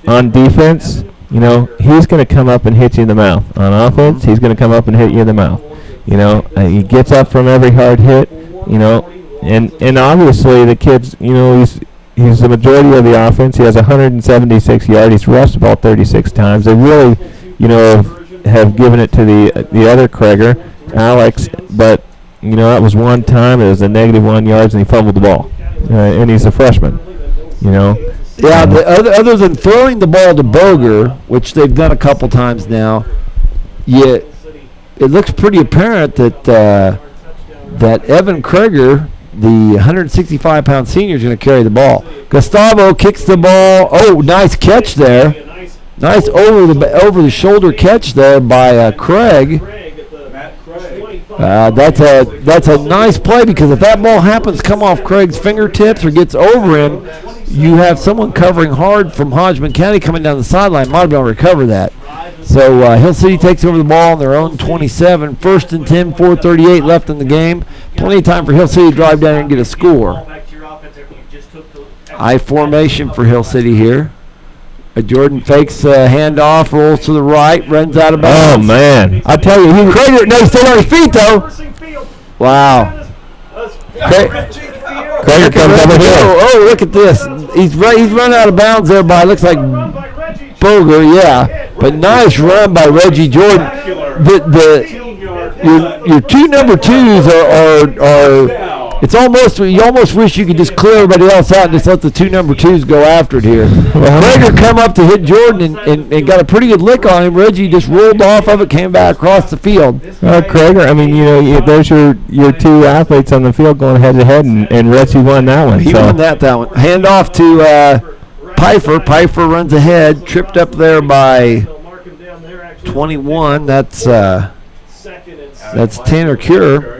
on defense, he's going to come up and hit you in the mouth. On offense, he's going to come up and hit you in the mouth. He gets up from every hard hit. And obviously the kid's, he's the majority of the offense. He has 176 yards. He's rushed the ball 36 times. They really, have given it to the other Krager. Alex, but that was one time. It was a -1 yards, and he fumbled the ball, and he's a freshman. Yeah, other than throwing the ball to Boger, which they've done a couple times now, yet it looks pretty apparent that that Evan Kreger, the 165-pound senior, is going to carry the ball. Gustavo kicks the ball. Oh, nice catch there. Nice over the shoulder catch there by Craig. That's a nice play, because if that ball happens to come off Craig's fingertips or gets over him, you have someone covering hard from Hodgeman County coming down the sideline. Might be able to recover that. So Hill City takes over the ball on their own 27. 1st and 10, 4:38 left in the game. Plenty of time for Hill City to drive down and get a score. I formation for Hill City here. Jordan fakes a handoff, rolls to the right, runs out of bounds. Oh, man. I tell you, he's still on his feet, though. Wow. Krager comes over here. Oh, look at this. He's run out of bounds there by, looks like Boger, yeah. But nice run by Reggie Jordan. Your two number twos are it's almost, you almost wish you could just clear everybody else out and just let the two number twos go after it here. Krager come up to hit Jordan and got a pretty good lick on him. Reggie just rolled off of it, came back across the field. Krager, I mean, there's your two athletes on the field going head to head, and Reggie won that one. He won that one. Hand off to Pfeiffer. Pfeiffer runs ahead, tripped up there by 21. That's Tanner Cure.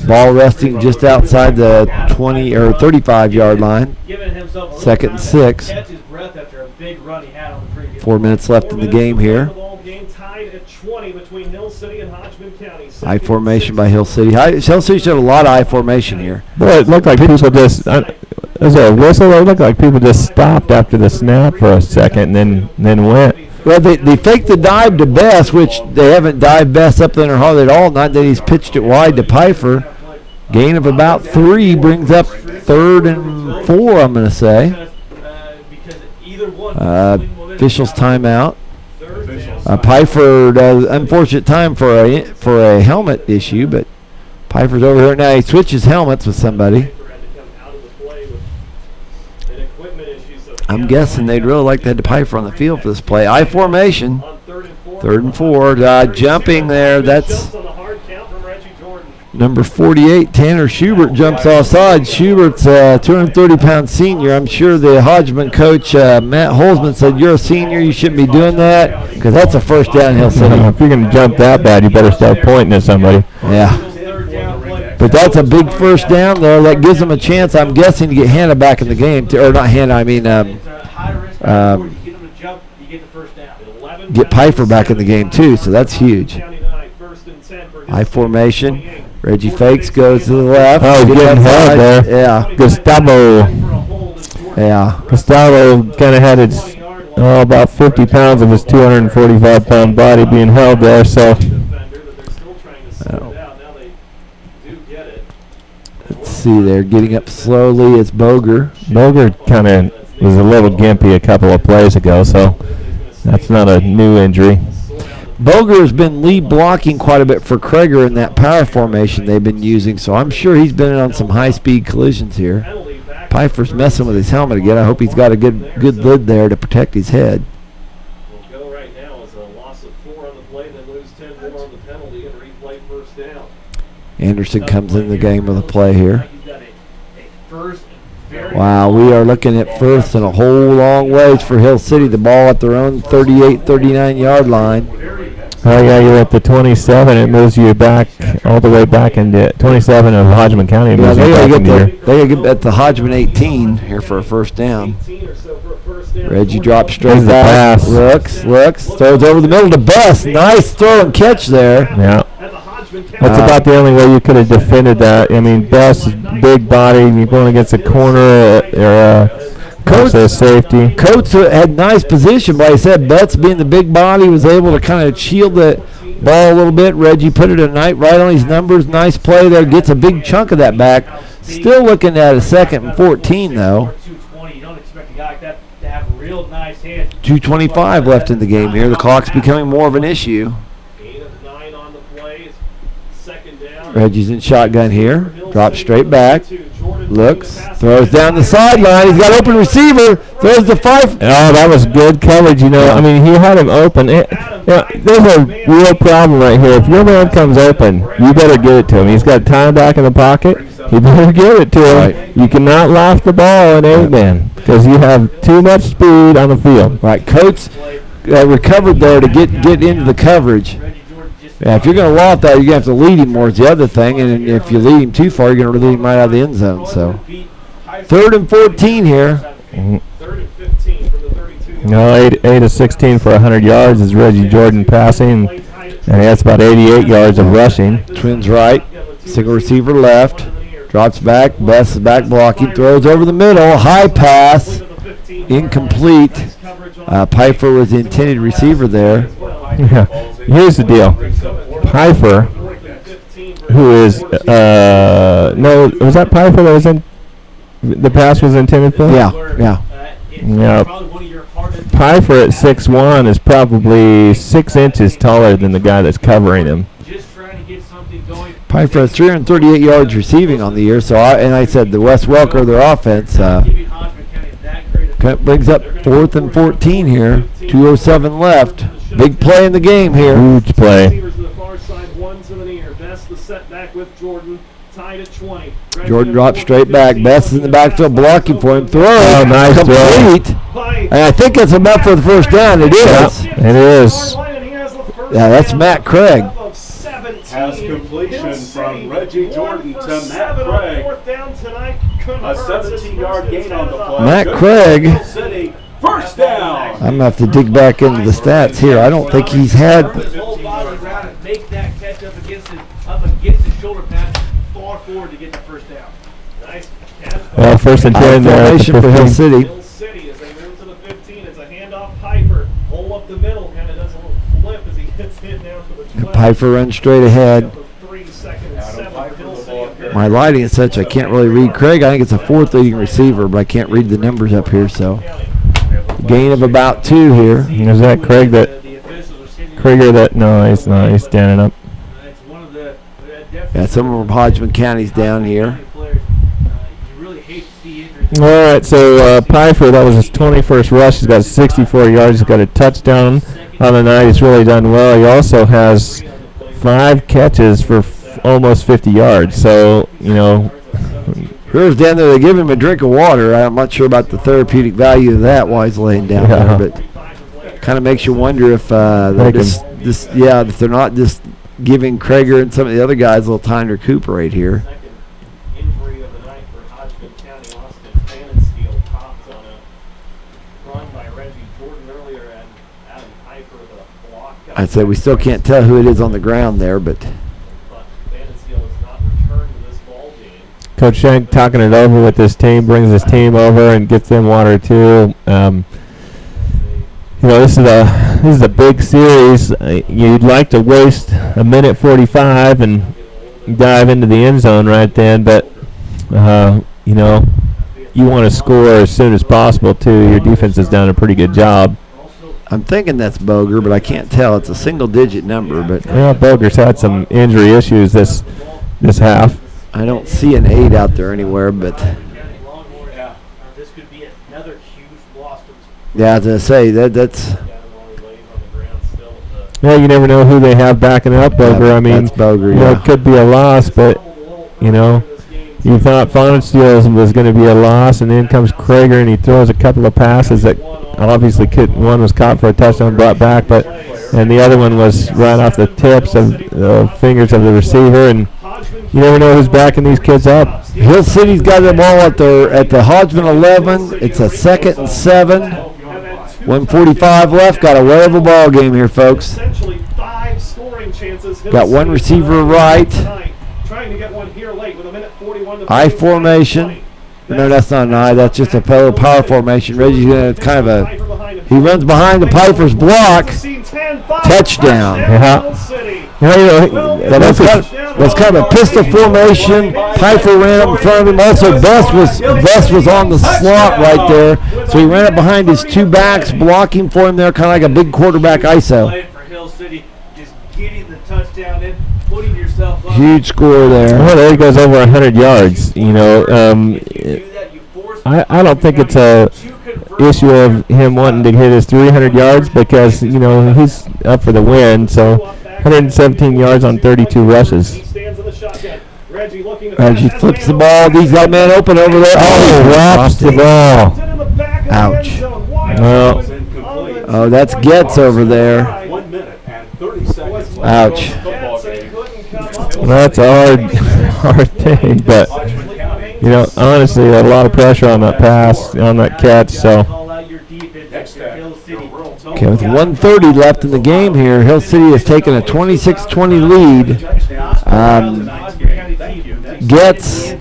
Ball resting just outside the 20 or 35-yard line. 2nd and 6. 4 minutes left in the game here. I formation by Hill City. Hill City showed a lot of I formation here. Boy, it looked like people just. Was there a whistle? It looked like people just stopped after the snap for a second and then went. Well, they faked the dive to Best, which they haven't dived Best up in their heart at all. Not that he's pitched it wide to Pfeiffer. Gain of about 3 brings up 3rd and 4, I'm going to say. Officials timeout. Pfeiffer, unfortunate time for a helmet issue, but Pfeiffer's over here now. He switches helmets with somebody. I'm guessing they'd really like to have Pfeiffer on the field for this play. I formation. 3rd and 4. Jumping there. That's number 48. Tanner Schubert jumps offside. Schubert's a 230-pound senior. I'm sure the Hodgeman coach, Matt Holzman, said, "You're a senior. You shouldn't be doing that," because that's a first down, Hill City. If you're going to jump that bad, you better start pointing at somebody. Yeah. But that's a big first down there. That gives them a chance, I'm guessing, to get Hannah back in the game. Or not Hannah, I mean get Pfeiffer back in the game, too. So that's huge. I formation. Reggie fakes, goes to the left. Oh, he's getting held there. Yeah. Gustavo kind of had about 50 pounds of his 245-pound body being held there. So. Let's see, they're getting up slowly. It's Boger. Boger kind of was a little gimpy a couple of plays ago, so that's not a new injury. Boger has been lead blocking quite a bit for Krager in that power formation they've been using, so I'm sure he's been on some high-speed collisions here. Pfeiffer's messing with his helmet again. I hope he's got a good lid there to protect his head. Go right now is a loss of 4 on the play, then lose 10 more on the penalty and replay first down. Anderson comes in the game with a play here. Wow, we are looking at 1st and a whole long ways for Hill City. The ball at their own 38, 39-yard line. Oh, yeah, you're at the 27. It moves you back all the way back into 27 of Hodgeman County. Yeah, they got to get at the Hodgeman 18 here for a first down. Reggie drops straight back. Looks, throws over the middle to Best. Nice throw and catch there. Yeah. That's about the only way you could have defended that. I mean, Best, big body, you're going against a corner or a safety. Coates had nice position, but he said Betts, being the big body, was able to kind of shield the ball a little bit. Reggie put it right on his numbers. Nice play there. Gets a big chunk of that back. Still looking at a 2nd and 14, though. real nice hand. 2:25 left in the game here. The clock's becoming more of an issue. 8 of 9 on the play. Second down. Reggie's in shotgun here. Drops straight back. Looks. Throws down the sideline. He's got open receiver. Throws the 5. Oh, that was good coverage, you know. I mean, he had him open. There's a real problem right here. If your man comes open, you better get it to him. He's got time back in the pocket. You better give it to him. Right. You cannot loft the ball in 8-man because you have too much speed on the field. Right. Coates recovered there to get into the coverage. Yeah, if you're going to loft that, you're going to have to lead him more is the other thing. And if you lead him too far, you're going to lead him right out of the end zone. So 3rd and 14 here. Mm-hmm. 3rd and 15 from the 32. No, 8 of 16 for 100 yards is Reggie Jordan passing. And that's about 88 yards of rushing. Twins right. Single receiver left. Drops back. Best is back blocking. Throws over the middle. High pass. Incomplete. Pfeiffer was the intended receiver there. Yeah. Here's the deal. Pfeiffer, who is, no, was that Pfeiffer that was in, the pass was intended for? Yeah. Pfeiffer at 6'1" is probably 6 inches taller than the guy that's covering him. Pfeiffer has 338 yards receiving on the year. So, I said the Wes Welker, their offense, brings up 4th and 14 here. 2:07 left. Big play in the game here. Huge play. Jordan drops straight back. Best is in the backfield blocking for him. Throw. Oh, nice complete. throw. And I think that's enough for the first down. It is. Yep, it is. Yeah, that's Matt Craig. Pass completion from Reggie Jordan to Matt Craig. A 17-yard gain on the play. Matt Craig. City, first down. I'm going to have to dig back into the stats here. I don't think he's had. Make that catch up against his shoulder pass far forward to get the first down. Nice catch. Well, 1st and 10 there. Formation for Hill City. Hill City as they move to the 15. It's a handoff. Piper. Hole up the middle. Kind of does a little flip as he gets in down to the 12. Pfeiffer runs straight ahead. 3 seconds, 7. Hill City. My lighting is such I can't really read Craig. I think it's a 4th leading receiver, but I can't read the numbers up here. So gain of about 2 here. Is that Craig that? Krieger that? No, he's not. He's standing up. Yeah, some of Hodgeman County's down here. All right, so Pfeiffer, that was his 21st rush. He's got 64 yards. He's got a touchdown on the night. He's really done well. He also has 5 catches for almost 50 yards. So, you know. Here's down there. They give him a drink of water. I'm not sure about the therapeutic value of that while he's laying down there, but kind of makes you wonder if if they're not just giving Krager and some of the other guys a little time to recuperate here. Injury of the night for Hodgeman County. Austin Fanninsteel popped on a run by Reggie Jordan earlier, and Adam Piper, the block. I'd say we still can't tell who it is on the ground there, but Fanninsteel has not returned to this ball game. Coach Shank talking it over with this team, brings his team over and gets them water too. You know, this is a big series. You'd like to waste a minute 45 and dive into the end zone right then, but you know, you want to score as soon as possible too. Your defense has done a pretty good job. I'm thinking that's Boger, but I can't tell. It's a single-digit number, but yeah, Boger's had some injury issues this half. I don't see an 8 out there anywhere, but This could be another huge loss for yeah, as I say, that's Yeah, you never know who they have backing up Boger. I mean, that's Boger, you know, yeah. it could be a loss, but you know, you thought Fanninsteel was going to be a loss, and then comes Krager and he throws a couple of passes that obviously one was caught for a touchdown, brought back, and the other one was right off the tips of the fingers of the receiver, and you never know who's backing these kids up. Hill City's got the ball at the Hodgeman 11. It's a 2nd and 7. 1:45 left. Got a wearable ball game here, folks. Essentially 5 scoring chances. Got one receiver right. Trying to get one here late with a minute 41 to I formation. No, that's not an I. That's just a power formation. Reggie's going to kind of he runs behind the Piper's block. Touchdown. Yeah. You know, was kind of a pistol formation. Pfeiffer ran up in front of him. Also, Best was on the slot right there, so he ran up behind his two backs, blocking for him there, kind of like a big quarterback ISO. For Hill City, just getting the touchdown in, putting yourself up. Huge score there. Well, there he goes over 100 yards. You know, I don't think it's a issue of him wanting to hit his 300 yards because, you know, he's up for the win. So 117 yards on 32 rushes. Reggie flips the ball. He's got a man open over there. Oh, he drops the ball. Ouch. Well, oh, that's Getz over there. 1 minute and 30 seconds. Ouch. that's a hard thing, but you know, honestly, a lot of pressure on that pass, on that catch. So. Okay, with 1:30 left in the game here, Hill City has taken a 26-20 lead. Getz,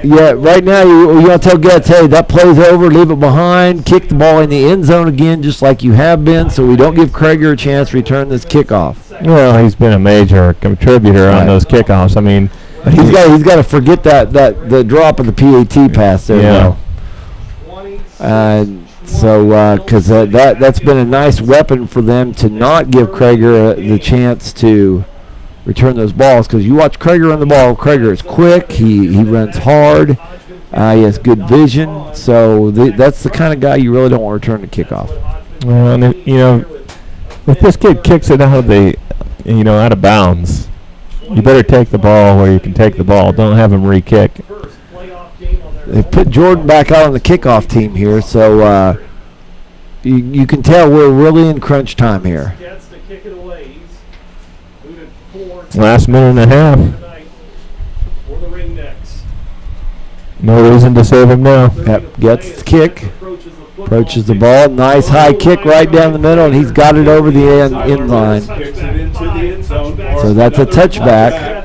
yeah, right now you got to tell Getz, hey, that play's over, leave it behind, kick the ball in the end zone again, just like you have been, so we don't give Krager a chance to return this kickoff. Well, he's been a major contributor on those kickoffs. I mean, but he's got to forget the drop of the PAT pass there. Yeah. So, because that's been a nice weapon for them to not give Krager the chance to return those balls. Because you watch Krager run the ball, Krager is quick, he runs hard, he has good vision. So that's the kind of guy you really don't want to return the kickoff. Well, and you know, if this kid kicks it out of bounds, you better take the ball where you can take the ball. Don't have him re-kick. They've put Jordan back out on the kickoff team here, so you can tell we're really in crunch time here. Last minute and a half. No reason to save him now. Yep, gets the kick, approaches the ball, nice high kick right down the middle, and he's got it over the end line. So that's a touchback.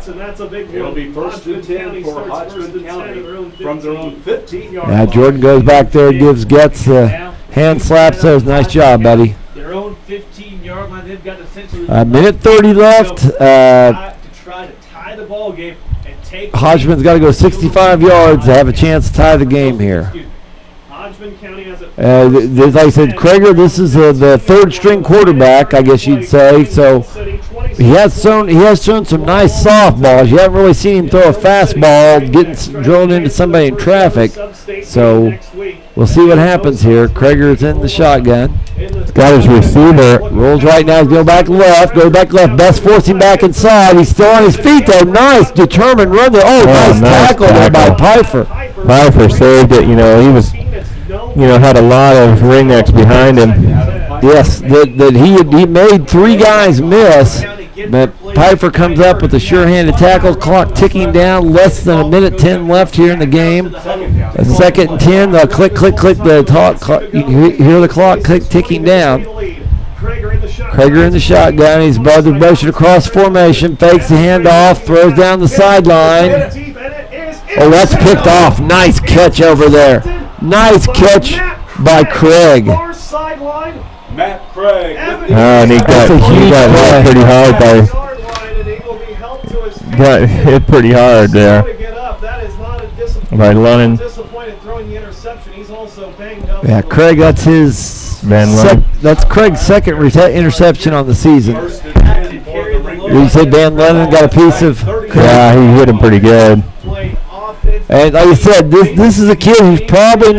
It'll be first and 10 for Hodgeman County from their own 15-yard line. Jordan goes back there, gives Getz the hand slaps. Says, nice job, buddy. Their own 15-yard line. They've got essentially minute 30 left. To try to tie the ball game and take. Hodgeman's got to go 65 yards to have a chance to tie the game here. Hodgeman County has like I said, Krager, this is the third-string quarterback, I guess you'd say. So he has shown some nice softballs. You haven't really seen him throw a fastball getting drilled into somebody in traffic. So we'll see what happens here. Krager's in the shotgun. He's got his receiver. Rolls right now. Go back left. Best forcing back inside. He's still on his feet, though. Nice, determined run there. Oh, nice tackle there by Pfeiffer. Pfeiffer saved it. You know, he was, had a lot of ringnecks behind him. Yes, that he made three guys miss, but Pfeiffer comes up with a sure-handed tackle. Clock ticking down, less than a minute 10 left here in the game. A 2nd and 10. The click. The clock. You can hear the clock ticking down. Krager in the shotgun. He's brother motion across formation. Fakes the handoff. Throws down the sideline. Oh, that's picked off. Nice catch over there. Nice catch by Craig. Matt Craig. And he got hit pretty hard got hit pretty hard there by Lennon. Yeah, Craig, that's his that's Craig's second interception on the season. You say Van Lennon got a piece of Craig? Yeah, he hit him pretty good. And like I said, this is a kid who's probably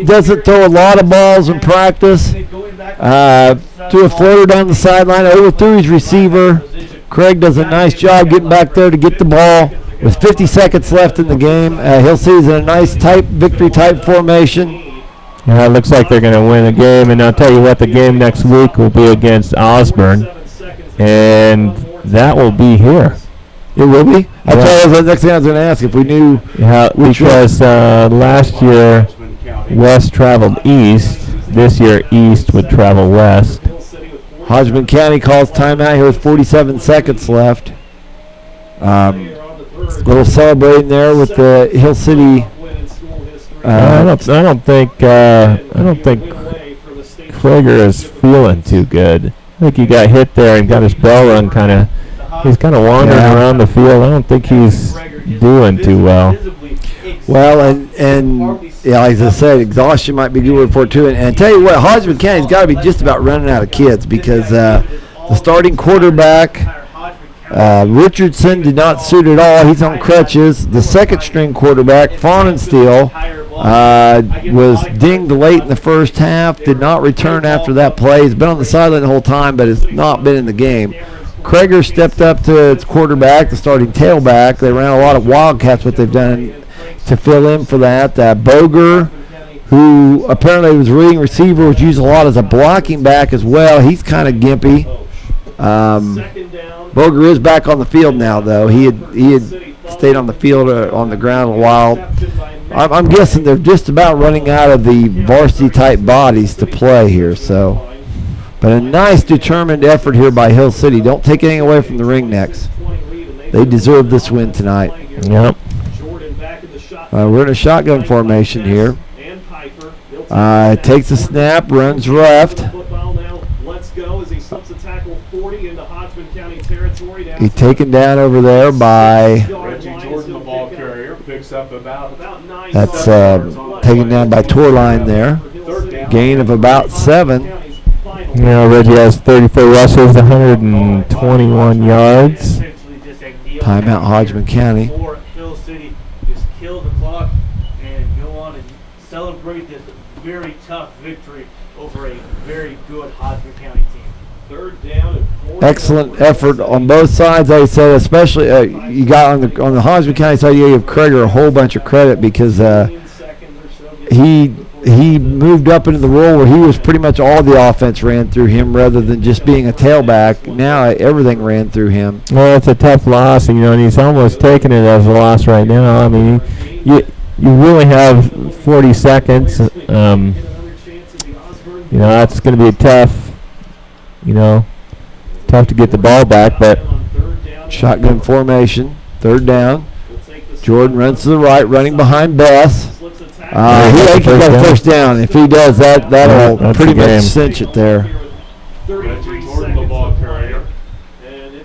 doesn't throw a lot of balls in practice. Threw a floater down the sideline, overthrew his receiver. Craig does a nice job getting back there to get the ball. With 50 seconds left in the game, Hill City's in a nice victory type formation. Yeah, it looks like they're going to win the game. And I'll tell you what, the game next week will be against Osborne. And that will be here. It will be? That was the next thing I was going to ask if we knew. Yeah, because last year West traveled east. This year East would travel west. Hodgeman County calls timeout here with 47 seconds left. Little celebrating there with the Hill City. I don't think Krager is feeling too good. I think he got hit there and got his bell rung kind of He's kind of wandering around the field. I don't think he's doing too well. Well, and yeah, like I said, exhaustion might be a good word for it too. And tell you what, Hodgeman County's got to be just about running out of kids because the starting quarterback, Richardson, did not suit at all. He's on crutches. The second string quarterback, Fawnensteel, was dinged late in the first half, did not return after that play. He's been on the sideline the whole time, but has not been in the game. Krager stepped up to its quarterback, the starting tailback. They ran a lot of Wildcats, what they've done to fill in for that. Boger, who apparently was reading receiver, was used a lot as a blocking back as well. He's kind of gimpy. Boger is back on the field now, though. He had stayed on the field on the ground a while. I'm guessing they're just about running out of the varsity-type bodies to play here. So, but a nice, determined effort here by Hill City. Don't take anything away from the Ringnecks. They deserve this win tonight. Yep. We're in a shotgun formation here. Takes a snap, runs left. He's taken down over there by. Reggie Jordan, the ball carrier, picks up about. That's taken down by Torline there. Gain of about 7. Yeah, Reggie has 34 rushes, 121 yards. Timeout, Hodgeman County. Hill City just kill the clock and go on and celebrate this very tough victory over a very good Hodgeman County team. Third down and 4. Excellent effort on both sides, I said. Especially you got on the Hodgeman County side, you gave Krager a whole bunch of credit because he moved up into the role where he was pretty much all the offense ran through him rather than just being a tailback. Now everything ran through him. Well, it's a tough loss, and he's almost taking it as a loss right now. I mean, you really have 40 seconds. That's going to be tough. Tough to get the ball back, but shotgun formation, third down. Jordan runs to the right, running behind Bess. He can get first down. If he does, that'll pretty much cinch it there. Reggie Jordan, the ball carrier. They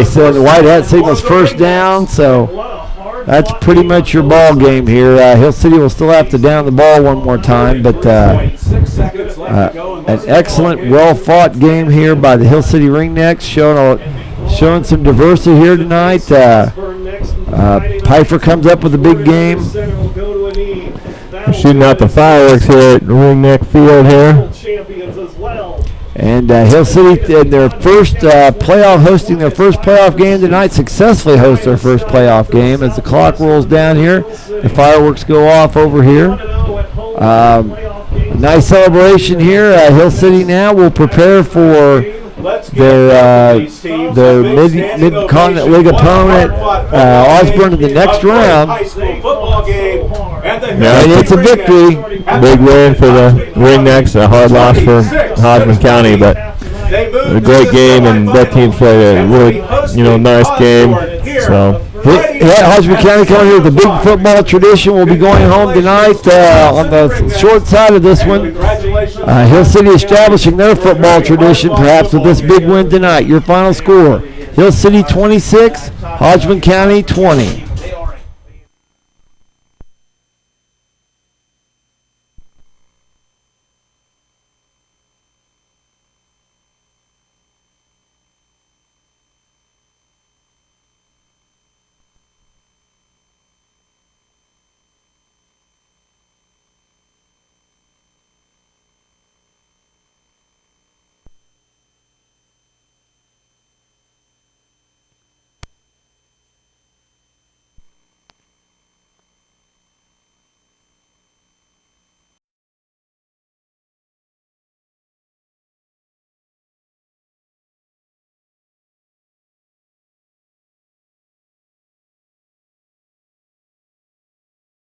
said the White Hat signals first down, so that's pretty much your ball game here. Hill City will still have to down the ball one more time, but an excellent, well-fought game here by the Hill City Ringnecks, showing some diversity here tonight. Pfeiffer comes up with a big game. We're shooting out the fireworks here at Ringneck Field here. And Hill City in their first hosting their first playoff game tonight, successfully host their first playoff game. As the clock rolls down here, the fireworks go off over here. Nice celebration here. Hill City now will prepare for their Mid-Continent League opponent, Osborne, in the next round. And it's a victory. Big win for the Ringnecks, a hard loss for Hodgeman County, but a great game, and both teams played a really, nice game. So. Yeah, Hodgeman County coming here with a big football tradition. Will be going home tonight on the short side of this one. Hill City establishing their football tradition, perhaps with this big win tonight. Your final score: Hill City 26, Hodgeman County 20.